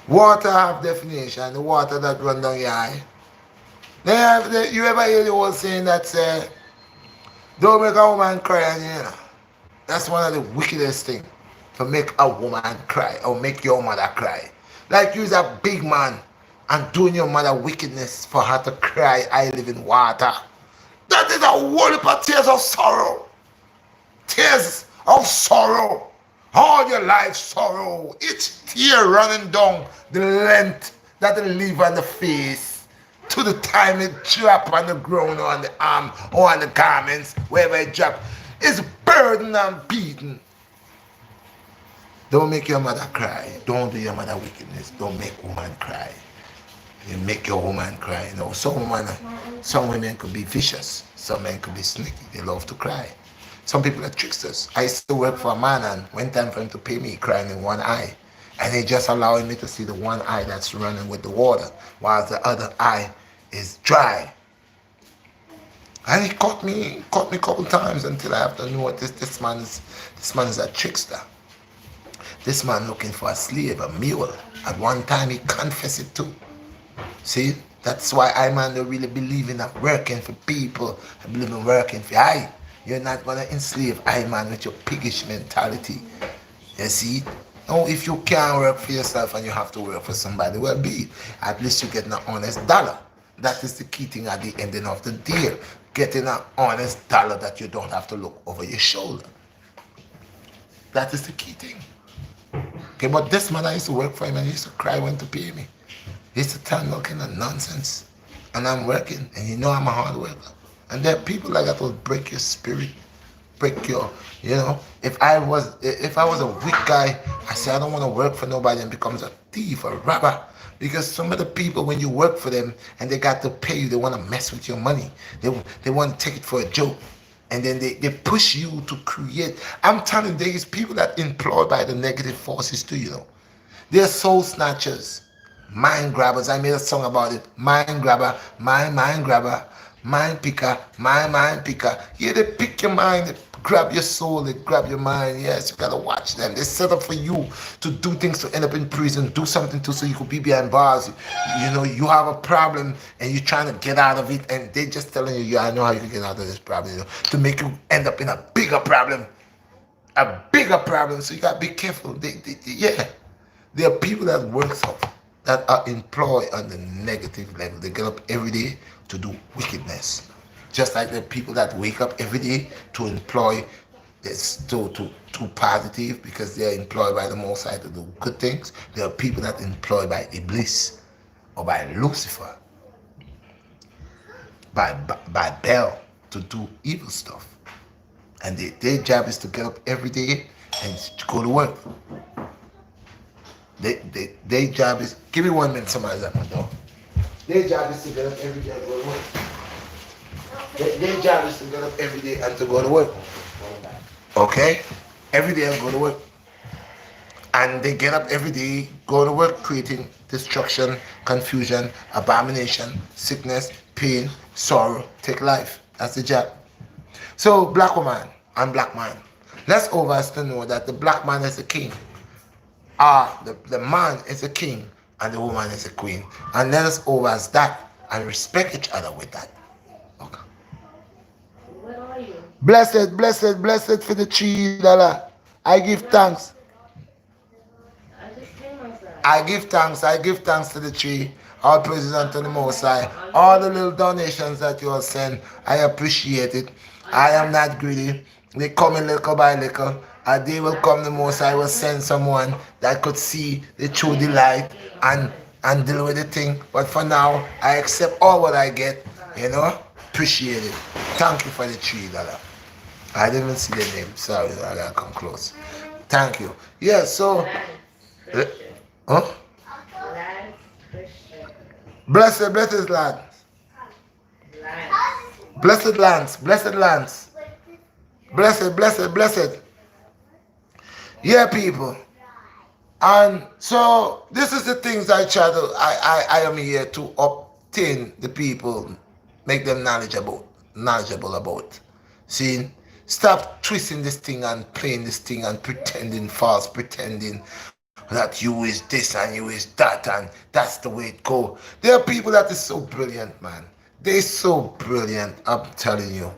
Water have definition. The water that run down your eye. You ever hear the old saying that say, don't make a woman cry, you know? That's one of the wickedest things. To make a woman cry or make your mother cry. Like you's a big man and doing your mother wickedness for her to cry, I live in water. That is a whole heap of tears of sorrow. Tears of sorrow. All your life sorrow. Each tear running down the length that it leave on the face to the time it drop on the ground or on the arm or on the garments, wherever it drop. It's burdened and beaten. Don't make your mother cry. Don't do your mother wickedness. Don't make woman cry. You make your woman cry. You know, some women could be vicious. Some men could be sneaky. They love to cry. Some people are tricksters. I used to work for a man, and when time for him to pay me, crying in one eye. And he just allowing me to see the one eye that's running with the water, while the other eye is dry. And he caught me a couple times until I have to know what this man is a trickster. This man looking for a slave, a mule. At one time he confessed it too. See, that's why I man don't really believe in working for people. I believe in working for I. You're not gonna enslave I man with your piggish mentality. You see? Oh, if you can't work for yourself and you have to work for somebody, well be. At least you get an honest dollar. That is the key thing at the ending of the deal. Getting an honest dollar that you don't have to look over your shoulder. That is the key thing. Okay, but this man, I used to work for him and he used to cry when to pay me. He used to tell me all kind of nonsense. And I'm working, and you know I'm a hard worker. And there are people like that will break your spirit, break your, you know. If I was a weak guy, I say I don't want to work for nobody and becomes a thief, a robber. Because some of the people, when you work for them and they got to pay you, they want to mess with your money. They want to take it for a joke. And then they push you to create. I'm telling you, there is people that employed by the negative forces too, you know. They're soul snatchers, mind grabbers. I made a song about it. Mind grabber, mind grabber, mind picker, mind picker. Yeah, they pick your mind, they grab your soul, they grab your mind. Yes, you gotta watch them. They set up for you to do things to end up in prison, do something to so you could be behind bars. You know, you have a problem and you're trying to get out of it, and they just telling you, yeah, I know how you can get out of this problem, you know, to make you end up in a bigger problem. A bigger problem. So you gotta be careful. Yeah. There are people that work that are employed on the negative level. They get up every day to do wickedness. Just like the people that wake up every day to employ this to positive because they are employed by the Most High to do good things. There are people that are employed by Iblis or by Lucifer, by Bel to do evil stuff. And their job is to get up every day and to go to work. Their job is, give me 1 minute, somebody's at my door. Their job is to get up every day and go to work. Their job is to get up every day and to go to work. Okay? Every day and go to work. And they get up every day, go to work, creating destruction, confusion, abomination, sickness, pain, sorrow, take life. That's the job. So, black woman and black man. Let's over us to know that the black man is the king. The man is a king and the woman is a queen. And let us over us that and respect each other with that. Okay. What are you? Blessed, blessed, blessed for the $3. I give thanks. I just came outside. I give thanks to the tree. All praises unto the Most High. All the little donations that you all send, I appreciate it. I am not greedy. They come in little by little. A day will come, the Most High will send someone that could see the true delight and deal with the thing. But for now, I accept all what I get. You know, appreciate it. Thank you for the $3. I didn't even see the name. Sorry, I gotta come close. Thank you. Yeah, so. Christian. Huh? Lance Christian. Blessed land. Lance. Blessed lands. Blessed lands. Blessed. Yeah, people. And so this is the things I try to I am here to obtain the people, make them knowledgeable about. See, stop twisting this thing and playing this thing and pretending that you is this and you is that and that's the way it go. There are people that is so brilliant, man. They so brilliant, I'm telling you.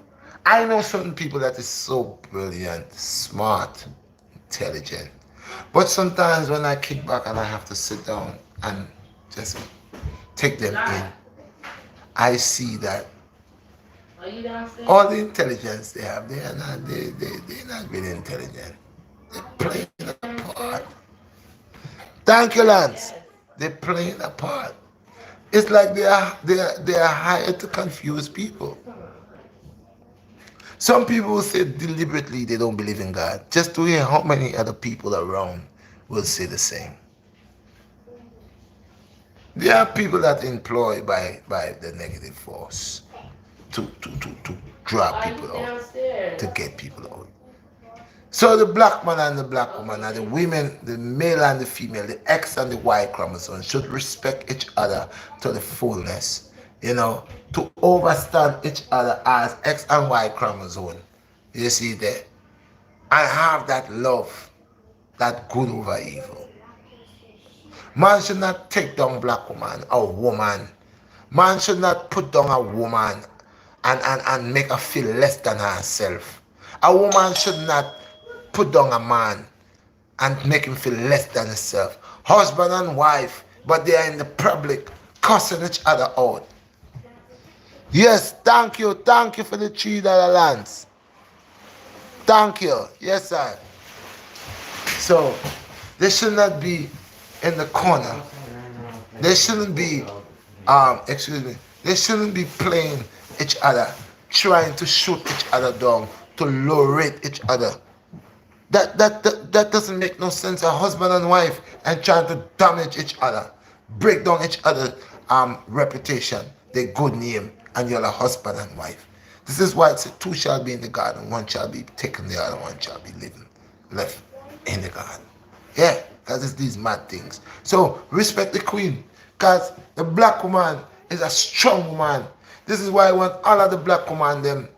I know certain people that is so brilliant, smart, intelligent. But sometimes when I kick back and I have to sit down and just take them in, I see that Are you downstairs? all the intelligence they have, they're not really intelligent. They're playing a part. Thank you, Lance. They're playing a part. It's like they are hired to confuse people. Some people say deliberately they don't believe in God, just to hear how many other people around will say the same. There are people that are employed by the negative force to draw people out, to get people out. So the black man and the black woman and the women, the male and the female, the X and the Y chromosome should respect each other to the fullness. You know, to overstand each other as X and Y chromosome. You see there? And have that love, that good over evil. Man should not take down black woman or woman. Man should not put down a woman and make her feel less than herself. A woman should not put down a man and make him feel less than himself. Husband and wife, but they are in the public cussing each other out. Yes, thank you for the $3 lands. Thank you. Yes, sir. So they should not be in the corner. They shouldn't be they shouldn't be playing each other, trying to shoot each other down, to lowrate each other. That doesn't make no sense. A husband and wife and trying to damage each other, break down each other's reputation, their good name, and you're a husband and wife. This is why it said, two shall be in the garden, one shall be taken, the other one shall be left in the garden. Yeah, because it's these mad things. So respect the queen, because the black woman is a strong woman. This is why I want all of the black woman them,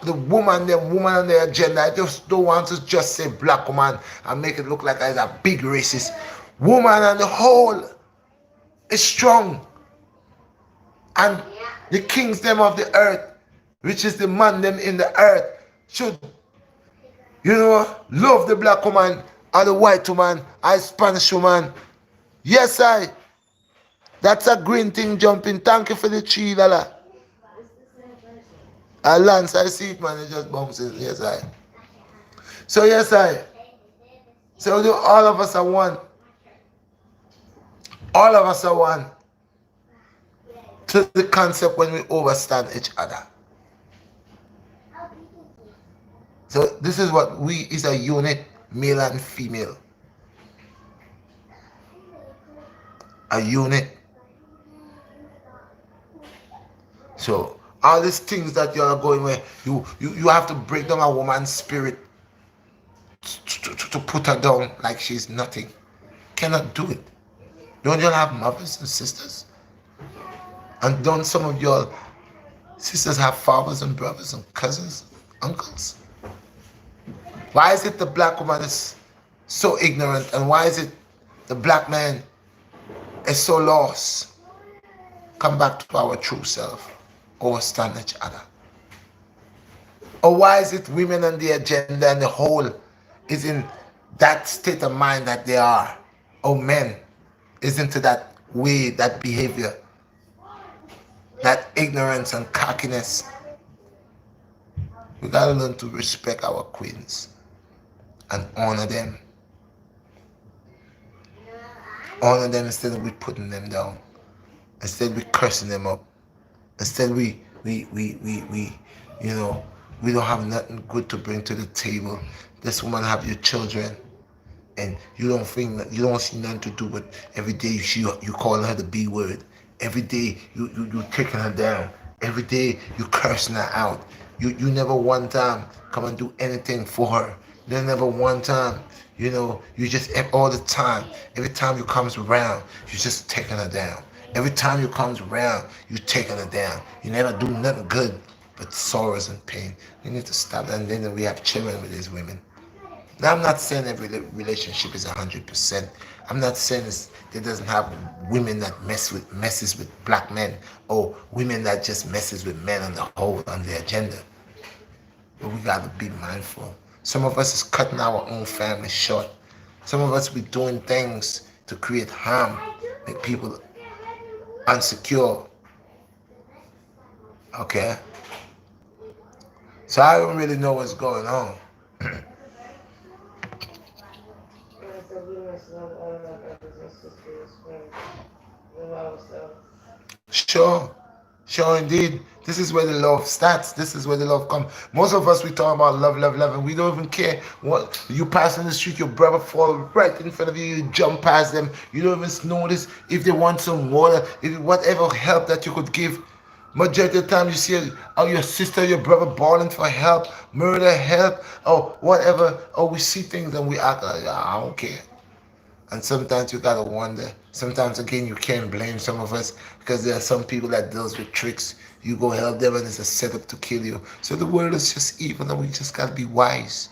the woman and their agenda. I just don't want to just say black woman and make it look like I'm a big racist. Woman and the whole is strong. And the kings them of the earth, which is the man them in the earth, should, love the black woman or the white woman or the Spanish woman. Yes, that's a green thing jumping. Thank you for the $3. Lance, I see it, man. It just bounces. Yes, So, yes, So, all of us are one. All of us are one. To the concept when we overstand each other. So this is what we is a unit, male and female. A unit. So all these things that you are going where you have to break down a woman's spirit to put her down like she's nothing. Cannot do it. Don't you have mothers and sisters? And don't some of your sisters have fathers and brothers and cousins, uncles? Why is it the black woman is so ignorant, and why is it the black man is so lost? Come back to our true self, or stand each other. Or why is it women and the agenda and the whole is in that state of mind that they are? Or men is into that way, that behavior, that ignorance and cockiness. We gotta learn to respect our queens and honor them. Honor them instead of we putting them down. Instead we cursing them up. Instead you know, we don't have nothing good to bring to the table. This woman have your children, and you don't think that you don't see nothing to do but every day you calling her the B word. Every day you taking her down. Every day you cursing her out. You never one time come and do anything for her. You never one time, you just all the time. Every time you comes around, you just taking her down. Every time you comes around, you taking her down. You never do nothing good but sorrows and pain. We need to stop that, and then we have children with these women. Now, I'm not saying every relationship is 100%. I'm not saying there doesn't have women that messes with black men, or women that just messes with men on the whole, on the agenda. But we gotta be mindful. Some of us is cutting our own family short. Some of us be doing things to create harm, make people unsecure. Okay? So I don't really know what's going on. Sure, sure indeed. This is where the love starts. This is where the love comes. Most of us we talk about love, love, love, and we don't even care what you pass in the street. Your brother fall right in front of you. You jump past them. You don't even notice if they want some water, if whatever help that you could give. Majority of the time you see your sister, your brother bawling for help, murder help, or whatever. Or we see things and we act like, I don't care. And sometimes you gotta wonder. Sometimes again you can't blame some of us because there are some people that deals with tricks. You go help them and it's a setup to kill you. So the world is just evil and we just gotta be wise.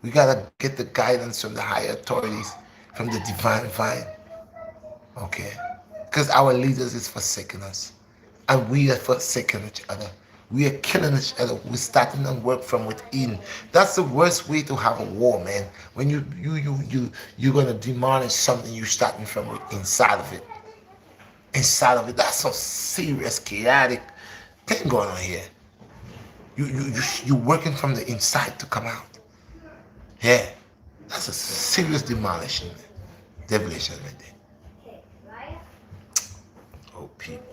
We gotta get the guidance from the higher authorities, from the divine vine. Okay? Because our leaders is forsaking us. And we are forsaking each other. We are killing each other. We're starting to work from within. That's the worst way to have a war, man. When you're gonna demolish something, you're starting from inside of it. Inside of it. That's some serious chaotic thing going on here. You're working from the inside to come out. Yeah. That's a serious demolition, man. Devolution right there. Oh people.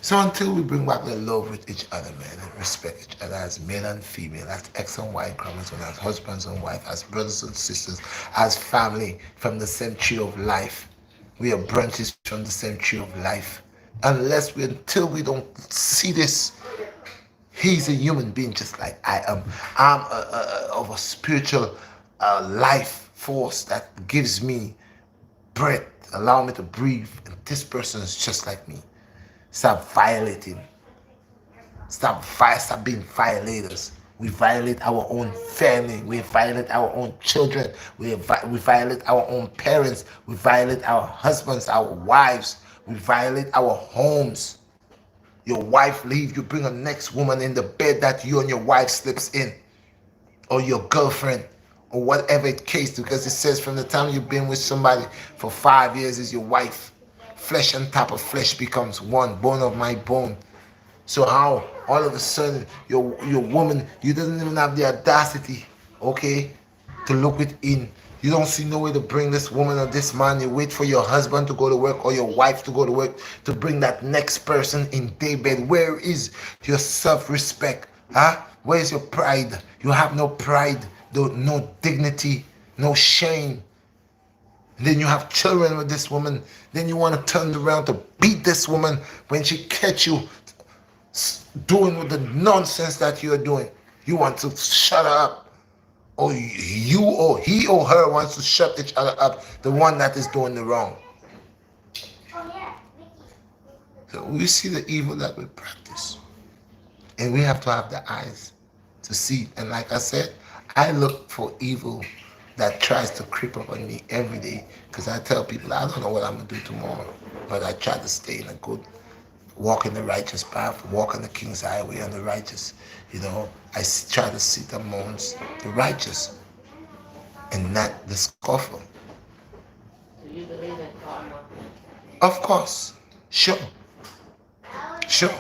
So until we bring back the love with each other, man, and respect each other as male and female, as X and Y chromosomes, as husbands and wife, as brothers and sisters, as family from the same tree of life. We are branches from the same tree of life. Until we don't see this, he's a human being just like I am. I'm of a spiritual life force that gives me breath, allow me to breathe, and this person is just like me. Stop violating. Stop being violators. We violate our own family. We violate our own children. We violate our own parents. We violate our husbands, our wives. We violate our homes. Your wife leave, you bring a next woman in the bed that you and your wife sleeps in. Or your girlfriend. Or whatever it case, because it says from the time you've been with somebody for 5 years is your wife. Flesh on top of flesh becomes one, bone of my bone. So how all of a sudden your woman, you doesn't even have the audacity, okay, to look within. You don't see no way to bring this woman or this man. You wait for your husband to go to work or your wife to go to work to bring that next person in daybed. Where is your self-respect? Huh? Where's your pride? You have no pride, no dignity, no shame. And then you have children with this woman. Then you want to turn around to beat this woman when she catch you doing with the nonsense that you're doing. You want to shut her up. Or you or he or her wants to shut each other up. The one that is doing the wrong. So we see the evil that we practice. And we have to have the eyes to see. And like I said, I look for evil that tries to creep up on me every day. Because I tell people, I don't know what I'm going to do tomorrow. But I try to stay in a good, walk in the righteous path, walk on the King's highway on the righteous. I try to seek amongst the righteous and not the scoffer. Do you believe in karma? Of course. Sure. Sure.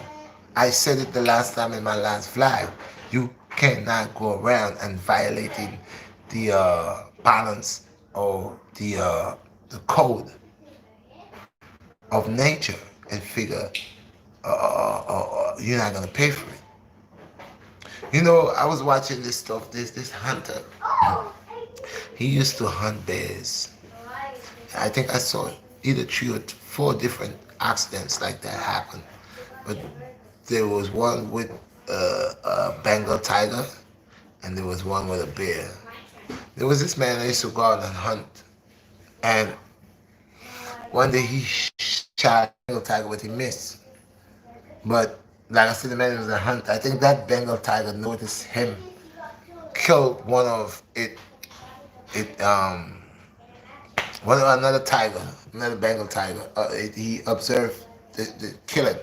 I said it the last time in my last vlog. You cannot go around and violating the balance or the code of nature and figure you're not gonna pay for it. I was watching this stuff. This hunter. He used to hunt bears. I think I saw either 3 or 4 different accidents like that happen. But there was one with a Bengal tiger, and there was one with a bear. There was this man that used to go out and hunt, and one day he shot a Bengal tiger, but he missed. But like I said, the man was a hunter. I think that Bengal tiger noticed him, killed one of it. Another tiger, another Bengal tiger. He observed the killing.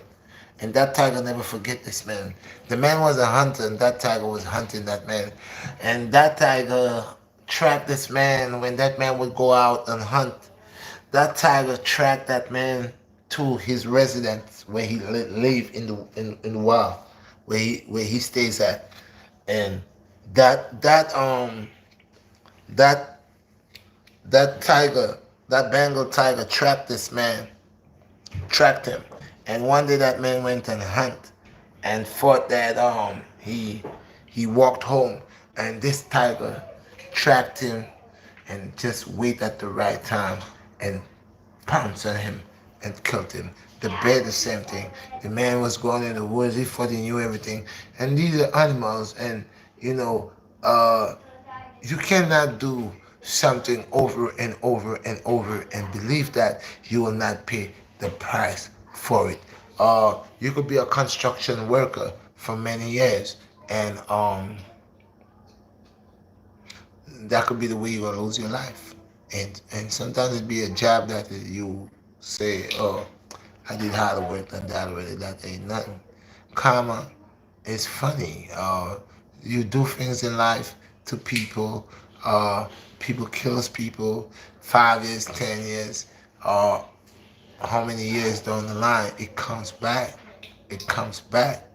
And that tiger never forget this man. The man was a hunter, and that tiger was hunting that man. And that tiger tracked this man when that man would go out and hunt. That tiger tracked that man to his residence where he live in the wild, where he stays at. And that that tiger, that Bengal tiger tracked him. And one day that man went and hunt and thought that he walked home, and this tiger tracked him and just wait at the right time and pounced on him and killed him. The bear, the same thing. The man was going in the woods. He thought he knew everything. And these are animals, and you cannot do something over and over and over and believe that you will not pay the price for it. You could be a construction worker for many years, and that could be the way you're gonna lose your life. And sometimes it be a job that you say, oh, I did harder work than that already. That ain't nothing. Karma is funny. You do things in life to people. People kills people. 5 years, 10 years. How many years down the line, it comes back. It comes back.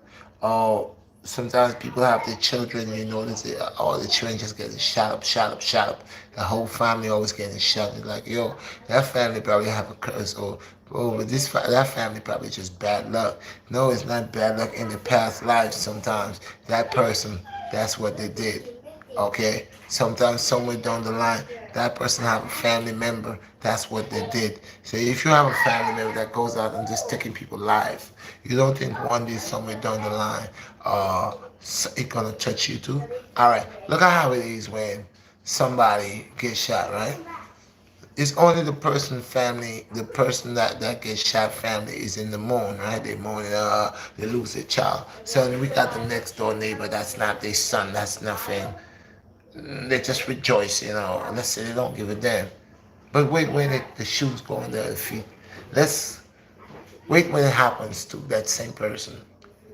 Sometimes people have their children, you notice it, all the children just getting shot up, shot up, shot up. The whole family always getting shot. It's like, yo, that family probably have a curse, or but that family probably just bad luck. No, it's not bad luck in the past life. Sometimes that person, that's what they did. Okay, sometimes somewhere down the line, that person have a family member, that's what they did. So if you have a family member that goes out and just taking people's life, you don't think one day somewhere down the line it gonna touch you too? All right, look at how it is when somebody gets shot, right? It's only the person family, the person that gets shot family is in the mourn, right? They mourn, they lose their child. So we got the next door neighbor, that's not their son, that's nothing. They just rejoice, Let's say they don't give a damn. But wait when the shoes go on their feet. Let's wait when it happens to that same person.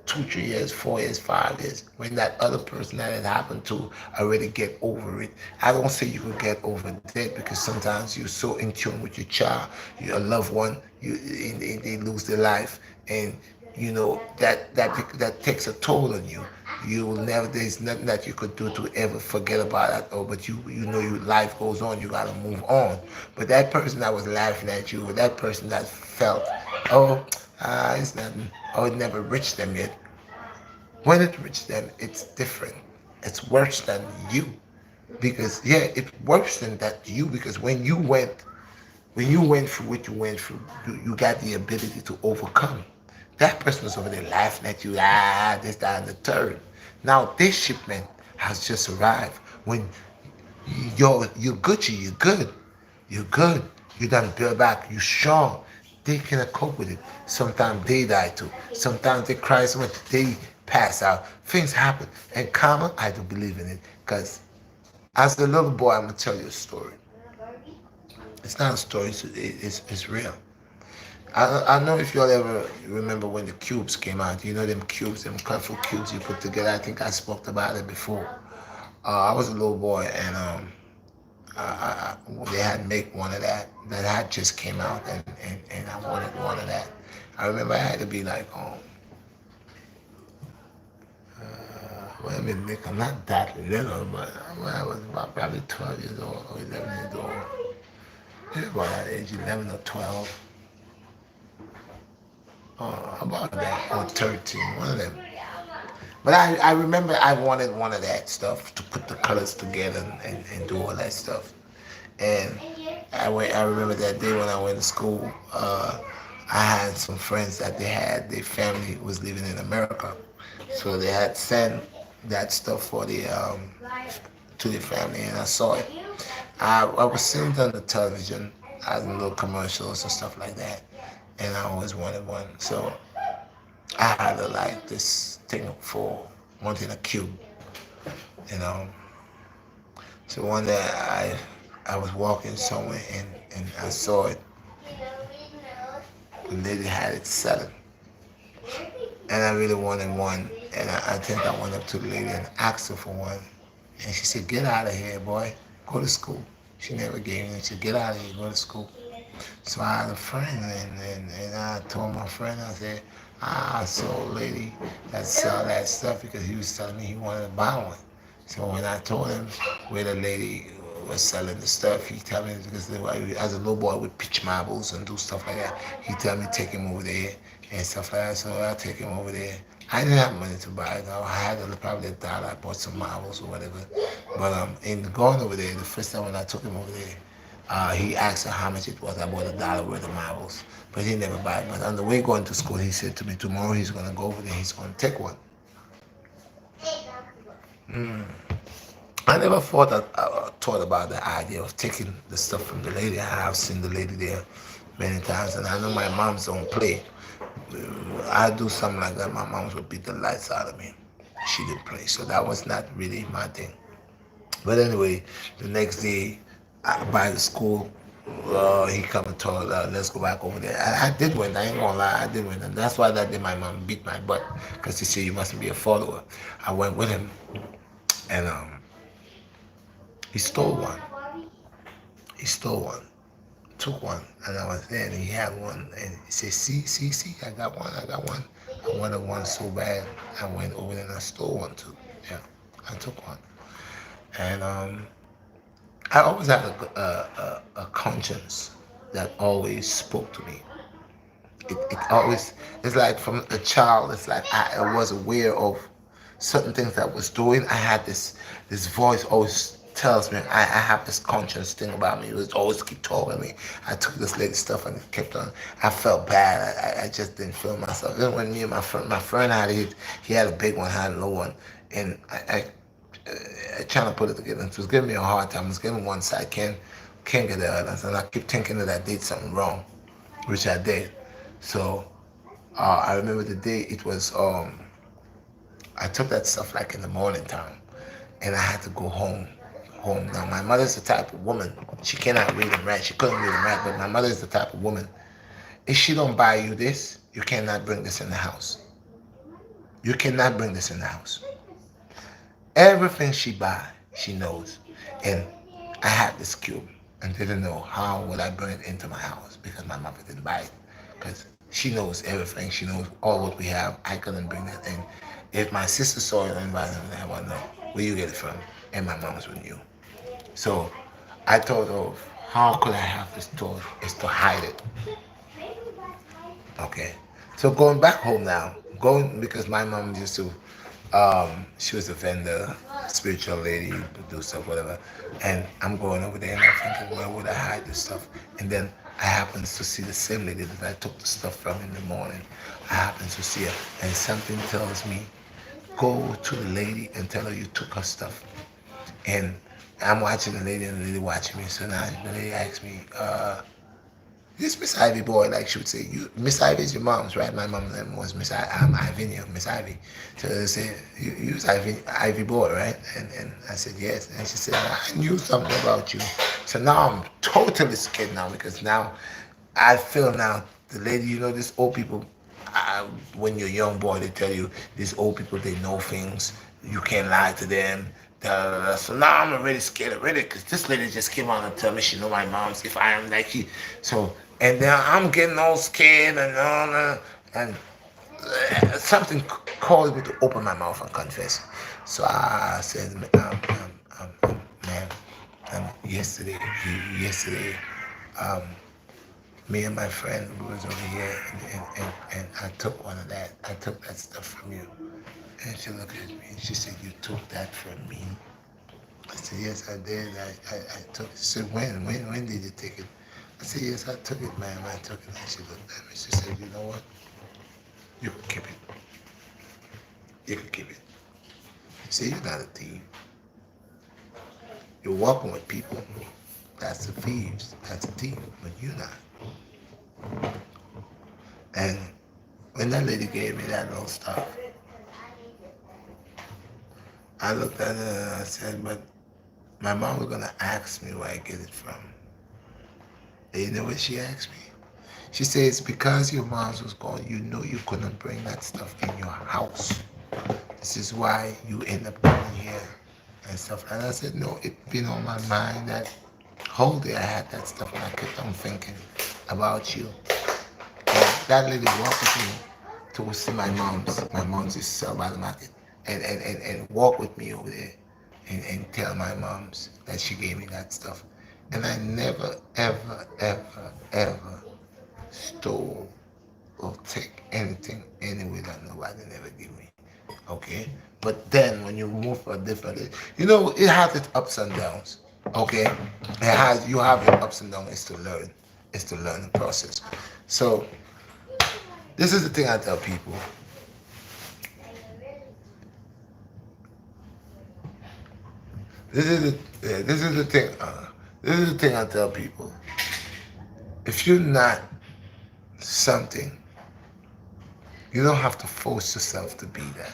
2, 3 years, 4 years, 5 years. When that other person that it happened to already get over it. I don't say you will get over that, because sometimes you're so in tune with your child, your loved one, they lose their life, and that takes a toll on you. You will never. There's nothing that you could do to ever forget about it. Oh, but your life goes on. You gotta move on. But that person that was laughing at you, or that person that felt, oh, it's nothing. Oh, it never reached them yet. When it reaches them, it's different. It's worse than you. Because yeah, it's worse than that you, because when you went through what you went through, you got the ability to overcome. That person was over there laughing at you, this, that, and the third. Now this shipment has just arrived. When you're Gucci, you're good. You're good. You done build back, you strong. They cannot cope with it. Sometimes they die too. Sometimes they cry so much they pass out. Things happen. And karma, I do believe in it. Because as a little boy, I'm gonna tell you a story. It's not a story, it's real. I know if y'all ever remember when the cubes came out. You know them cubes, them colorful cubes you put together. I think I spoke about it before. I was a little boy, and they had make one of that. That had just came out, and I wanted one of that. I remember I had to be like, well, I mean, Nick, I'm not that little, but when I was about probably 12 years old or 11 years old, maybe about that age, 11 or 12, about that, or 13, one of them. But I remember I wanted one of that stuff to put the colors together and do all that stuff. And I remember that day when I went to school, I had some friends that their family was living in America. So they had sent that stuff for to the family, and I saw it. I was seeing it on the television as in little commercials and stuff like that, and I always wanted one. So I had like this thing for wanting a cube, you know. So one day I was walking somewhere, and I saw it. The lady had it selling, and I really wanted one. And I think I went up to the lady and asked her for one, and she said, "Get out of here, boy. Go to school." She never gave me. She said, "Get out of here. Go to school." So I had a friend, and I told my friend, I said, I saw a lady that sell that stuff, because he was telling me he wanted to buy one. So when I told him where the lady was selling the stuff, he told me, because as a little boy I would pitch marbles and do stuff like that. He told me take him over there and stuff like that. So I take him over there. I didn't have money to buy it. I had probably $1. I bought some marbles or whatever. But in going over there, the first time when I took him over there, he asked her how much it was. I bought $1 worth of marbles, but he never bought it. But on the way going to school, he said to me, tomorrow he's going to go over there, he's going to take one. I never thought about the idea of taking the stuff from the lady. I have seen the lady there many times, and I know my moms don't play. I do something like that, my mom would beat the lights out of me. She didn't play, so that was not really my thing. But anyway, the next day, by the school, he come and told, let's go back over there. I did win. I ain't gonna lie, I did win, and that's why that day my mom beat my butt, because she said you mustn't be a follower. I went with him, and he stole one. He stole one, took one, and I was there, and he had one, and he said, see, I got one, I got one. I wanted one so bad, I went over there and I stole one too. Yeah, I took one, and I always had a conscience that always spoke to me. It always, it's like from a child, it's like I was aware of certain things that I was doing. I had this voice always tells me, I have this conscience thing about me. It was always keep talking to me. I took this lady stuff and it kept on. I felt bad. I just didn't feel myself. Then when me and my friend had it, he had a big one, I had a low one, and I trying to put it together. It was giving me a hard time. It was giving one side, can't get the other, and I keep thinking that I did something wrong, which I did. So I remember the day it was. I took that stuff like in the morning time, and I had to go home. Now my mother's the type of woman, she cannot read and write. She couldn't read and write, but my mother is the type of woman. If she don't buy you this, you cannot bring this in the house. You cannot bring this in the house. Everything she buy, she knows. And I had this cube and didn't know how would I bring it into my house, because my mother didn't buy it. Because she knows everything. She knows all what we have. I couldn't bring that in. If my sister saw it and invited me, I want to know where you get it from. And my mom's with you. So I thought of how could I have this thought is to hide it. Okay. So going back home now, going because my mom used to She was a vendor, spiritual lady, producer, whatever. And I'm going over there and I'm thinking, where would I hide this stuff? And then I happen to see the same lady that I took the stuff from in the morning. I happen to see her, and something tells me, go to the lady and tell her you took her stuff. And I'm watching the lady and the lady watching me. So now the lady asks me, this Miss Ivy boy, like she would say, you Miss Ivy is your mom's, right? My mom's name was Miss Ivinia, Miss Ivy. So they said, you's Ivy boy, right? And I said, yes. And she said, I knew something about you. So now I'm totally scared now because now I feel now the lady, these old people, when you're a young boy, they tell you these old people, they know things. You can't lie to them. Da, da, da. So now I'm already scared already because this lady just came out and tell me she know my mom's if I am like she. So, and then I'm getting all scared and all that. And something caused me to open my mouth and confess. So I said, ma'am, yesterday, um, me and my friend was over here, and I took one of that. I took that stuff from you. And she looked at me and she said, you took that from me? I said, yes, I did. I took it. She said, when did you take it? I said, yes, I took it, ma'am. I took it. And she looked at me. She said, you know what? You can keep it. You can keep it. She said, you're not a thief. You're walking with people. That's the thieves. That's a thief. But you're not. And when that lady gave me that little stuff, I looked at her and I said, but my mom was going to ask me where I get it from. And you know what she asked me? She said, it's because your mom was gone, you know you couldn't bring that stuff in your house. This is why you end up coming here and stuff. And I said, no, it been on my mind that whole day I had that stuff and I kept on thinking about you. And that lady walked with me to see my mom's. My mom's is sell by the market. And walk with me over there and tell my mom's that she gave me that stuff. And I never, ever, ever, ever stole or take anything anyway that nobody never give me. Okay? But then when you move for a different, it has its ups and downs. Okay? You have your ups and downs. It's to learn. It's to learn the process. So this is the thing I tell people. This is the thing. This is the thing I tell people. If you're not something, you don't have to force yourself to be that.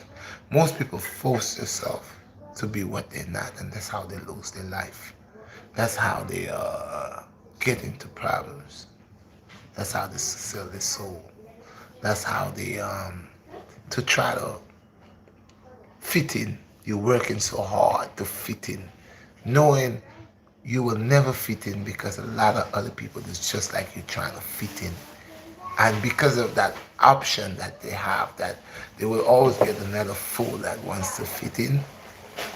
Most people force themselves to be what they're not, and that's how they lose their life. That's how they get into problems. That's how they sell their soul. That's how they to try to fit in. You're working so hard to fit in, knowing you will never fit in because a lot of other people is just like you trying to fit in. And because of that option that they have, that they will always get another fool that wants to fit in,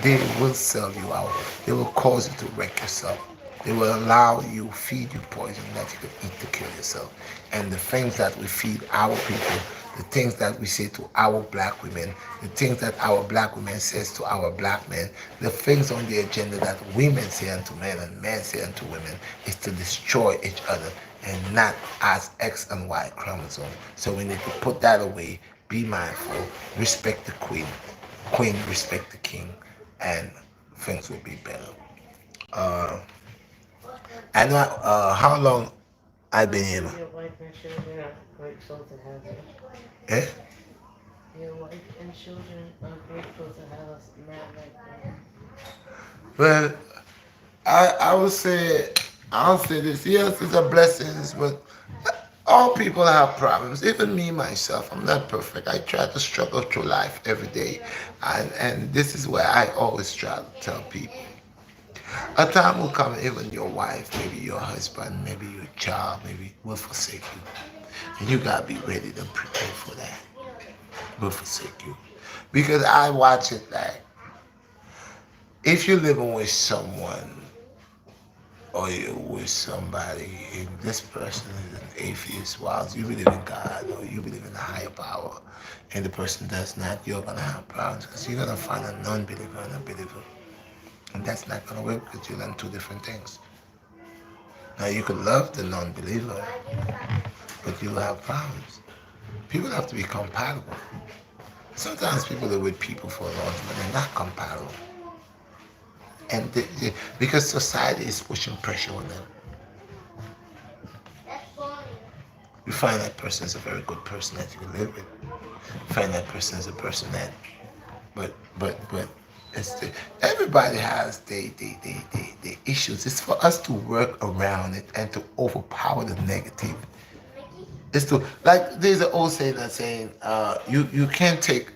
they will sell you out. They will cause you to wreck yourself. They will allow you, feed you poison that you can eat to kill yourself. And the things that we feed our people, the things that we say to our black women, the things that our black women says to our black men, the things on the agenda that women say unto men and men say unto women is to destroy each other and not as X and Y chromosome. So we need to put that away, be mindful, respect the queen respect the king, and things will be better. Uh, I know how long I've been here. Your wife and children are grateful to have you. Eh? Your wife and children are grateful to have us man like that. Well, I'll say this. Yes, it's a blessing, but all people have problems. Even me myself, I'm not perfect. I try to struggle through life every day, and this is where I always try to tell people. A time will come, even your wife, maybe your husband, maybe your child, maybe will forsake you. And you gotta be ready to prepare for that. Will forsake you. Because I watch it like if you're living with someone or you with somebody, and this person is an atheist, while you believe in God or you believe in a higher power, and the person does not, you're gonna have problems because you're gonna find a non-believer and a believer, and that's not gonna work because you learn two different things. Now you could love the non-believer, but you'll have problems. People have to be compatible. Sometimes people live with people for long, but they're not compatible, and because society is pushing pressure on them. You find that person is a very good person that you can live with. You find that person is a person that, but, it's everybody has the issues. It's for us to work around it and to overpower the negative. It's to, like, there's an old saying that's saying, you can't take,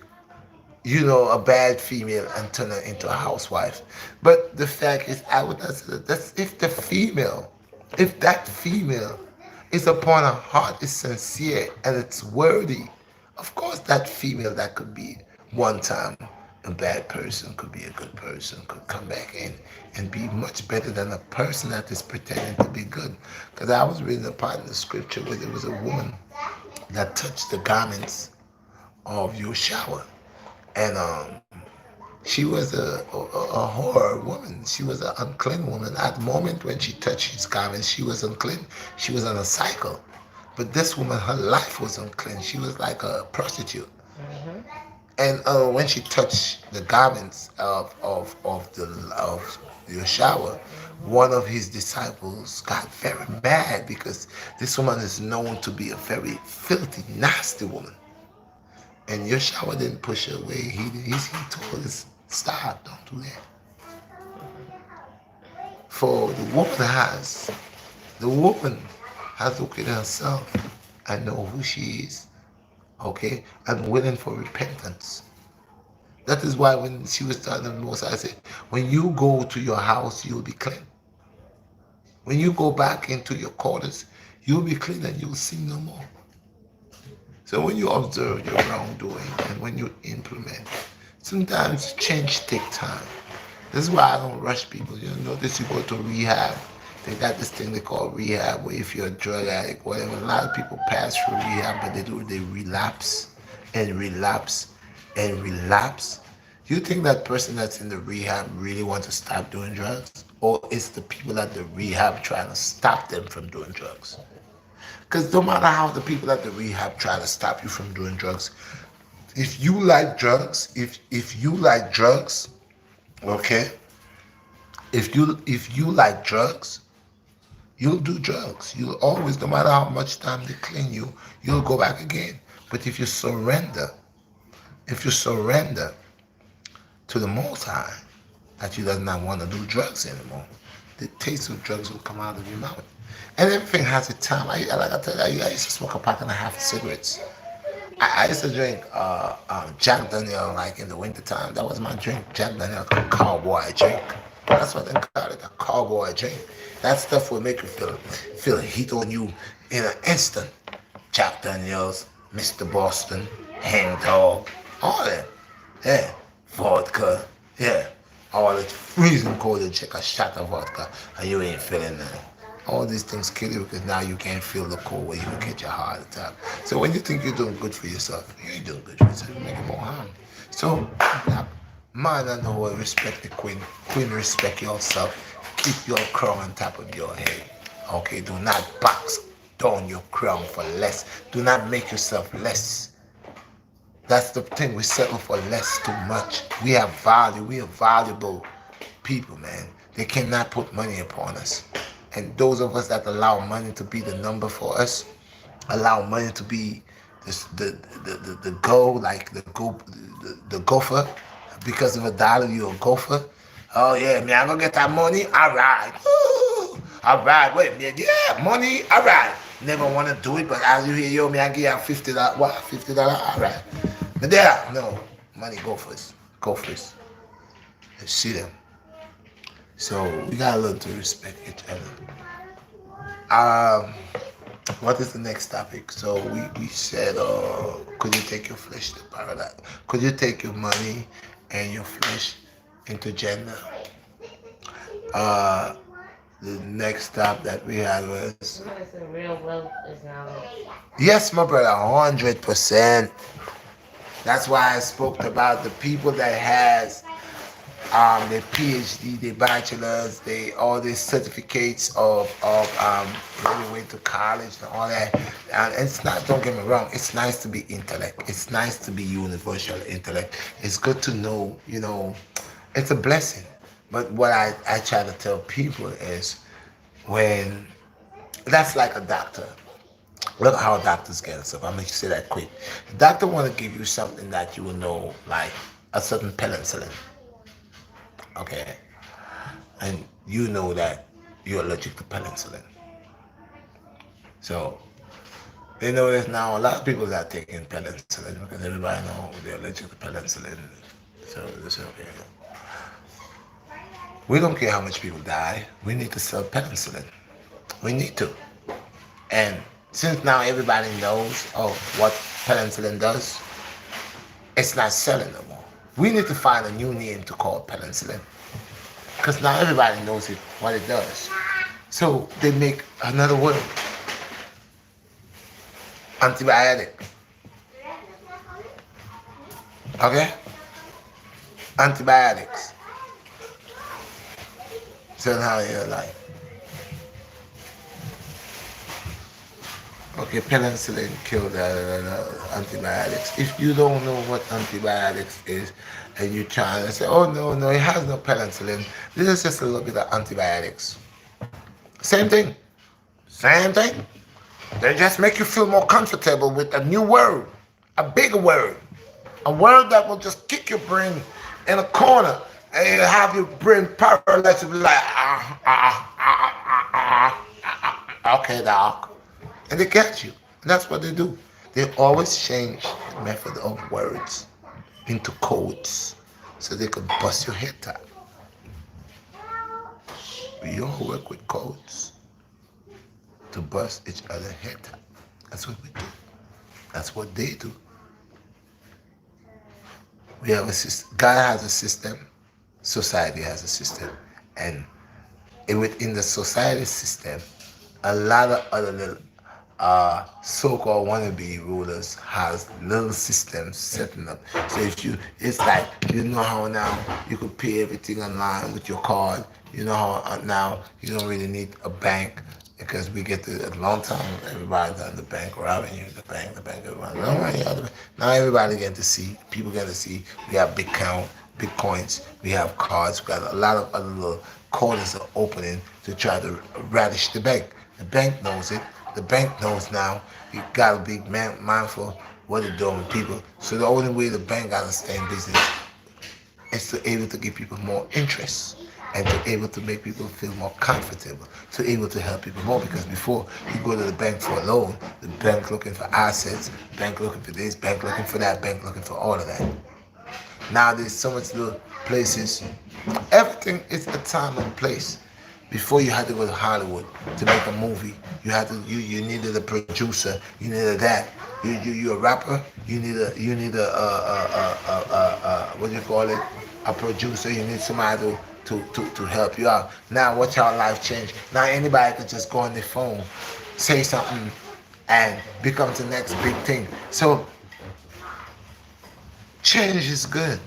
a bad female and turn her into a housewife. But the fact is, I would not say that. That's if that female is upon her heart, is sincere and it's worthy. Of course, that female that could be one time a bad person, could be a good person, could come back in and be much better than a person that is pretending to be good. Because I was reading a part in the scripture where there was a woman that touched the garments of your shower, and she was a whore woman. She was an unclean woman. At the moment when she touched his garment, she was unclean. She was on a cycle. But this woman, her life was unclean. She was like a prostitute. Mm-hmm. And when she touched the garments of your shower, one of his disciples got very mad because this woman is known to be a very filthy, nasty woman. And Yeshua didn't push her away. He told us, stop, don't do that. For the woman has looked at herself and know who she is, okay, and willing for repentance. That is why when she was telling the Most, I said, when you go to your house, you'll be clean. When you go back into your quarters, you'll be clean and you'll sin no more. So when you observe your wrongdoing and when you implement, sometimes change take time. This is why I don't rush people. You notice you go to rehab. They got this thing they call rehab, where if you're a drug addict, whatever, a lot of people pass through rehab, but they relapse and relapse and relapse. You think that person that's in the rehab really wants to stop doing drugs? Or it's the people at the rehab trying to stop them from doing drugs? Because no matter how the people at the rehab try to stop you from doing drugs, if you like drugs, if you like drugs, okay, if you like drugs, you'll do drugs. You'll always, no matter how much time they clean you, you'll go back again. But if you surrender to the Most High, that you does not want to do drugs anymore, the taste of drugs will come out of your mouth. And everything has a time. Like I tell you, I used to smoke a pack and a half of cigarettes. I used to drink Jack Daniel like in the wintertime. That was my drink. Jack Daniel, a cowboy drink. That's what they call it, a cowboy drink. That stuff will make you feel heat on you in an instant. Jack Daniels, Mr. Boston, Hang Dog, all that. Yeah, vodka. Yeah, all that freezing cold. You check a shot of vodka and you ain't feeling nothing. All these things kill you because now you can't feel the cold where you can get your heart attack. So when you think you're doing good for yourself, you ain't doing good for yourself. You're making more harm. So, man and the whole respect the queen. Queen, respect yourself. Keep your crown on top of your head. Okay, do not box down your crown for less. Do not make yourself less. That's the thing. We settle for less too much. We have value. We are valuable people, man. They cannot put money upon us. And those of us that allow money to be the number for us, allow money to be the goal, like the gopher. Because of a dollar, you're a gopher. Oh yeah, man, I'm gonna get that money. All right. Ooh, all right. Wait, man. Yeah, money. All right. Never want to do it, but as you hear, yo, man, I give you $50. What? $50? All right. But there, no money. Gophers. Gophers. You see them. So we gotta learn to respect each other. What is the next topic? So we said, could you take your flesh to paradise? Could you take your money and your flesh into Jannah? Uh, The next stop that we had was, Somebody said real wealth is knowledge. yes, my brother, 100%. That's why I spoke about the people that has their PhD, their bachelors, they all these certificates of when you went to college and all that. And it's not. Don't get me wrong. It's nice to be intellect. It's nice to be universal intellect. It's good to know. It's a blessing. But what I try to tell people is when that's like a doctor. Look how doctors get stuff. I'm gonna say that quick. The doctor want to give you something that you will know, like a certain penicillin. Okay, and you know that you're allergic to penicillin. So they know that now a lot of people are taking penicillin because everybody know they're allergic to penicillin. So they say, okay, we don't care how much people die. We need to sell penicillin. We need to. And since now everybody knows what penicillin does, it's not selling no more. We need to find a new name to call penicillin because now everybody knows what it does. So they make another word, antibiotic. Okay? Antibiotics. So now you're like, okay, penicillin killed antibiotics. If you don't know what antibiotics is, and you try and say, oh no, no, it has no penicillin. This is just a little bit of antibiotics. Same thing. Same thing. They just make you feel more comfortable with a new word, a bigger word, a word that will just kick your brain in a corner and have your brain paralyzed to be like, okay, doc. And they catch you. And that's what they do. They always change the method of words into codes so they could bust your head out. We all work with codes to bust each other's head out. That's what we do. That's what they do. We have a system. God has a system. Society has a system. And within the society system, a lot of other little so-called wannabe rulers has little systems setting up. So it's like, you know how now you could pay everything online with your card. You know how now you don't really need a bank because we get to a long time everybody done the bank robbing you, the bank, everybody. Now everybody getting to see, people getting to see. We have big count, big coins. We have cards. We got a lot of other little corners are opening to try to radish the bank. The bank knows it. The bank knows now. You gotta be mindful what they're doing with people. So the only way the bank gotta stay in business is to able to give people more interest and to able to make people feel more comfortable, to able to help people more. Because before you go to the bank for a loan, the bank looking for assets, bank looking for this, bank looking for that, bank looking for all of that. Now there's so much little places. Everything is a time and place. Before you had to go to Hollywood to make a movie, you needed a producer, you needed that. You're a rapper, you need a what do you call it? A producer. You need somebody to help you out. Now watch how life changed. Now anybody can just go on their phone, say something, and becomes the next big thing. So change is good.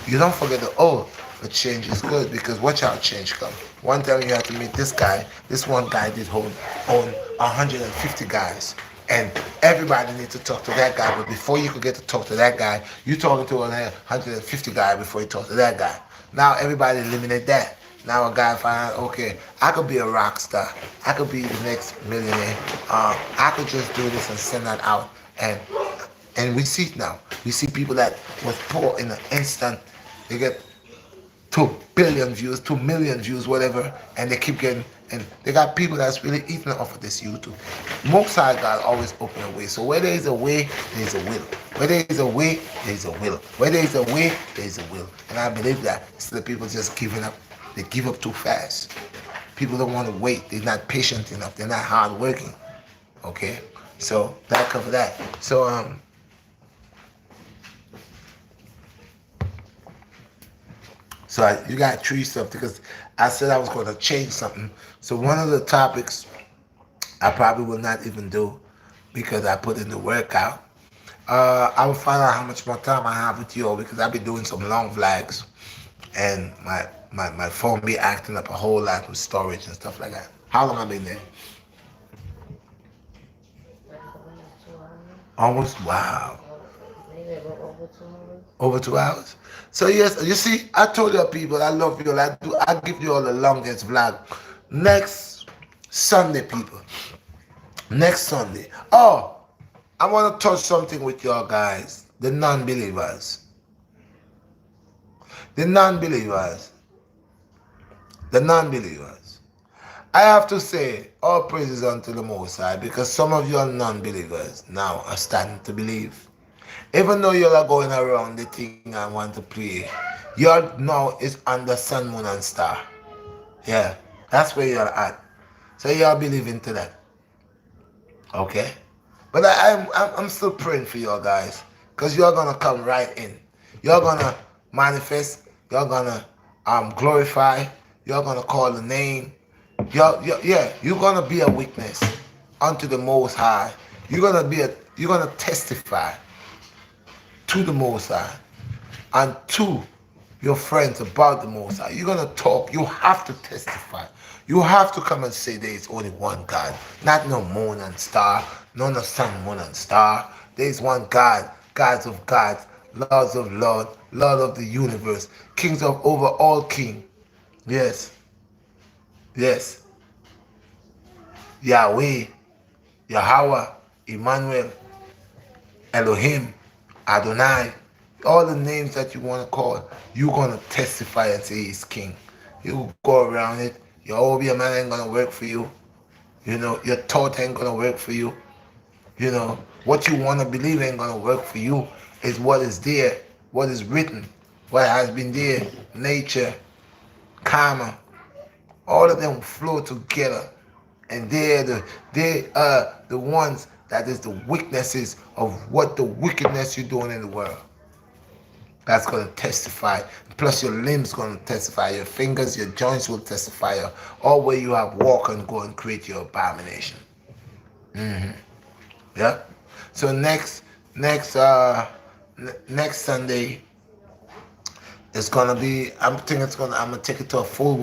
You don't forget the old, but change is good because watch how change comes. One time you had to meet this guy. This one guy did own 150 guys. And everybody needs to talk to that guy. But before you could get to talk to that guy, you talking to 150 guy before you talk to that guy. Now everybody eliminate that. Now a guy find out, okay, I could be a rock star. I could be the next millionaire. I could just do this and send that out. And we see it now. We see people that was poor in an instant. They get 2 billion views, 2 million views, whatever, and they keep getting, and they got people that's really eating off of this YouTube. Most side guys always open a way. So where there is a way, there is a will. Where there is a way, there is a will. Where there is a way, there is a will. And I believe that. So the people just giving up. They give up too fast. People don't want to wait. They're not patient enough. They're not hard working. Okay? So that cover that. So you got three stuff because I said I was going to change something. So one of the topics I probably will not even do because I put in the workout. I will find out how much more time I have with you all because I'll be doing some long vlogs and my phone be acting up a whole lot with storage and stuff like that. How long have I been there? Like coming up 2 hours. Almost, wow. Maybe about over 2 hours. Over 2 hours. So yes, you see, I told you people, I love you all. I give you all the longest vlog. Next Sunday, people. Next Sunday. Oh, I want to touch something with y'all guys. The non-believers. The non-believers. The non-believers. I have to say, all praises unto the Most High because some of you are non-believers now are starting to believe. Even though you are going around the thing I want to play, you now is under sun, moon, and star. Yeah, that's where you're at. So you all believe into that. Okay? But I'm still praying for you guys because you're going to come right in. You're going to manifest. You're going to glorify. You're going to call the name. You're going to be a witness unto the Most High. You're going to testify to the Most High and to your friends about the Most High. You're going to talk. You have to testify. You have to come and say there is only one God. Not no moon and star. No sun, moon and star. There is one God. Gods of gods. Lords of lords. Lord of the universe. Kings of over all king. Yes. Yes. Yahweh. Yahweh. Emmanuel. Elohim. Adonai, all the names that you want to call, you're going to testify and say he's king. You go around it. Your obeah man ain't going to work for you. You know, your thought ain't going to work for you. You know, what you want to believe ain't going to work for you. Is what is there, what is written, what has been there, nature, karma, all of them flow together. And they are the ones that is the weaknesses of what the wickedness you're doing in the world. That's going to testify. Plus your limbs going to testify. Your fingers, your joints will testify. All where you have walk and go and create your abomination. Yeah. So next Sunday it's gonna be. I'm gonna take it to a full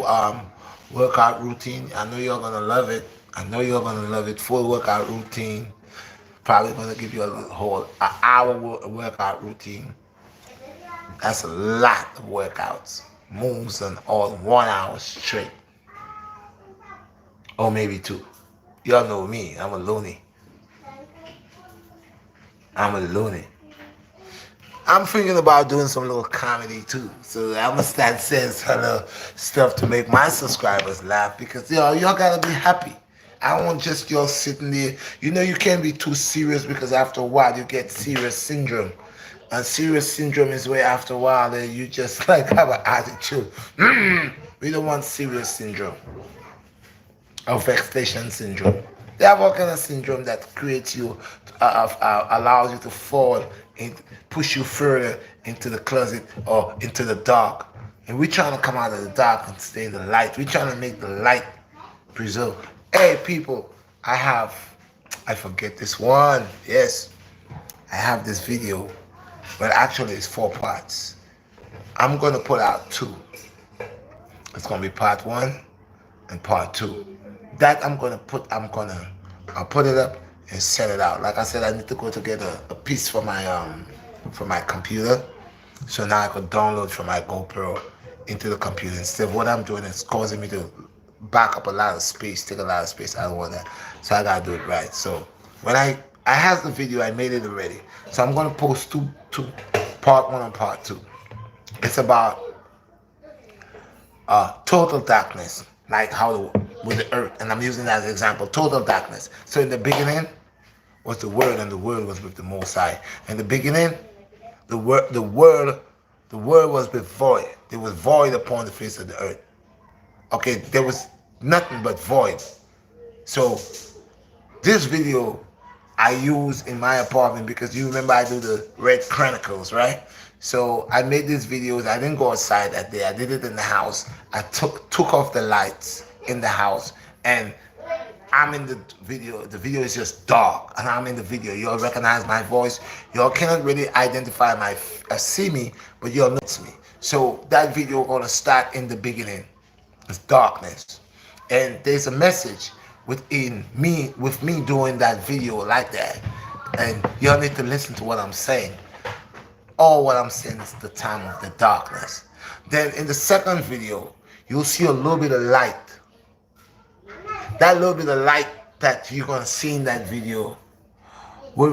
workout routine. I know you're gonna love it. I know you're gonna love it. Full workout routine. Probably gonna give you a whole hour workout routine. That's a lot of workouts, moves, and all 1 hour straight, or maybe two. Y'all know me. I'm a loony. I'm a loony. I'm thinking about doing some little comedy too. So I'm gonna start saying some little stuff to make my subscribers laugh because y'all gotta be happy. I don't want just y'all sitting there. You know you can't be too serious because after a while you get serious syndrome. And serious syndrome is where after a while you just like have an attitude. We don't want serious syndrome or vexation syndrome. They have all kind of syndrome that creates you, allows you to fall and push you further into the closet or into the dark. And we're trying to come out of the dark and stay in the light. We're trying to make the light preserve. Hey, people, I forget this one. Yes, I have this video, but actually it's 4 parts. I'm going to put out 2. It's going to be part 1 and part 2. That I'll put it up and send it out. Like I said, I need to go to get a piece for my computer. So now I could download from my GoPro into the computer. Instead, what I'm doing is causing me to back up a lot of space, take a lot of space. I don't want that. So I gotta do it right. So when I have the video, I made it already. So I'm gonna post two part 1 and part 2. It's about total darkness, like how with the earth, and I'm using that as an example. Total darkness. So in the beginning was the Word, and the Word was with the Most High. In the beginning, the word was with void. There was void upon the face of the earth. Okay, there was nothing but void. So this video I use in my apartment because you remember I do the Red Chronicles, right? So I made these videos. I didn't go outside that day. I did it in the house. I took off the lights in the house, and I'm in the video. The video is just dark, and I'm in the video. You'll recognize my voice. Y'all cannot really identify my see me, but you'll notice me. So that video gonna start in the beginning. It's darkness, and there's a message within me with me doing that video like that, and y'all need to listen to what I'm saying. All what I'm saying is the time of the darkness. Then in the second video, you'll see a little bit of light. That little bit of light that you're gonna see in that video will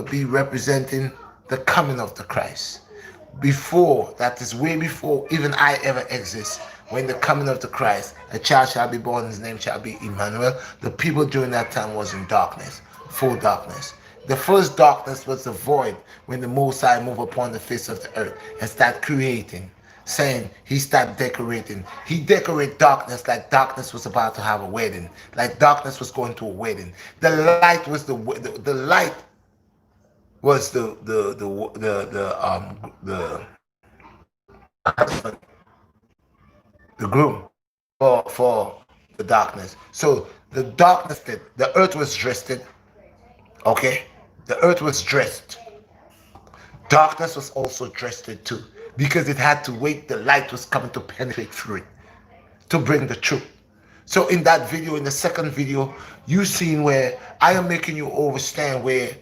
be representing the coming of the Christ. Before, that is way before even I ever exist. When the coming of the Christ, a child shall be born, his name shall be Emmanuel. The people during that time was in darkness, full darkness. The first darkness was the void when the Most High moved upon the face of the earth and started creating, saying he started decorating. He decorated darkness like darkness was about to have a wedding, like darkness was going to a wedding. The light was the light was the husband, the groom for the darkness. So the darkness did. The earth was dressed. Okay, the earth was dressed. Darkness was also dressed too, because it had to wait. The light was coming to penetrate through it to bring the truth. So in that video, in the second video, you seen where I am making you understand where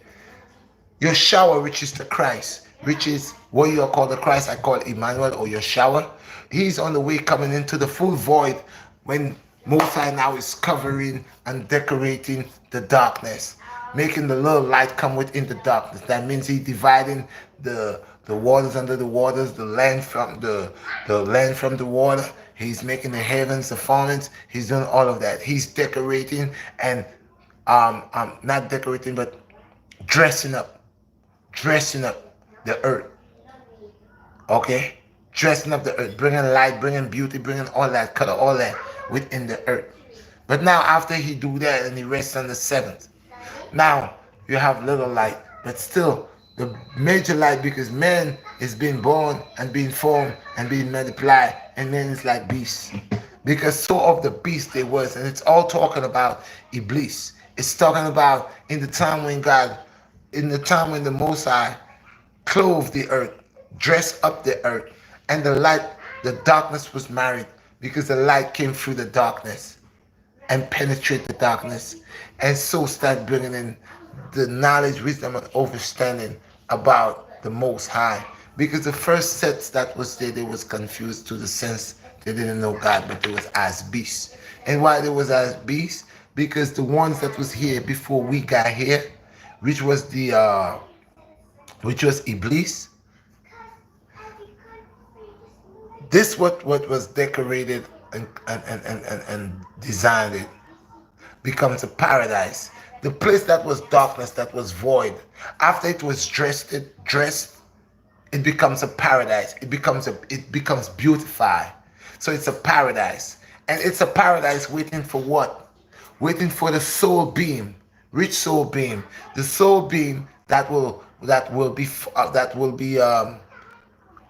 your shower, which is the Christ, which is what you are called the Christ, I call it Emmanuel, or your shower. He's on the way coming into the full void when Most High now is covering and decorating the darkness, making the little light come within the darkness. That means he's dividing the waters under the waters, the land from the water. He's making the heavens, the firmaments. He's doing all of that. He's decorating and not decorating, but dressing up the earth. Okay, dressing up the earth, bringing light, bringing beauty, bringing all that color, all that within the earth. But now after he do that and he rests on the seventh, now you have little light, but still the major light, because man is being born and being formed and being multiplied, and man is like beasts, because so of the beast they was. And it's all talking about Iblis. It's talking about in the time when God, in the time when the Most High clothed the earth, dressed up the earth, and the light, the darkness was married, because the light came through the darkness and penetrate the darkness, and so start bringing in the knowledge, wisdom, and understanding about the Most High. Because the first sets that was there, they was confused to the sense they didn't know God, but they was as beasts. And why they was as beasts? Because the ones that was here before we got here, which was which was Iblis, this what was decorated and designed it becomes a paradise. The place that was darkness, that was void, after it was dressed, it becomes a paradise. It becomes beautified. So it's a paradise, and it's a paradise waiting for what? Waiting for the soul beam, rich soul beam, the soul beam that will be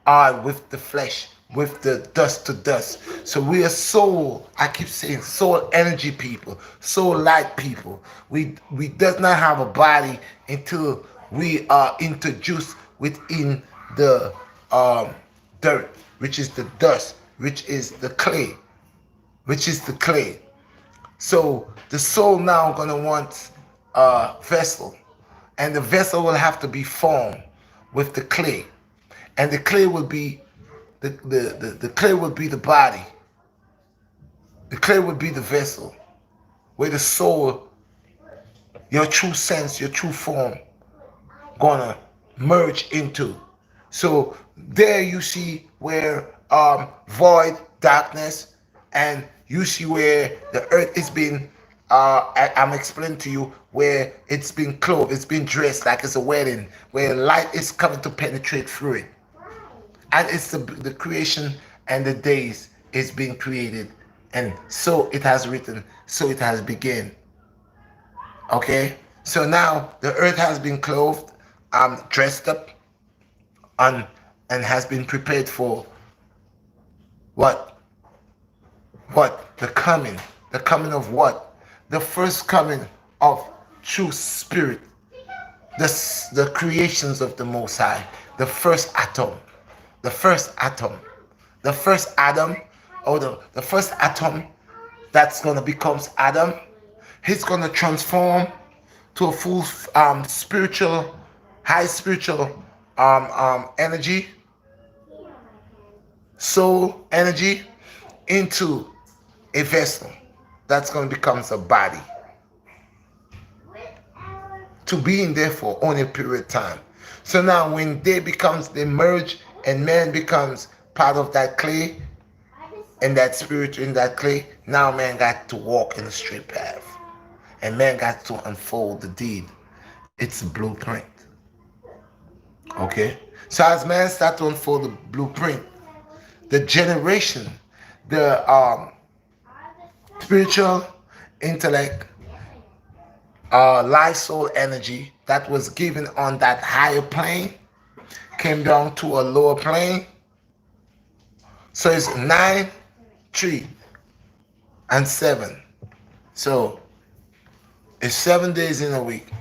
are with the flesh, with the dust to dust. So we are soul, I keep saying soul energy people, soul light people. We does not have a body until we are introduced within the dirt, which is the dust, which is the clay, which is the clay. So the soul now gonna want a vessel, and the vessel will have to be formed with the clay, and the clay will be the clay will be the body. The clay will be the vessel where the soul, your true sense, your true form, gonna merge into. So there you see where void, darkness, and you see where the earth is being I'm explaining to you where it's been clothed, it's been dressed like it's a wedding, where light is coming to penetrate through it. And it's the creation, and the days is being created. And so it has written, so it has begun. Okay? So now the earth has been clothed, dressed up, on and has been prepared for what? What? The coming of what? The first coming of true spirit, the creations of the Most High, the first atom, the first atom, the first Adam, or the first atom that's gonna becomes Adam. He's gonna transform to a full spiritual, high spiritual energy, soul energy, into a vessel that's gonna become a body, to be in there for only a period of time. So now when they merge and man becomes part of that clay and that spirit in that clay, now man got to walk in a straight path. And man got to unfold the deed. It's a blueprint. Okay? So as man start to unfold the blueprint, the generation, the spiritual intellect, life soul energy that was given on that higher plane came down to a lower plane. So it's 9, 3, and 7. So it's 7 days in a week.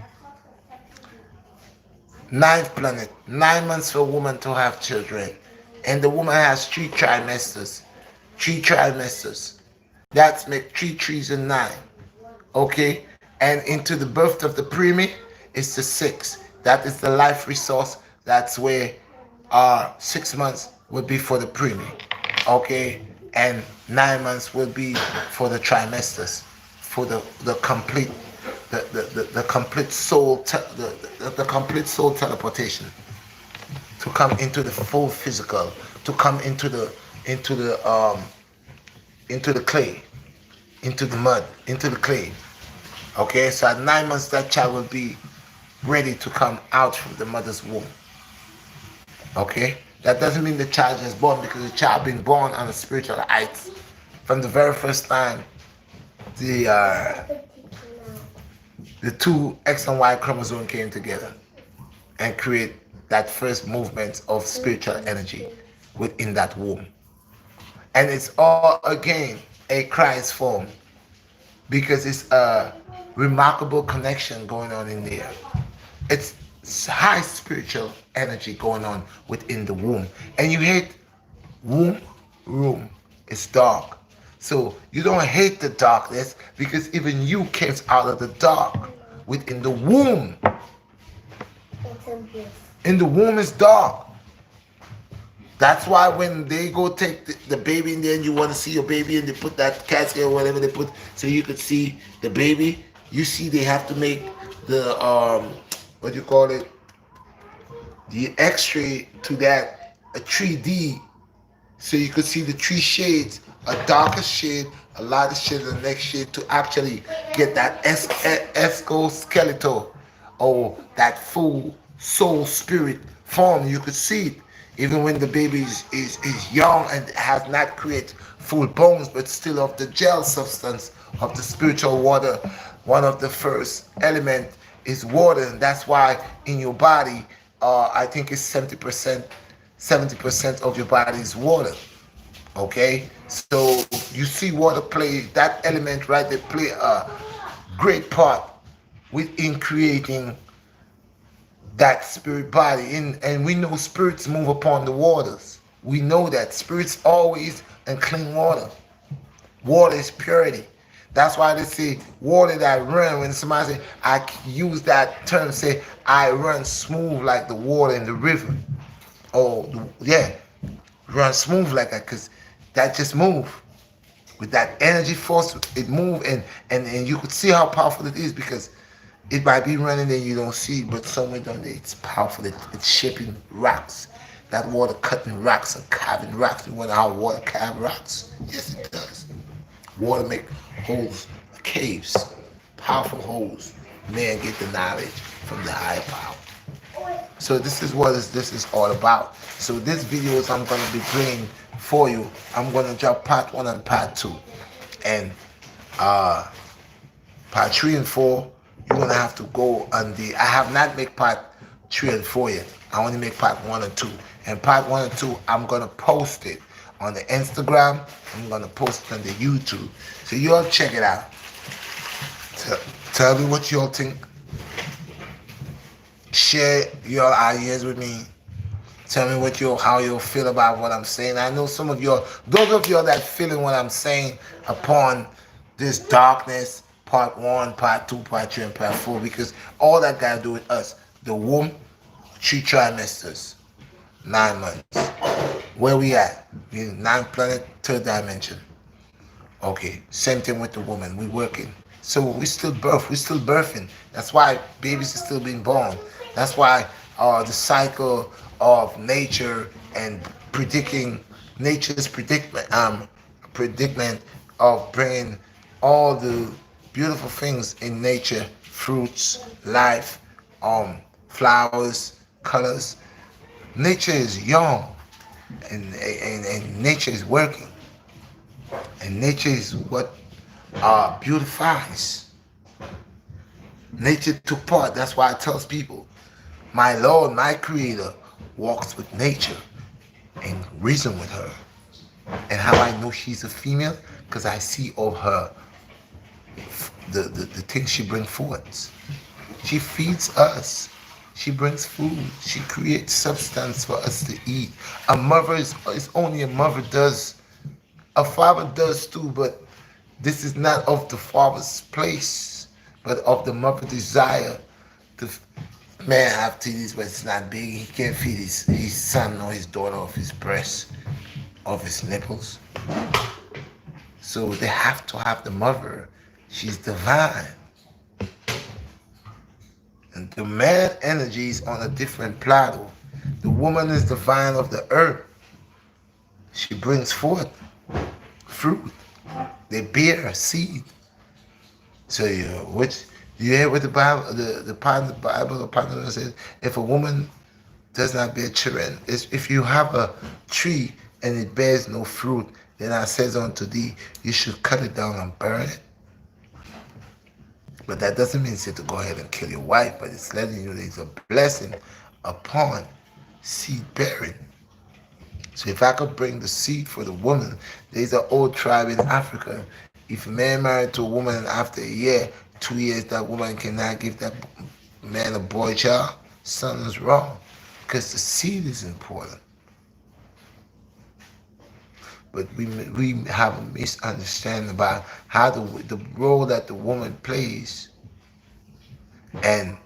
Ninth planet, 9 months for a woman to have children. And the woman has 3 trimesters. 3 trimesters. That's make 3 trees and 9. Okay? And into the birth of the preemie is the 6. That is the life resource. That's where 6 months will be for the preemie. Okay? And 9 months will be for the trimesters, for the complete the complete soul the complete soul teleportation, to come into the full physical, to come into the clay, into the mud, into the clay. Okay, so at 9 months that child will be ready to come out from the mother's womb. Okay, that doesn't mean the child is born, because the child been born on a spiritual heights from the very first time the 2 X and Y chromosome came together and create that first movement of spiritual energy within that womb. And it's all again a Christ form, because it's a remarkable connection going on in there. It's high spiritual energy going on within the womb. And you hate womb, room. It's dark. So you don't hate the darkness, because even you came out of the dark within the womb. In the womb is dark. That's why when they go take the baby in there and you want to see your baby and they put that casket or whatever they put so you could see the baby, you see they have to make the what do you call it, the x-ray to that a 3D, so you could see the 3 shades, a darker shade, a lighter shade, and the next shade, to actually get that exoskeletal, or that full soul spirit form. You could see it even when the baby is young and has not created full bones, but still of the gel substance of the spiritual water. One of the first element is water, and that's why in your body, I think it's 70% of your body is water. Okay, so you see water play that element, right? They play a great part within creating that spirit body. And we know spirits move upon the waters. We know that spirits always in clean water. Water is purity. That's why they say water that run. When somebody say, I use that term, say I run smooth like the water in the river. Oh yeah, run smooth like that, because that just move with that energy force. It move, and you could see how powerful it is, because it might be running and you don't see it, but somewhere down there it's powerful. It's shaping rocks. That water cutting rocks and carving rocks. You wonder how water carve rocks? Yes, it does. Water make holes, caves, powerful holes. Man get the knowledge from the higher power. So this is what this is all about. So this videos I'm going to be bringing for you. I'm going to drop part 1 and part 2. And part 3 and 4, you're going to have to go on I have not made part 3 and 4 yet. I only make part 1 and 2. And part 1 and 2, I'm gonna post it on the Instagram. I'm gonna post it on the YouTube. So you all check it out. Tell me what you all think. Share your ideas with me. Tell me how you feel about what I'm saying. I know some of you, those of you that feeling what I'm saying upon this darkness, part 1, part 2, part 3, and part 4, because all that got to do with us. The womb, 3 trimesters, 9 months. Where we at? We in 9th planet, 3rd dimension. Okay, same thing with the woman. We working. So we still birthing. That's why babies are still being born. That's why the cycle of nature and predicting nature's predicament of bringing all the beautiful things in nature, fruits, life, flowers, colors. Nature is young, and nature is working, and nature is what beautifies. Nature took part. That's why I tell people, my Lord, my Creator, walks with nature and reason with her. And how I know she's a female? Because I see all her, the things she brings forth. She feeds us. She brings food. She creates substance for us to eat. A mother is only a mother does. A father does too, but this is not of the father's place, but of the mother's desire. The man have titties, but it's not big. He can't feed his son or his daughter off his breast, off his nipples. So they have to have the mother. She's divine. And the man energy is on a different plateau. The woman is divine of the earth. She brings forth fruit. They bear seed. So you hear what the Bible, the part of the Bible, the part of it says, if a woman does not bear children, if you have a tree and it bears no fruit, then I says unto thee, you should cut it down and burn it. But that doesn't mean say to go ahead and kill your wife, but it's letting you there's a blessing upon seed bearing. So if I could bring the seed for the woman, there's an old tribe in Africa. If a man married to a woman and after a year, 2 years, that woman cannot give that man a boy child, something is wrong. Because the seed is important. But we have a misunderstanding about how the role that the woman plays and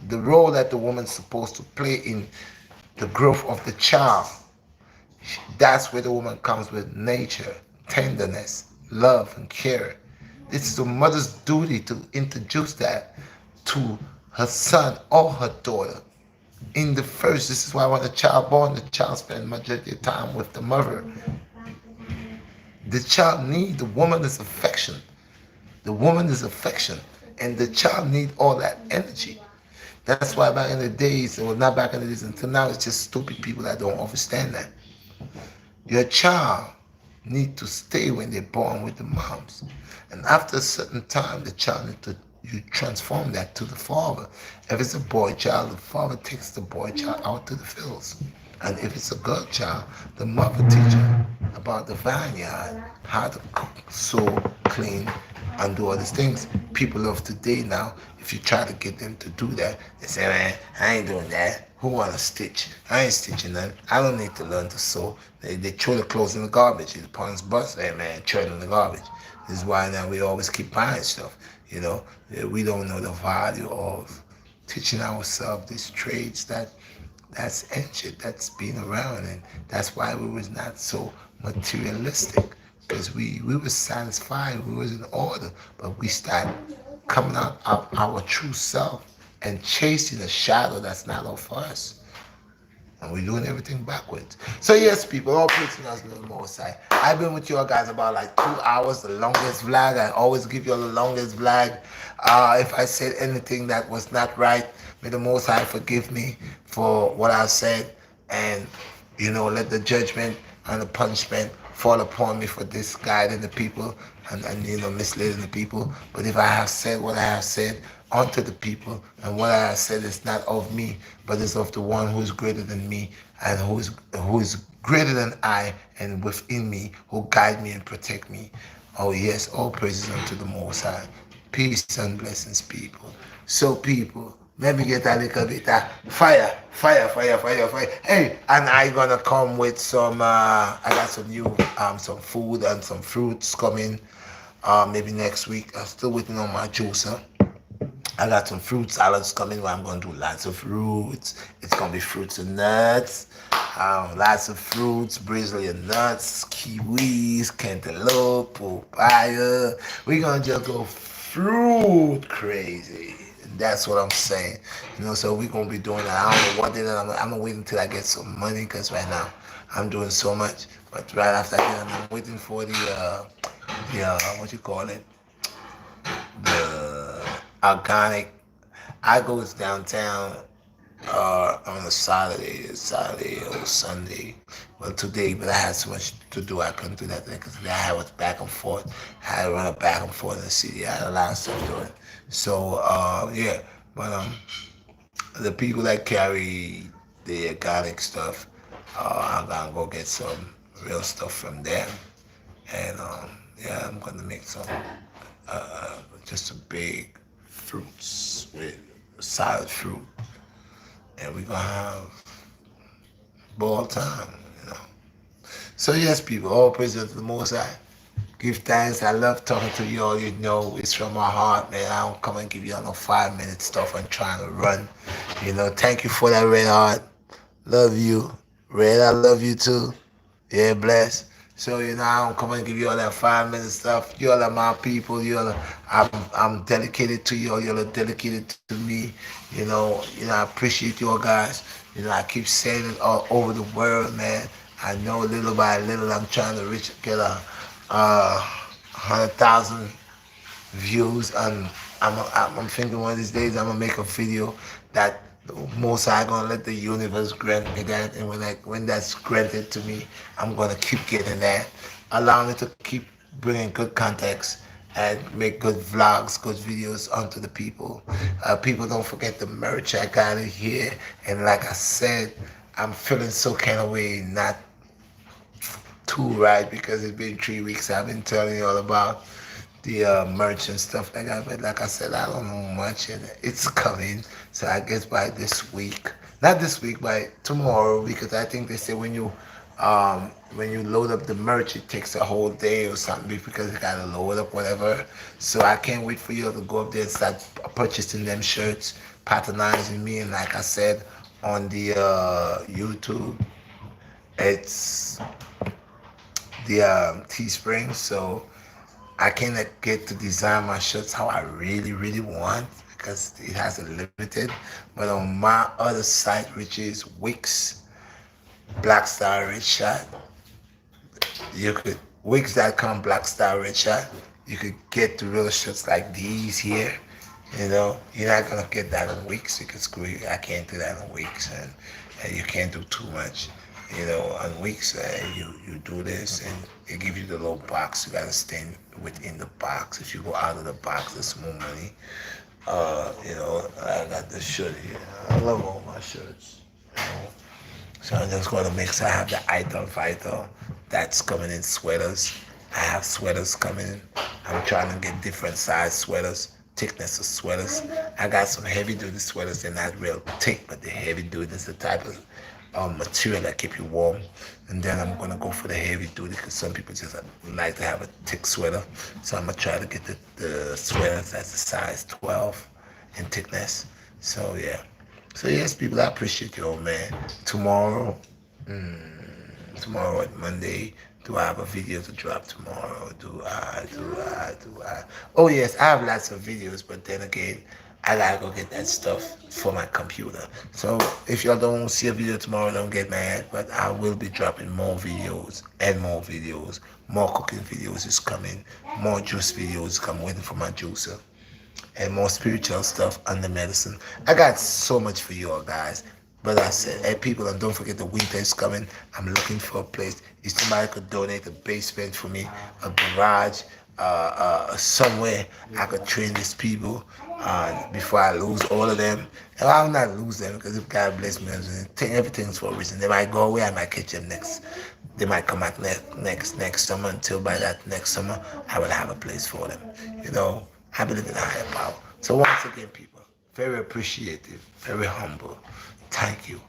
the role that the woman's supposed to play in the growth of the child. That's where the woman comes with nature, tenderness, love, and care. It's the mother's duty to introduce that to her son or her daughter. In the first, this is why when a child born, the child spends majority of time with the mother. The child needs, the woman is affection. The woman is affection. And the child needs all that energy. That's why back in the days, or not back in the days, until now, it's just stupid people that don't understand that. Your child need to stay when they're born with the moms. And after a certain time, the child need to, you transform that to the father. If it's a boy child, the father takes the boy child out to the fields. And if it's a girl child, the mother teaches her about the vineyard, how to cook, sew, clean, and do all these things. People of today now, if you try to get them to do that, they say, man, I ain't doing that. Who want to stitch? I ain't stitching nothing. I don't need to learn to sew. They throw the clothes in the garbage. The parents bust, hey man, throw it in the garbage. This is why now we always keep buying stuff. You know, we don't know the value of teaching ourselves these trades that's ancient, that's been around, and that's why we was not so materialistic, because we were satisfied, we was in order, but we started coming out of our true self and chasing a shadow that's not of us. And we're doing everything backwards. So yes, people, all praise us the Most High. I've been with you guys about like 2 hours, the longest vlog. I always give you all the longest vlog. If I said anything that was not right, may the Most High forgive me for what I said. And, let the judgment and the punishment fall upon me for this guiding the people and misleading the people. But if I have said what I have said unto the people, and what I have said is not of me, but is of the one who is greater than me, and who is greater than I, and within me, who guide me and protect me. Oh yes, all praises unto the Most High. Peace and blessings, people. So, people, let me get a little bit of fire, fire, fire, fire, fire. Hey, and I gonna come with some. I got some new, some food and some fruits coming. Maybe next week. I'm still waiting on my juicer. I got some fruit salads coming where I'm gonna do lots of fruits. It's gonna be fruits and nuts. Lots of fruits, Brazilian nuts, kiwis, cantaloupe, papaya. We're gonna just go fruit crazy. That's what I'm saying. So we're gonna be doing that. I don't know what day that I'm gonna wait until I get some money because right now I'm doing so much. But right after that, I'm waiting for the what you call it, the organic. I goes downtown on a Saturday or Sunday. Well, today, but I had so much to do, I couldn't do that thing because today I was back and forth. I had to run back and forth in the city. I had a lot of stuff doing. So yeah, but the people that carry the organic stuff, I'm gonna go get some real stuff from them, and yeah, I'm gonna make some just a big fruits with solid fruit, and we're gonna have ball time. So yes, people, all praise to the Most High. Give thanks. I love talking to you all. It's from my heart, man. I don't come and give you all no 5 minute stuff and trying to run. Thank you for that red heart. Love you. Red, I love you too. Yeah, bless. So I don't come and give you all that 5 minute stuff. You all are my people. I'm dedicated to you all. You all are dedicated to me. I appreciate you all guys. I keep saying it all over the world, man. I know little by little I'm trying to get a 100,000 views, and I'm thinking one of these days I'm gonna make a video that most I gonna let the universe grant me that, and when that's granted to me, I'm gonna keep getting that. Allow me to keep bringing good context and make good vlogs, good videos onto the people. People, don't forget the merch I got it here, and like I said, I'm feeling so kind of way, not too right, because it's been 3 weeks I've been telling you all about the merch and stuff like that. But like I said, I don't know much, and it's coming. So I guess by this week, not this week, by tomorrow, because I think they say when you load up the merch, it takes a whole day or something because you gotta load up whatever. So I can't wait for you to go up there and start purchasing them shirts, patronizing me, and like I said on the YouTube, it's the Teespring. So I cannot get to design my shirts how I really, really want because it has a limited. But on my other site, which is Wix, BlackStar, RedShot, you could Wix.com, BlackStar, RedShot. You could get the real shirts like these here. You're not gonna get that on Wix because I can't do that on Wix, and you can't do too much. On Wix, you do this and they give you the little box. You gotta stay within the box. If you go out of the box, there's more money. I got this shirt here. I love all my shirts. So I'm just gonna mix. I have the item fighter that's coming in sweaters. I have sweaters coming. I'm trying to get different size sweaters, thickness of sweaters. I got some heavy duty sweaters. They're not real thick, but they're heavy duty. It's the type of material that keep you warm. And then I'm gonna go for the heavy duty because some people just like to have a thick sweater. So I'm gonna try to get the sweaters that's a size 12 in thickness. So yeah. So yes, people, I appreciate you all, man. Tomorrow at Monday, do I have a video to drop tomorrow? Do I? Oh yes, I have lots of videos, but then again, I gotta go get that stuff for my computer. So if y'all don't see a video tomorrow, don't get mad, but I will be dropping more videos and more videos. More cooking videos is coming. More juice videos. I'm waiting for my juicer. And more spiritual stuff and the medicine. I got so much for you all guys. But I said, hey, people, and don't forget the winter is coming. I'm looking for a place. If somebody could donate a basement for me, a garage, somewhere I could train these people before I lose all of them. And I'll not lose them because if God bless me, everything's for a reason. They might go away, I might catch them next. They might come back next summer. Until by that next summer, I will have a place for them. You know, I believe in a higher power. So once again, people, very appreciative, very humble. Thank you.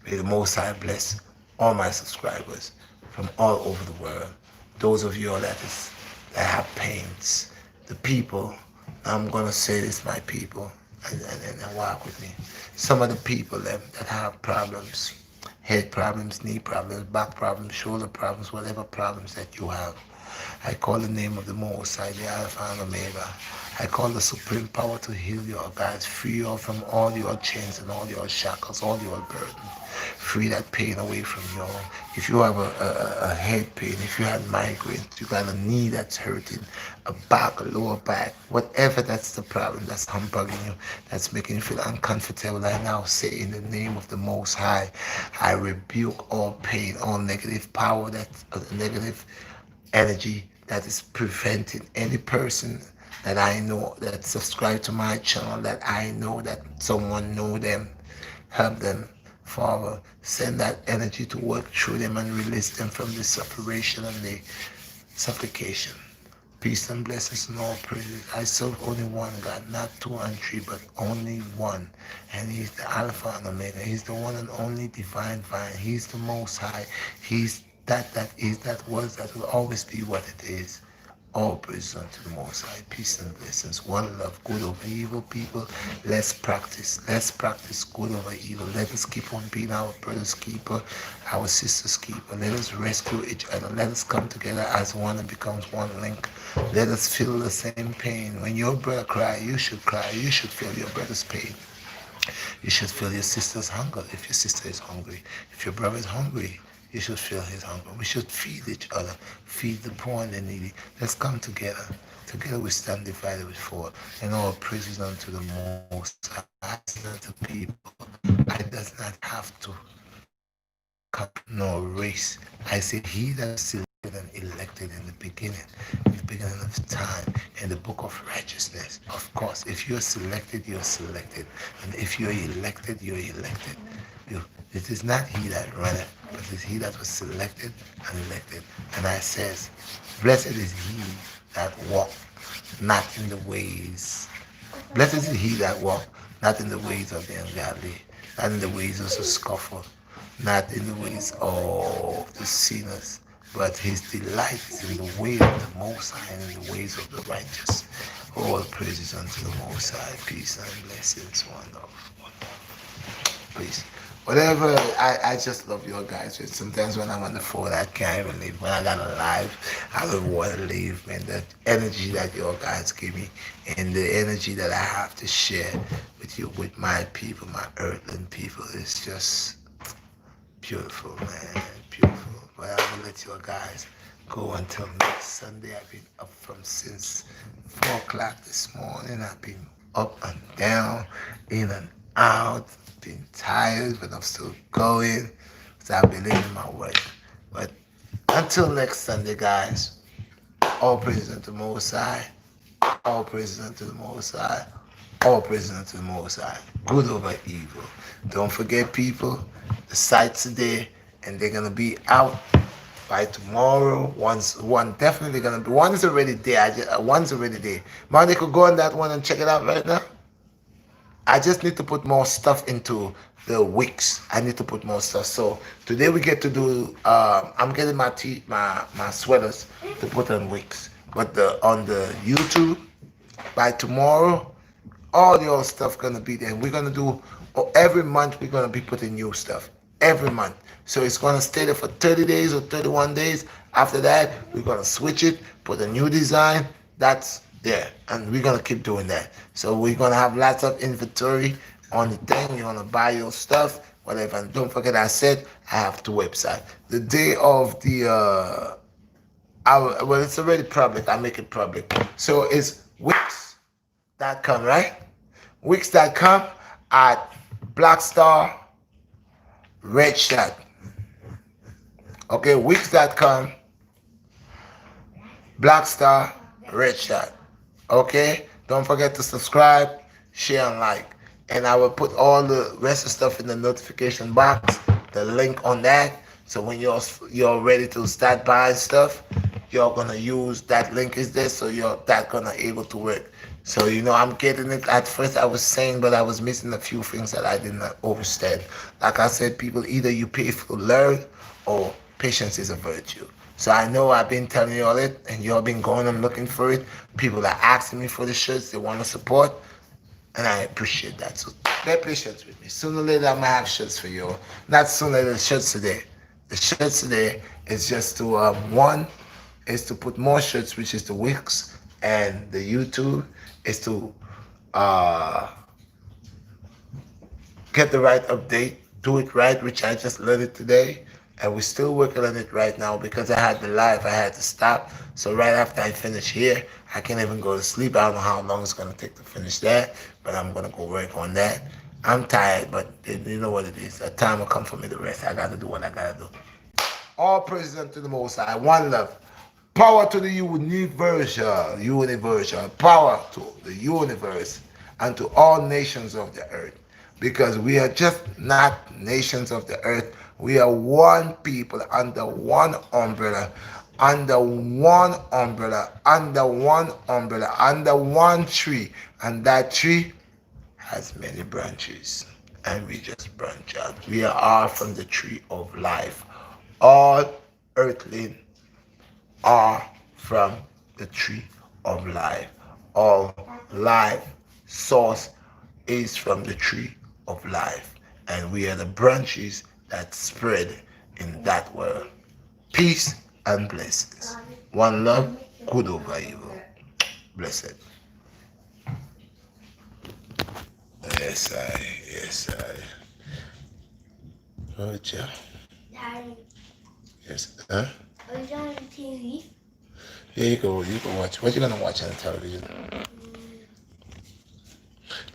May the Most High bless all my subscribers from all over the world. Those of you all that have pains, the people. I'm gonna say this, my people, and walk with me. Some of the people that have problems, head problems, knee problems, back problems, shoulder problems, whatever problems that you have. I call the name of the Most High, the Alpha and Omega. I call the supreme power to heal your guys, free you from all your chains and all your shackles, all your burden. Free that pain away from you. If you have a head pain, if you have migraines, you got a knee that's hurting, a back, a lower back, whatever that's the problem that's humbugging you, that's making you feel uncomfortable, I now say in the name of the Most High, I rebuke all pain, all negative power, negative energy that is preventing any person that I know that subscribe to my channel, that I know that someone know them, help them. Father, send that energy to work through them and release them from the separation and the supplication. Peace and blessings and all praises. I serve only one God, not two and three, but only one. And He's the Alpha and Omega. He's the one and only divine vine. He's the Most High. He's that is, that was, that will always be what it is. All praise unto the Most High. Peace and blessings. One love, good over evil, people. Let's practice. Let's practice good over evil. Let us keep on being our brother's keeper, our sister's keeper. Let us rescue each other. Let us come together as one and becomes one link. Let us feel the same pain. When your brother cry, you should cry. You should feel your brother's pain. You should feel your sister's hunger if your sister is hungry. If your brother is hungry, you should feel his hunger. We should feed each other, feed the poor and the needy. Let's come together. Together we stand divided with four. And all praises unto the Most High. I say unto people, I does not have to come no race. I say he that is selected and elected in the beginning of time, in the book of righteousness. Of course, if you're selected, you're selected. And if you're elected, you're elected. It is not he that runneth, but it is he that was selected and elected. And I says, blessed is he that walk not in the ways. Blessed is he that walk not in the ways of the ungodly, not in the ways of the scoffer, not in the ways of the sinners, but his delight is in the way of the Most High and in the ways of the righteous. All praises unto the Most High. Peace and blessings. One love. Please. Whatever, I just love your guys. Sometimes when I'm on the phone, I can't even leave. When I got a live, I don't want to leave. And the energy that your guys give me and the energy that I have to share with you, with my people, my earthling people, is just beautiful, man. Beautiful. But I will let your guys go until next Sunday. I've been up from since 4 o'clock this morning. I've been up and down, in and out. Been tired, but I'm still going. So I believe in my work. But until next Sunday, guys, all praises unto the Most High. All praises unto the Most High. All praises unto the Most High. Good over evil. Don't forget, people, the sites are there, and they're gonna be out by tomorrow. One definitely gonna be. One is already there. One's already there. Man, they could go on that one and check it out right now. I just need to put more stuff into the wicks. I need to put more stuff. So today we get to do. I'm getting my sweaters to put on wicks. But on the YouTube by tomorrow, all your stuff gonna be there. And we're gonna do every month. We're gonna be putting new stuff every month. So it's gonna stay there for 30 days or 31 days. After that, we're gonna switch it, put a new design. That's there, and we're gonna keep doing that. So we're gonna have lots of inventory on the thing. You're gonna buy your stuff, whatever. And don't forget, I said I have 2 websites. The day of the well, it's already public. I make it public. So it's Wix.com, right? Wix.com at BlackStar RedShot. Okay, Wix.com, BlackStar, RedShot. Okay, don't forget to subscribe, share, and like. And I will put all the rest of stuff in the notification box, the link on that. So when you're ready to start buying stuff, you're gonna use that link is there, so you're that gonna able to work. So I'm getting it. At first I was saying, but I was missing a few things that I did not understand. Like I said, people, either you pay to learn, or patience is a virtue. So I know I've been telling you all it, and you all been going and looking for it. People are asking me for the shirts, they want to support, and I appreciate that. So be patient with me. Sooner or later, I'm gonna have shirts for you. Not sooner than shirts today. The shirts today is just to one is to put more shirts, which is the Wix, and the YouTube is to uh get the right update, do it right, which I just learned it today. And we're still working on it right now because I had the live, I had to stop. So right after I finish here, I can't even go to sleep. I don't know how long it's gonna take to finish that, but I'm gonna go work on that. I'm tired, but you know what it is. A time will come for me to rest. I gotta do what I gotta do. All praise unto the Most High. One love. Power to the universal. Power to the universe and to all nations of the earth. Because we are just not nations of the earth. We are one people under one umbrella, under one umbrella, under one umbrella, under one tree. And that tree has many branches. And we just branch out. We are from the tree of life. All earthly are from the tree of life. All life source is from the tree of life. And we are the branches that spread in that world. Peace and blessings. One love, good over evil. Blessed. Yes, I. Right, yeah. Daddy, Yes, huh? are you on TV? Yeah, you can watch. What you gonna watch on the television?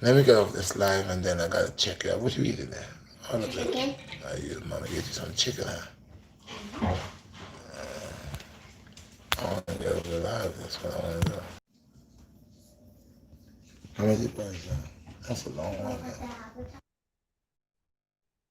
Let me get off this live and then I gotta check it out. What you eating there? Oh, look at Chicken. it. Mama get you some chicken, huh? I wanna get off the live. That's what I wanna do. How many points? That's a long one.